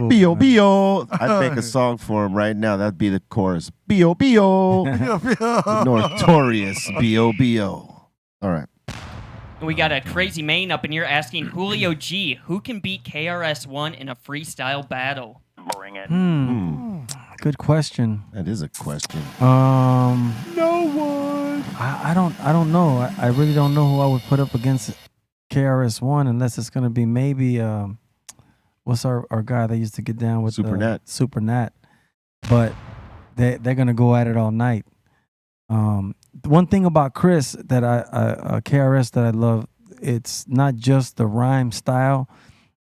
B.O. I'd make a song for him right now. That'd be the chorus. B.O. The notorious B.O. All right. And we got a crazy Maine up in here asking Julio G, who can beat KRS-One in a freestyle battle? Bring it. Good question. That is a question. No one. I don't know. I really don't know who I would put up against KRS-One unless it's gonna be maybe what's our guy that used to get down with Super Nat. But they're gonna go at it all night. One thing about Chris that I KRS that I love, it's not just the rhyme style,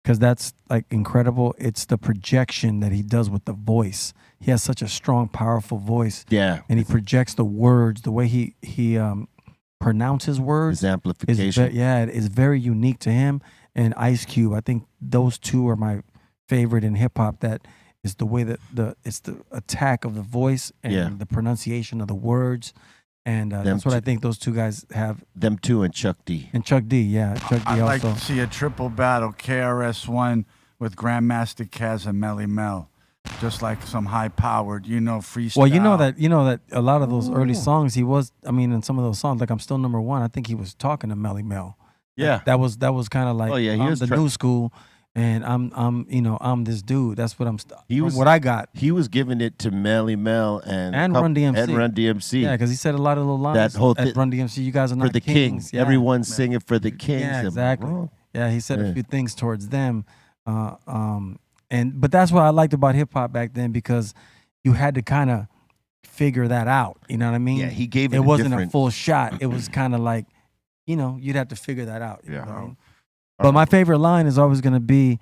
because that's like incredible. It's the projection that he does with the voice. He has such a strong, powerful voice. Yeah. And he projects the words, the way he pronounces words. His amplification. It is very unique to him. And Ice Cube, I think those two are my favorite in hip hop. That is the way that it's the attack of the voice and the pronunciation of the words. And that's what I think those two guys have. Them two and Chuck D. And Chuck D, yeah. Chuck D I'd also. like to see a triple battle, KRS-One with Grandmaster Caz and Melly Mel. Just like some high-powered, freestyle. Well, you know that a lot of those early songs, he was, in some of those songs, like I'm Still Number One, I think he was talking to Melly Mel. Yeah. That was kind of like, he I'm was the new school, and I'm this dude. That's what what I got. He was giving it to Melly Mel and Run DMC. And Run DMC. Yeah, because he said a lot of little lines That whole at Run DMC. You guys are not for the kings. Yeah. Everyone's singing for the kings. Yeah, Am I exactly. wrong? Yeah, he said a few things towards them. But that's what I liked about hip hop back then, because you had to kind of figure that out. You know what I mean? Yeah, he gave it. It wasn't a different... full shot. It was kind of like, you'd have to figure that out. You know what I mean? But right. my favorite line is always going to be,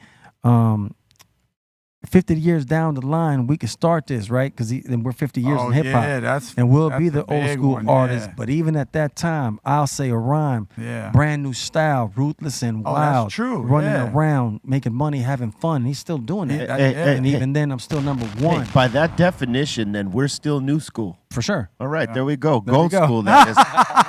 50 years down the line, we could start this, right? Because we're 50 years in hip hop. Yeah, and we'll that's be the a old big school one, artists. yeah. But even at that time, I'll say a rhyme. Yeah. Brand new style, ruthless and Oh, wild. that's true, Running yeah. around, making money, having fun. He's still doing it. And even then, I'm still number one. By that definition, then we're still new school. For sure. All right, there we go. There we Gold go. school, that is.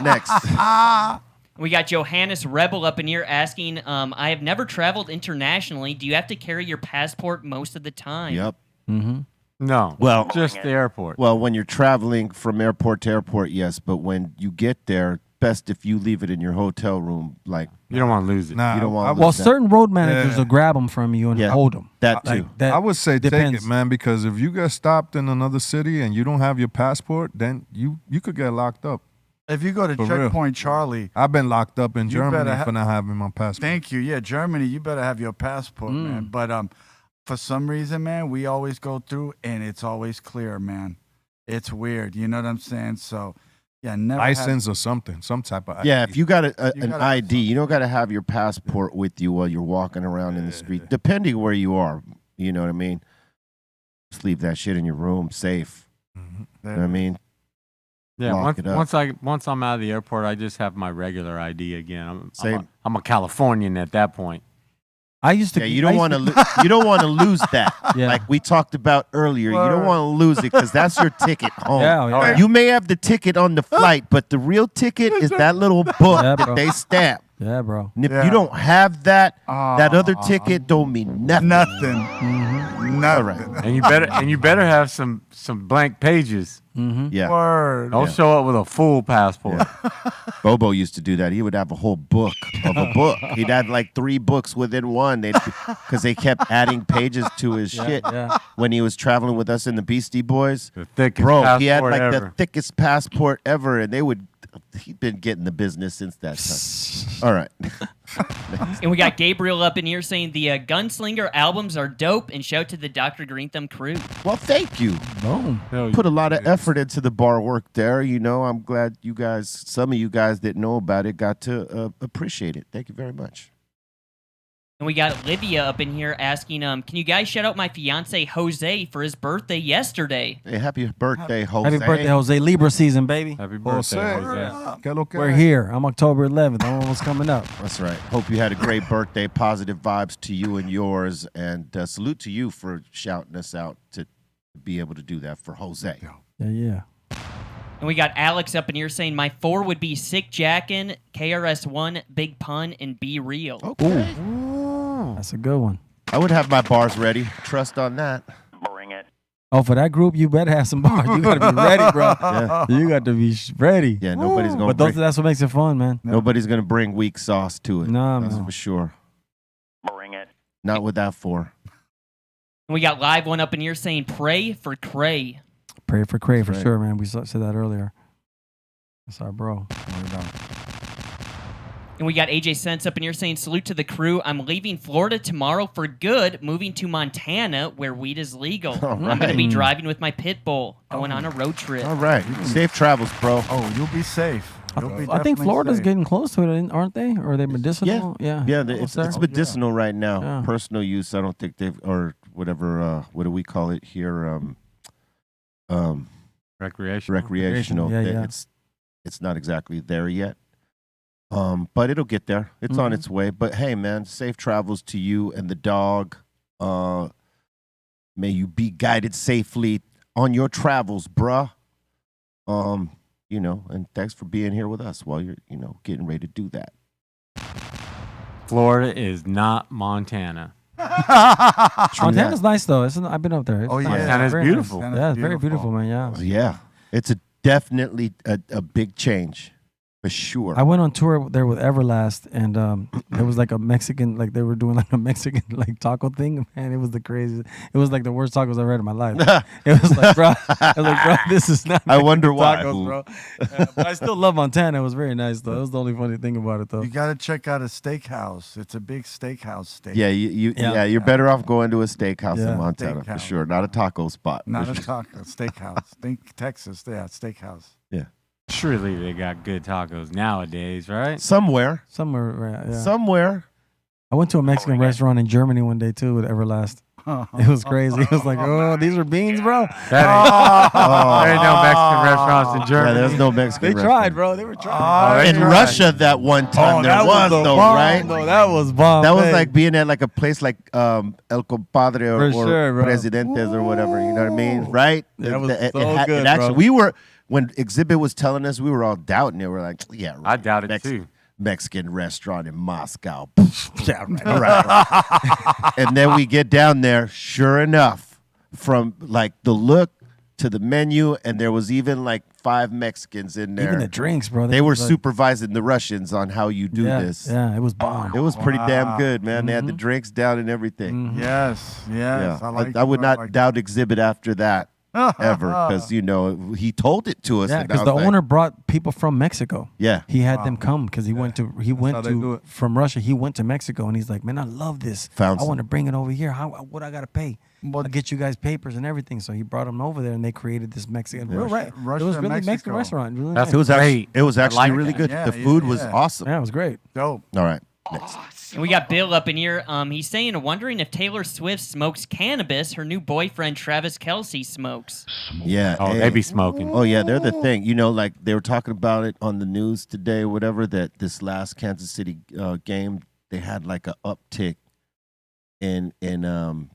Next. We got Johannes Rebel up in here asking, I have never traveled internationally. Do you have to carry your passport most of the time? Yep. Mm-hmm. No. Well, just the airport. Well, when you're traveling from airport to airport, yes. But when you get there, best if you leave it in your hotel room. Like you don't want to lose it. Nah, you don't want. Well, certain road managers will grab them from you and hold them. That too. That I would say depends. take it, man, because if you get stopped in another city and you don't have your passport, then you could get locked up. If you go to For Checkpoint Charlie, I've been locked up in You Germany better for not having my passport. thank you. Yeah, Germany, you better have your passport, man. But for some reason, man, we always go through and it's always clear, man. It's weird. You know what I'm saying? So, yeah, never License or something, some type of ID. Yeah, if you got an gotta ID, you don't got to have your passport with you while you're walking around in the street, depending where you are. You know what I mean? Just leave that shit in your room, safe. You know what I mean? Yeah, Lock it up. once I'm out of the airport, I just have my regular ID again. Same. I'm a Californian at that point. I used to. Yeah, you don't want to. You don't want to lose that. Yeah. Like we talked about earlier, you don't want to lose it because that's your ticket home. Yeah. You may have the ticket on the flight, but the real ticket is that little book Yeah, that bro. they stamp. Yeah, bro. And if Yeah. you don't have that, that other ticket don't mean nothing. Nothing. Mm-hmm. Nothing. All right. And you better have some blank pages. Mm-hmm. Yeah. Word. Don't show up with a full passport. Bobo used to do that. He would have a whole book of a book. He'd have like 3 books within one because they kept adding pages to his shit. Yeah. When he was traveling with us in the Beastie Boys. The thickest Bro, he had passport like the ever. thickest passport ever, and he'd been getting the business since that time. All right. And we got Gabriel up in here saying the Gunslinger albums are dope, and shout to the Dr. Greenthumb crew. Well, thank you. Boom. Put a lot of effort into the bar work there. You know, I'm glad you guys, some of you guys that know about it, got to appreciate it. Thank you very much. And we got Livia up in here asking, can you guys shout out my fiance Jose for his birthday yesterday? Hey, happy birthday, Jose. Happy birthday, Jose. Libra season, baby. Happy Jose. birthday, Jose. ¿Qué lo que We're hay? here. I'm October 11th. I'm almost coming up. That's right. Hope you had a great birthday. Positive vibes to you and yours. And salute to you for shouting us out to be able to do that for Jose. Yeah. And we got Alex up in here saying my 4 would be Sick Jackin', KRS-One, Big Pun, and Be Real. Okay. That's a good one. I would have my bars ready. Trust on that. Bring it. Oh, for that group, you better have some bars. You got to be ready, bro. Yeah. You got to be ready. Yeah, nobody's going to But that's what makes it fun, man. Nobody's going to bring weak sauce to it. Nah, That's man. for sure. Bring it. Not with that 4. And we got live one up in here saying pray for Cray. Pray for Cray for right. sure, man. We said that earlier. That's our bro. And we got AJ Sense up in here saying salute to the crew. I'm leaving Florida tomorrow for good, moving to Montana where weed is legal. All I'm going to right. be driving with my pit bull, going on a road trip. All right. Safe travels, bro. Oh, you'll be safe. You'll be I think definitely Florida's safe. getting close to it, aren't they? Or are they medicinal? Yeah. Yeah, Almost it's there. medicinal right now. Yeah. Personal use, I don't think they've, or whatever, what do we call it here? Recreational. Yeah. It's not exactly there yet. But it'll get there. It's on its way. But hey, man, safe travels to you and the dog. May you be guided safely on your travels, bruh. And thanks for being here with us while you're, getting ready to do that. Florida is not Montana. Montana's nice though. I've been up there. It's Oh, yeah. nice. Montana's Very beautiful. Nice. Yeah, it's very beautiful, man. Yeah. Yeah, it's definitely a big change, for sure. I went on tour there with Everlast, and there was like a Mexican, like they were doing like a Mexican like taco thing. Man, it was the craziest. It was like the worst tacos I've had in my life. It was like, bro, this is not. I wonder why. Tacos, bro. But I still love Montana. It was very nice though. That was the only funny thing about it though. You got to check out a steakhouse. It's a big steakhouse state. Yeah, you're better off going to a steakhouse in Yeah. Montana for Steakhouse. sure. Not a taco spot. Not for a sure. taco. Steakhouse. Think Texas. Yeah, steakhouse. Yeah. Surely they got good tacos nowadays, right? Somewhere. Yeah. Somewhere. I went to a Mexican restaurant in Germany one day too with Everlast. It was crazy. It was like, oh, these are beans, bro. There ain't no Mexican restaurants in Germany. Yeah, there's no Mexican They tried, bro. They were trying. In Russia that one time there was though, right? No, that was bomb. That was man. like being at like a place like El Compadre or, For sure, bro. Presidentes or whatever. You know what I mean? Right? That was It so had- good, it actually, bro. we were when Exhibit was telling us, we were all doubting it. We're like, yeah, right. I doubt it too. Mexican restaurant in Moscow. Yeah, right. And then we get down there, sure enough, from like the look to the menu, and there was even like 5 Mexicans in there. Even the drinks, bro. They were was like- supervising the Russians on how you do yeah, this. Yeah, it was bomb. It was pretty damn good, man. They had the drinks down and everything. Yes. Yes. Yeah. I would not doubt Exhibit after that ever, because he told it to us. Yeah, and I because was the like, owner brought people from Mexico. Yeah. He had them come because he went how they do it. from Russia. He went to Mexico and he's like, man, I love this. Found I some- want to bring it over here. What I gotta pay? I'll get you guys papers and everything. So he brought them over there and they created this Mexican. Real right. Russia It was and really Mexican Mexico. restaurant. Really That's nice. It was actually, great. I like really that. good. Yeah, The food was yeah. awesome. Yeah, it was great. Dope. All right. Next. And we got Bill up in here. He's saying, wondering if Taylor Swift smokes cannabis her new boyfriend Travis Kelce smokes. Yeah. Oh, hey. they be smoking. Oh yeah, they're the thing. Like they were talking about it on the news today, or whatever. That this last Kansas City game, they had like an uptick in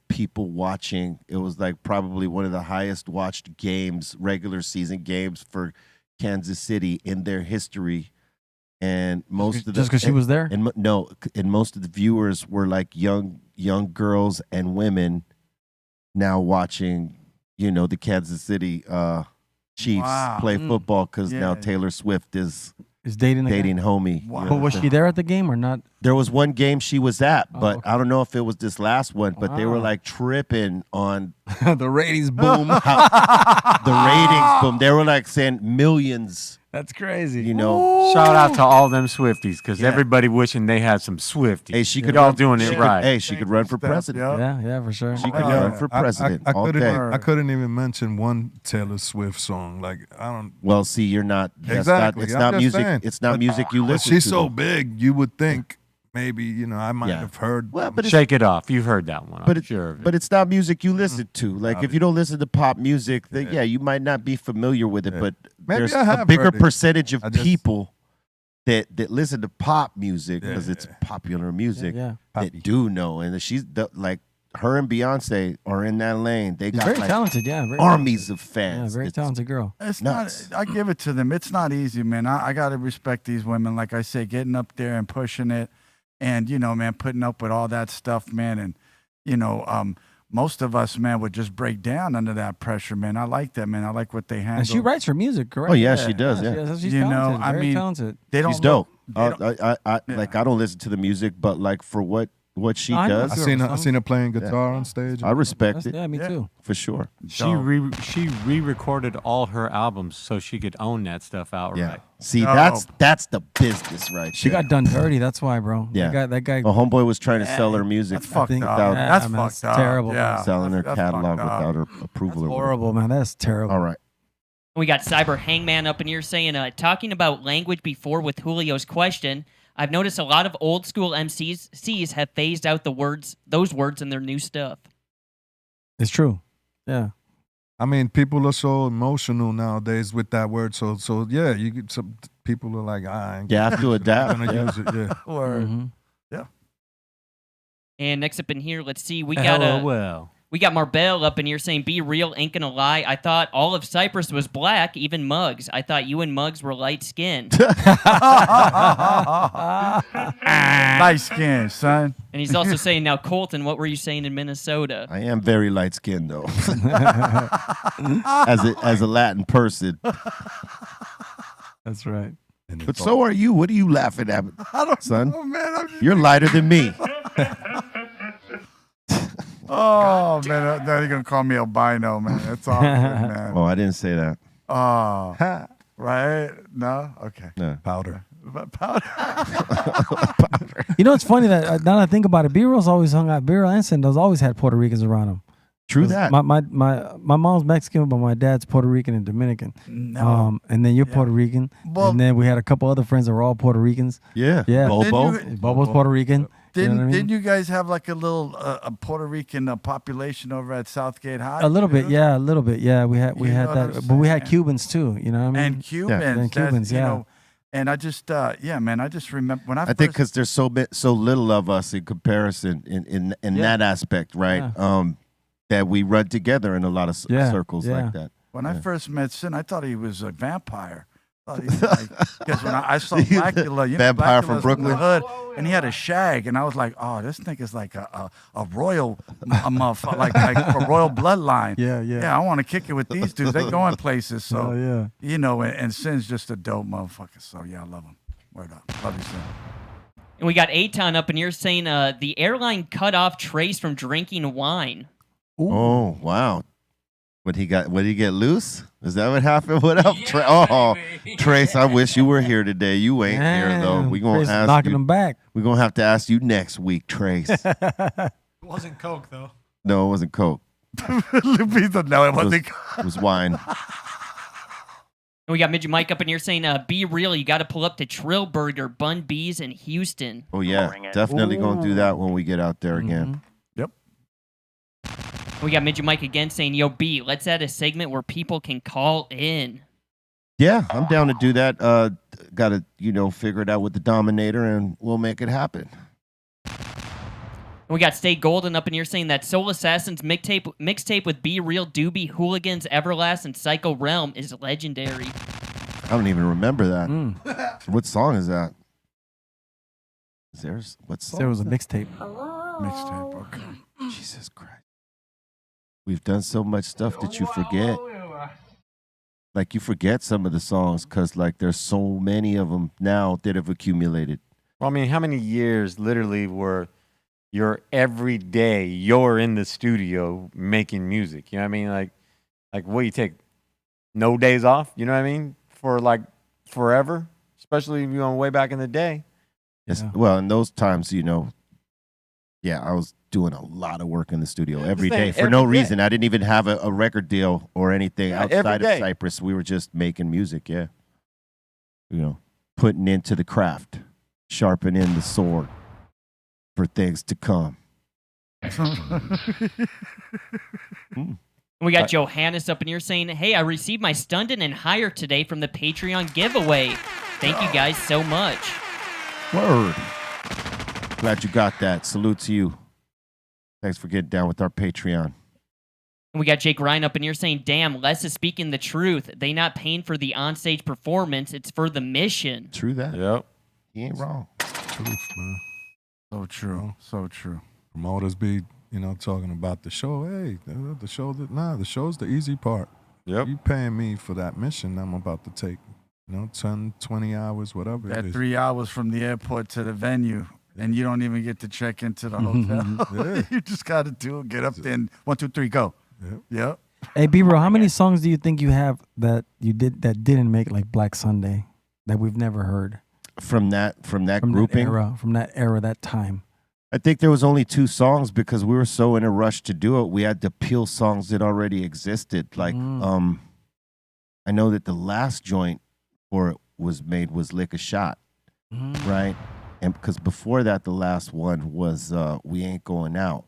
people watching. It was like probably one of the highest watched games, regular season games for Kansas City in their history. And most of Just because she was there? and most of the viewers were like young girls and women now watching, the Kansas City Chiefs Wow. play football because Yeah. now Taylor Swift is dating the guy? dating homie. Wow. You But was she there at the game or not? There was one game she was at, but okay. I don't know if it was this last one. But they were Wow. like tripping on The ratings boom. the ratings. Boom! They were like saying millions. That's crazy. Shout out to all them Swifties, because Yeah. everybody wishing they had some Swifties. Hey, she could Y'all run, doing she it could- right. Hey, she could run for Step, president. yeah. Yeah, for sure. She could Yeah. run for president I all couldn't, day. I couldn't even mention one Taylor Swift song. Like I don't. Well, see, you're not. That's Exactly. Not, it's I'm not just music. saying. It's not But- music you But listen she's to. so though. big, you would think maybe I might Yeah. have heard. Well, but it's, Shake It Off. You've heard that one. but I'm sure of it. but it's not music you listen to. Like if you don't listen to pop music, then yeah, you might not be familiar with it. Yeah. But Maybe there's I a have bigger heard it. percentage of I just- people that listen to pop music Yeah, because it's yeah. popular music Yeah. that do know, and like her and Beyonce are in that lane. They She's got very like talented. Yeah, very armies of Yeah, fans. very It's- talented girl. It's nuts. not. I give it to them. It's not easy, man. I got to respect these women. Like I say, getting up there and pushing it, and man, putting up with all that stuff, man. And most of us, man, would just break down under that pressure, man. I like that, man. I like what they handle. And she writes her music, correct? Oh yeah, she does. Yeah, She's talented, I very mean, talented. they don't. she's dope. Look- they don't- Like I don't listen to the music, but like for what she I know does, I seen her playing guitar on stage. I respect it. Yeah, me too. For sure. She re-recorded all her albums so she could own that stuff outright. Yeah. See, that's the business right She there. got done dirty. That's why, bro. Yeah. That guy. A homeboy was trying to sell her music. That's fucked up. That's That's fucked up. terrible. Yeah. Selling her That's catalog fucked up. without her approval. That's or horrible, man. That's terrible. All right. We got Cyber Hangman up in here saying, talking about language before with Julio's question. I've noticed a lot of old school MCs have phased out those words in their new stuff. It's true. Yeah. I mean, people are so emotional nowadays with that word. So yeah, you get some people are like, you have to adapt. I'm gonna use it. Yeah. Word. Mm-hmm. Yeah. And next up in here, let's see, we got we got Marbell up in here saying, "Be real, ain't gonna lie. I thought all of Cyprus was black, even Muggs. I thought you and Muggs were light skinned." Light skin, son. And he's also saying, "Now, Colton, what were you saying in Minnesota?" I am very light skinned though. as a Latin person. That's right. But so are you. What are you laughing at, son? Oh man, You're lighter than me. Oh man, they're gonna call me albino, man. That's all, man. Oh, I didn't say that. Oh, right? No, okay. No. Powder. Powder. You know, it's funny that now that I think about it, B-Roll's always hung out. B-Roll and Sendo's always had Puerto Ricans around him. True that. My mom's Mexican, but my dad's Puerto Rican and Dominican. No. And then you're Puerto Rican. Well- and then we had a couple other friends that were all Puerto Ricans. Yeah. Yeah. Bobo. Bobo's Puerto Rican. Didn't you guys have like a little a Puerto Rican population over at Southgate High? A little bit, yeah, a little bit, yeah. We had You know what I'm that, but we had saying? Cubans too. You know what I mean? And Cubans, and that's, Cubans, you yeah. know, and I just, yeah, man, I just remember when I think because there's so little of us in comparison in that aspect, right? Yeah. That we run together in a lot of circles like that. When I first met Sin, I thought he was a vampire. Because when I saw Blackula, you know, Vampire Blackula's from Brooklyn? the hood, and he had a shag, and I was like, oh, this nigga's like a royal, motherfucker, like a royal bloodline. Yeah, yeah. Yeah, I want to kick it with these dudes. They going places, so yeah. you know, and Sin's just a dope motherfucker. So yeah, I love him. Word up, love you, Sin. And we got Aton up in here saying, the airline cut off Trace from drinking wine. Ooh. Oh wow! What he get loose? Is that what happened? What up, Trace? I wish you were here today. You ain't here though. We gonna Trace ask knocking you. him back. We gonna have to ask you next week, Trace. It wasn't Coke, though. No, it wasn't Coke. Lupita, no, it wasn't. It was wine. And we got Midget Mike up in here saying, be real, you got to pull up to Trill Burger, Bun Bees in Houston. Oh yeah, definitely gonna do that when we get out there again. Yep. We got Midget Mike again saying, yo, B, let's add a segment where people can call in. Yeah, I'm down to do that. Got to figure it out with the Dominator, and we'll make it happen. And we got Stay Golden up in here saying that Soul Assassin's mixtape with Be Real, Doobie, Hooligans, Everlast, and Psycho Realm is legendary. I don't even remember that. What song is that? What song? There was a mixtape. Mixtape. Okay. Jesus Christ. We've done so much stuff that you forget. Like you forget some of the songs because like there's so many of them now that have accumulated. Well, I mean, how many years literally were you're every day you're in the studio making music? You know what I mean? Like what you take no days off? You know what I mean? For like forever, especially if you're going way back in the day. Yes. Yeah. Well, in those times, yeah, I was doing a lot of work in the studio every day for no reason. I didn't even have a record deal or anything outside of Cyprus. We were just making music, yeah. Putting into the craft, sharpening the sword for things to come. We got Johannes up in here saying, hey, I received my Stundin' and Higher today from the Patreon giveaway. Thank you guys so much. Word. Glad you got that. Salute to you. Thanks for getting down with our Patreon. And we got Jake Ryan up in here saying, damn, Les is speaking the truth. They not paying for the onstage performance. It's for the mission. True that. Yep. He ain't wrong. Truth, man. So true. So true. Promoters be, talking about the show. Hey, the show. The show's the easy part. Yep. You paying me for that mission I'm about to take. 10, 20 hours, whatever it That is. 3 hours from the airport to the venue, and you don't even get to check into the hotel. You just got to get up there and 1, 2, 3, go. Yep. Hey, B-Bro, how many songs do you think you have that didn't make like Black Sunday that we've never heard? From that grouping? From that era, that time. I think there was only 2 songs because we were so in a rush to do it. We had to peel songs that already existed. Like, I know that the last joint for it was Lick a Shot, right? And because before that, the last one was We Ain't Going Out.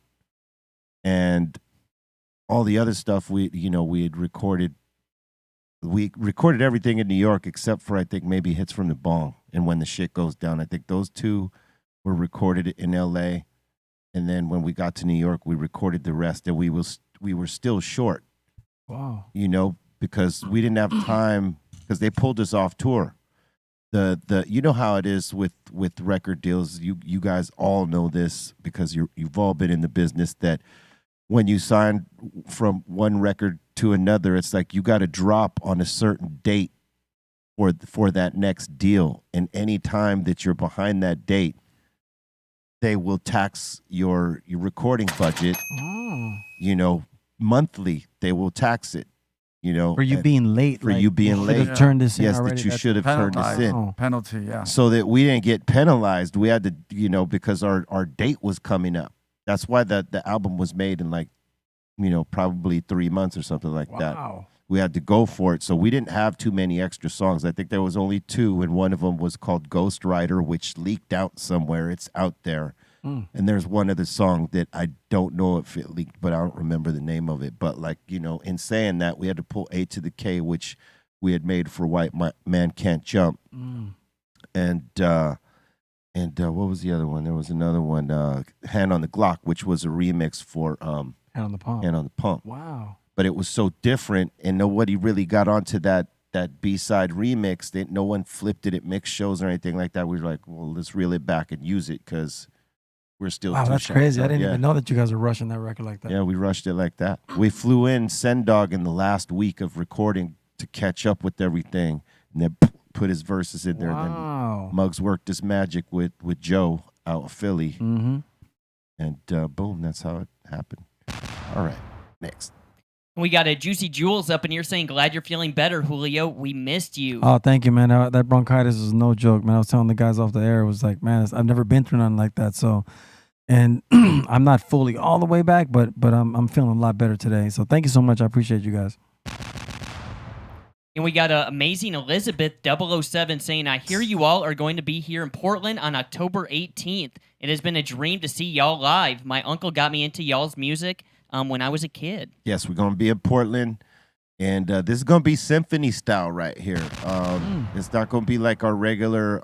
And all the other stuff we had recorded. We recorded everything in New York except for, I think, maybe Hits from the Bong and When the Shit Goes Down. I think those 2 were recorded in L.A. And then when we got to New York, we recorded the rest, and we were still short. Wow. Because we didn't have time because they pulled us off tour. The you know how it is with record deals. You guys all know this because you've all been in the business that when you sign from one record to another, it's like you got to drop on a certain date for that next deal. And any time that you're behind that date, they will tax your recording budget. Monthly, they will tax it. For you being late. For you being late. Turned this in yes, already. that you should have turned this in. Penalty, yeah. So that we didn't get penalized. We had to, because our date was coming up. That's why the album was made in like, probably 3 months or something like that. We had to go for it. So we didn't have too many extra songs. I think there was only 2, and one of them was called Ghost Rider, which leaked out somewhere. It's out there. And there's one other song that I don't know if it leaked, but I don't remember the name of it. But in saying that, we had to pull A to the K, which we had made for White Man Can't Jump. And what was the other one? There was another one, Hand on the Glock, which was a remix for Hand on the Pump. Hand on the Pump. Wow. But it was so different, and nobody really got onto that B-side remix. No one flipped it at mix shows or anything like that. We were like, well, let's reel it back and use it because we're still. Wow, that's crazy. I didn't even know that you guys were rushing that record like that. Yeah, we rushed it like that. We flew in Sendog in the last week of recording to catch up with everything, and then put his verses in there. Wow. And then Muggs worked his magic with Joe out of Philly. And boom, that's how it happened. All right, next. We got a Juicy Jules up in here saying, glad you're feeling better, Julio. We missed you. Oh, thank you, man. That bronchitis is no joke, man. I was telling the guys off the air, it was like, man, I've never been through nothing like that. So, and I'm not fully all the way back, but I'm feeling a lot better today. So thank you so much. I appreciate you guys. And we got Amazing Elizabeth 007 saying, I hear you all are going to be here in Portland on October 18th. It has been a dream to see y'all live. My uncle got me into y'all's music when I was a kid. Yes, we're going to be in Portland, and this is going to be symphony style right here. It's not going to be like our regular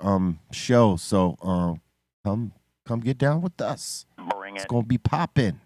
show, so come get down with us. It's going to be popping.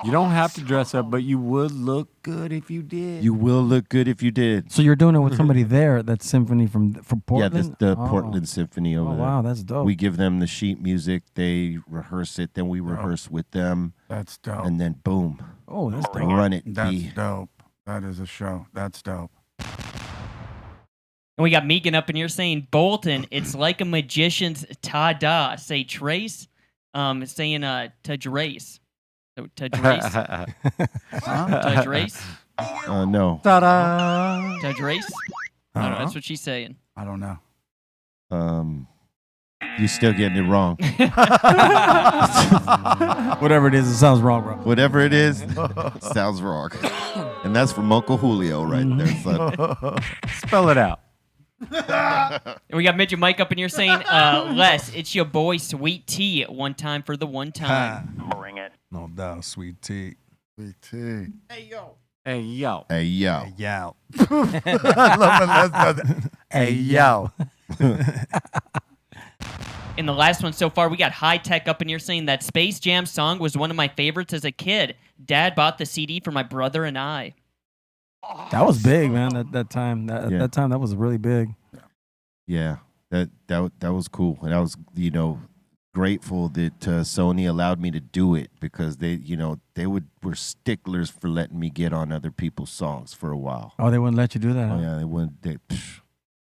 You don't have to dress up, but you would look good if you did. You will look good if you did. So you're doing it with somebody there, that symphony from Portland? Yeah, that's the Portland Symphony over there. Wow, that's dope. We give them the sheet music, they rehearse it, then we rehearse with them. That's dope. And then boom. Oh, that's dope. Run it. That's dope. That is a show. That's dope. And we got Megan up in here saying, Bolton, it's like a magician's ta-da. Say Trace, saying Tadrace. So, Tadrace? Tadrace? No. Ta-da! Tadrace? I don't know, that's what she's saying. I don't know. You're still getting it wrong. Whatever it is, it sounds wrong, bro. Whatever it is, sounds wrong. And that's from Uncle Julio right there, son. Spell it out. And we got Midget Mike up in here saying, Les, it's your boy Sweet Tea at one time for the one time. Bring it. No doubt, Sweet Tea. Sweet Tea. Hey, yo. Hey, yo. Hey, yo. I love when Les does it. Hey, yo. In the last one so far, we got High Tech up in here saying that Space Jam song was one of my favorites as a kid. Dad bought the CD for my brother and I. That was big, man. That time, that time, that was really big. Yeah, that was cool, and that was grateful that Sony allowed me to do it because they were sticklers for letting me get on other people's songs for a while. Oh, they wouldn't let you do that. Oh Huh? yeah, they wouldn't.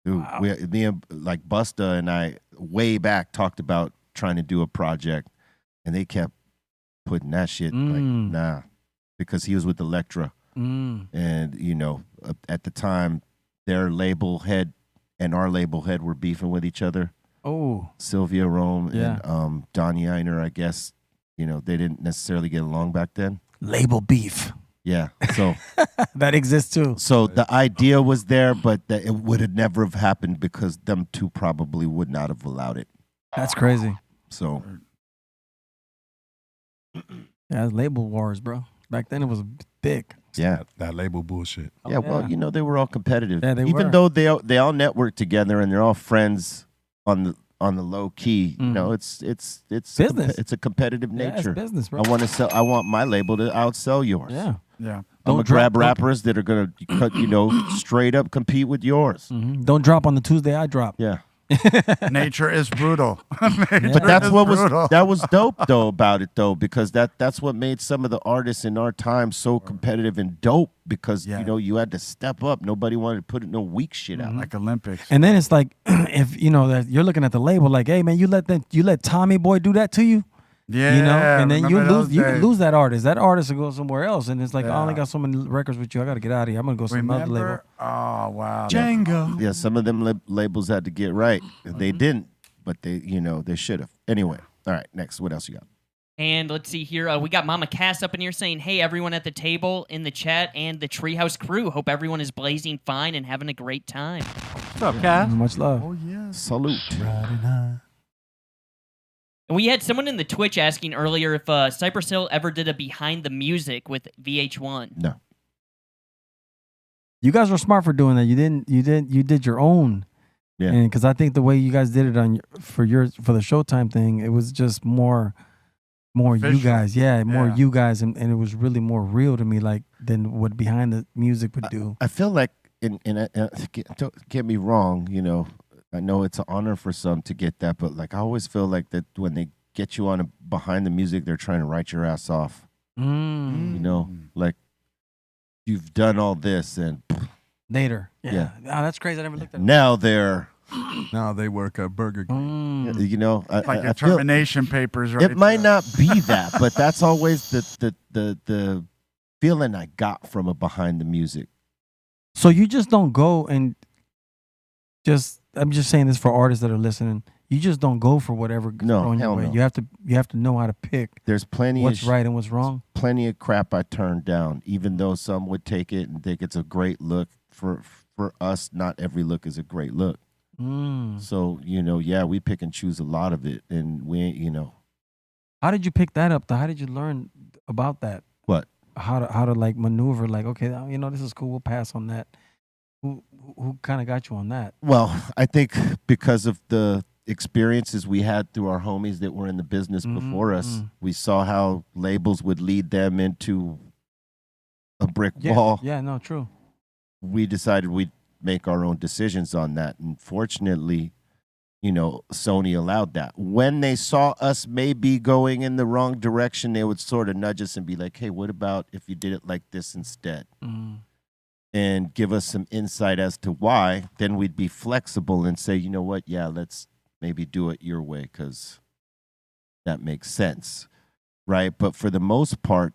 Dude, me and like Busta and I way back talked about trying to do a project, and they kept putting that shit like nah, because he was with Elektra, and at the time their label head and our label head were beefing with each other. Oh, Sylvia Rome and Donnie Einer, I guess, they didn't necessarily get along back then. Label beef. Yeah, so that exists too. So the idea was there, but it would have never have happened because them two probably would not have allowed it. That's crazy. So yeah, label wars, bro. Back then it was big. Yeah, that label bullshit. Yeah, well, they were all competitive. Yeah, they even were. though they all network together and they're all friends on the low key. It's business. It's a competitive Yeah, nature. it's business, bro. I want my label to outsell yours. Yeah. Yeah. I'm gonna grab rappers that are gonna straight up compete with yours. Don't drop on the Tuesday I drop. Yeah. Nature is brutal. But that's what was dope though about it though, because that's what made some of the artists in our time so competitive and dope, because you had to step up. Nobody wanted to put no weak shit out. Like Olympics. And then it's like, if that you're looking at the label, like, hey man, you let Tommy Boy do that to you. Yeah, and then remember those you days. lose that artist. That artist will go somewhere else, and it's like, I only got so many records with you. I got to get out of here. I'm gonna go some other label. Remember? Oh wow. Django. Yeah, some of them labels had to get right. They didn't, but they should have. Anyway, all right. Next, what else you got? And let's see here. We got Mama Cass up in here saying, hey, everyone at the table, in the chat, and the Treehouse crew. Hope everyone is blazing fine and having a great time. What's up, Cass? Much love. Oh yeah. Salute. And we had someone in the Twitch asking earlier if Cypress Hill ever did a behind the music with VH1. No. You guys were smart for doing that. You did your own. Yeah. And because I think the way you guys did it for the Showtime thing, it was just more Official. you guys. Yeah, more Yeah. you guys, and it was really more real to me, like than what behind the music would do. I feel like, don't get me wrong, I know it's an honor for some to get that, but like I always feel like that when they get you on behind the music, they're trying to write your ass off. Like you've done all this and Later. Yeah. Oh, that's crazy. I never looked at it. now they're Now they work at Burger King. Like your feel termination papers, right? it might not be that, but that's always the feeling I got from a behind the music. So you just don't go and I'm just saying this for artists that are listening. You just don't go for whatever No, thrown your hell way. no. You have to know how to pick There's plenty what's of right and what's wrong. plenty of crap I turned down, even though some would take it and think it's a great look. For us, not every look is a great look. So we pick and choose a lot of it, and we ain't. How did you pick that up? How did you learn about that? What? How to like maneuver? Like, okay, this is cool. We'll pass on that. Who kind of got you on that? Well, I think because of the experiences we had through our homies that were in the business before us, we saw how labels would lead them into a brick wall. Yeah, no, true. We decided we'd make our own decisions on that. And fortunately, Sony allowed that. When they saw us maybe going in the wrong direction, they would sort of nudge us and be like, hey, what about if you did it like this instead? And give us some insight as to why. Then we'd be flexible and say, you know what? Yeah, let's maybe do it your way because that makes sense. Right? But for the most part,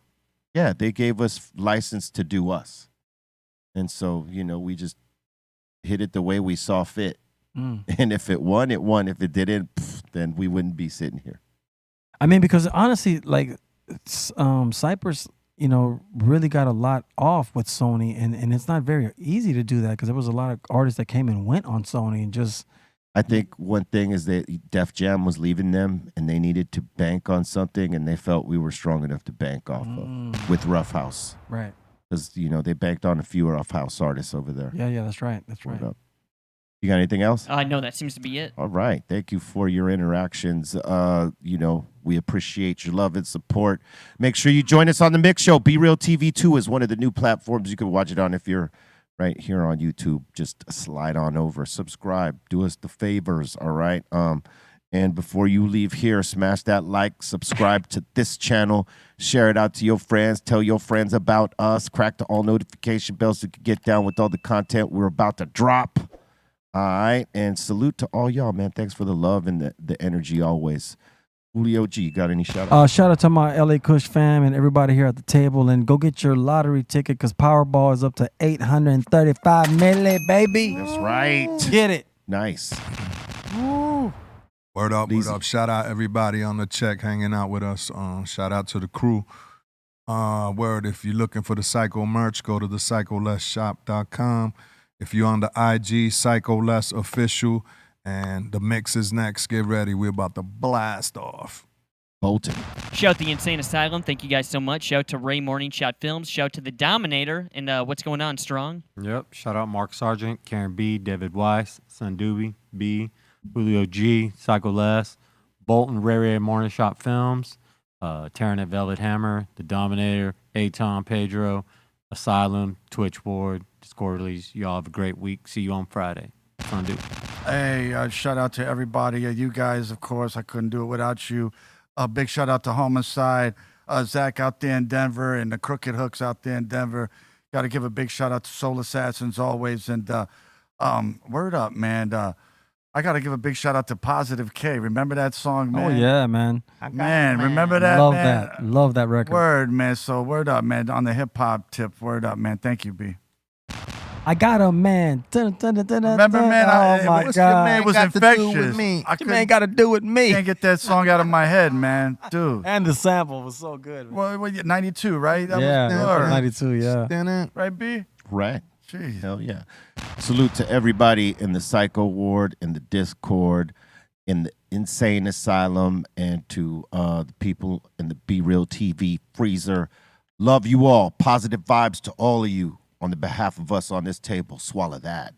yeah, they gave us license to do us. And so, we just hit it the way we saw fit. And if it won, it won. If it didn't, then we wouldn't be sitting here. I mean, because honestly, like Cypress, really got a lot off with Sony, and it's not very easy to do that because there was a lot of artists that came and went on Sony and just. I think one thing is that Def Jam was leaving them, and they needed to bank on something, and they felt we were strong enough to bank off of with Rough House. Right. Because, they banked on a few Rough House artists over there. Yeah, that's right. That's right. You got anything else? No, that seems to be it. All right. Thank you for your interactions. We appreciate your love and support. Make sure you join us on the Mix Show. Be Real TV 2 is one of the new platforms you can watch it on if you're right here on YouTube. Just slide on over, subscribe, do us the favors. All right. And before you leave here, smash that like, subscribe to this channel, share it out to your friends, tell your friends about us, crack the all notification bells so you can get down with all the content we're about to drop. All right. And salute to all y'all, man. Thanks for the love and the energy always. Julio G, you got any shout outs? Shout out to my LA Kush fam and everybody here at the table. And go get your lottery ticket because Powerball is up to 835 million, baby. That's right. Get it. Nice. Woo. Word up, word up. Shout out everybody on the check hanging out with us. Shout out to the crew. Word, if you're looking for the Psycho merch, go to the psycholessshop.com. If you're on the IG, Psycho Less Official, and the mix is next. Get ready. We're about to blast off. Bolton. Shout out the Insane Asylum. Thank you guys so much. Shout out to Ray Morning Shot Films. Shout out to the Dominator. And what's going on, Strong? Yep. Shout out Mark Sargent, Karen B, David Weiss, Sun Doobie, B, Julio G, Psycho Les, Bolton, Ray Morning Shot Films, Terran at Velvet Hammer, The Dominator, Aton, Pedro, Asylum, Twitch Board, Discordlies. Y'all have a great week. See you on Friday. Sun Doobie. Hey, shout out to everybody. You guys, of course, I couldn't do it without you. A big shout out to Homicide, Zach out there in Denver, and the Crooked Hooks out there in Denver. Got to give a big shout out to Soul Assassins always. And word up, man. I got to give a big shout out to Positive K. Remember that song, man? Oh, yeah, man. Man, remember that, Love man? that. Love that record. Word, man. So word up, man. On the hip-hop tip, word up, man. Thank you, B. I got a man. Remember, man? Oh, my God. It was infectious. Your man got to do with me. Can't get that song out of my head, man. Dude. And the sample was so good. Well, 92, right? That Yeah, was 92, yeah. Right, B? Right. Jeez. Hell yeah. Salute to everybody in the Psycho Ward, in the Discord, in the Insane Asylum, and to the people in the Be Real TV freezer. Love you all. Positive vibes to all of you on the behalf of us on this table. Swallow that.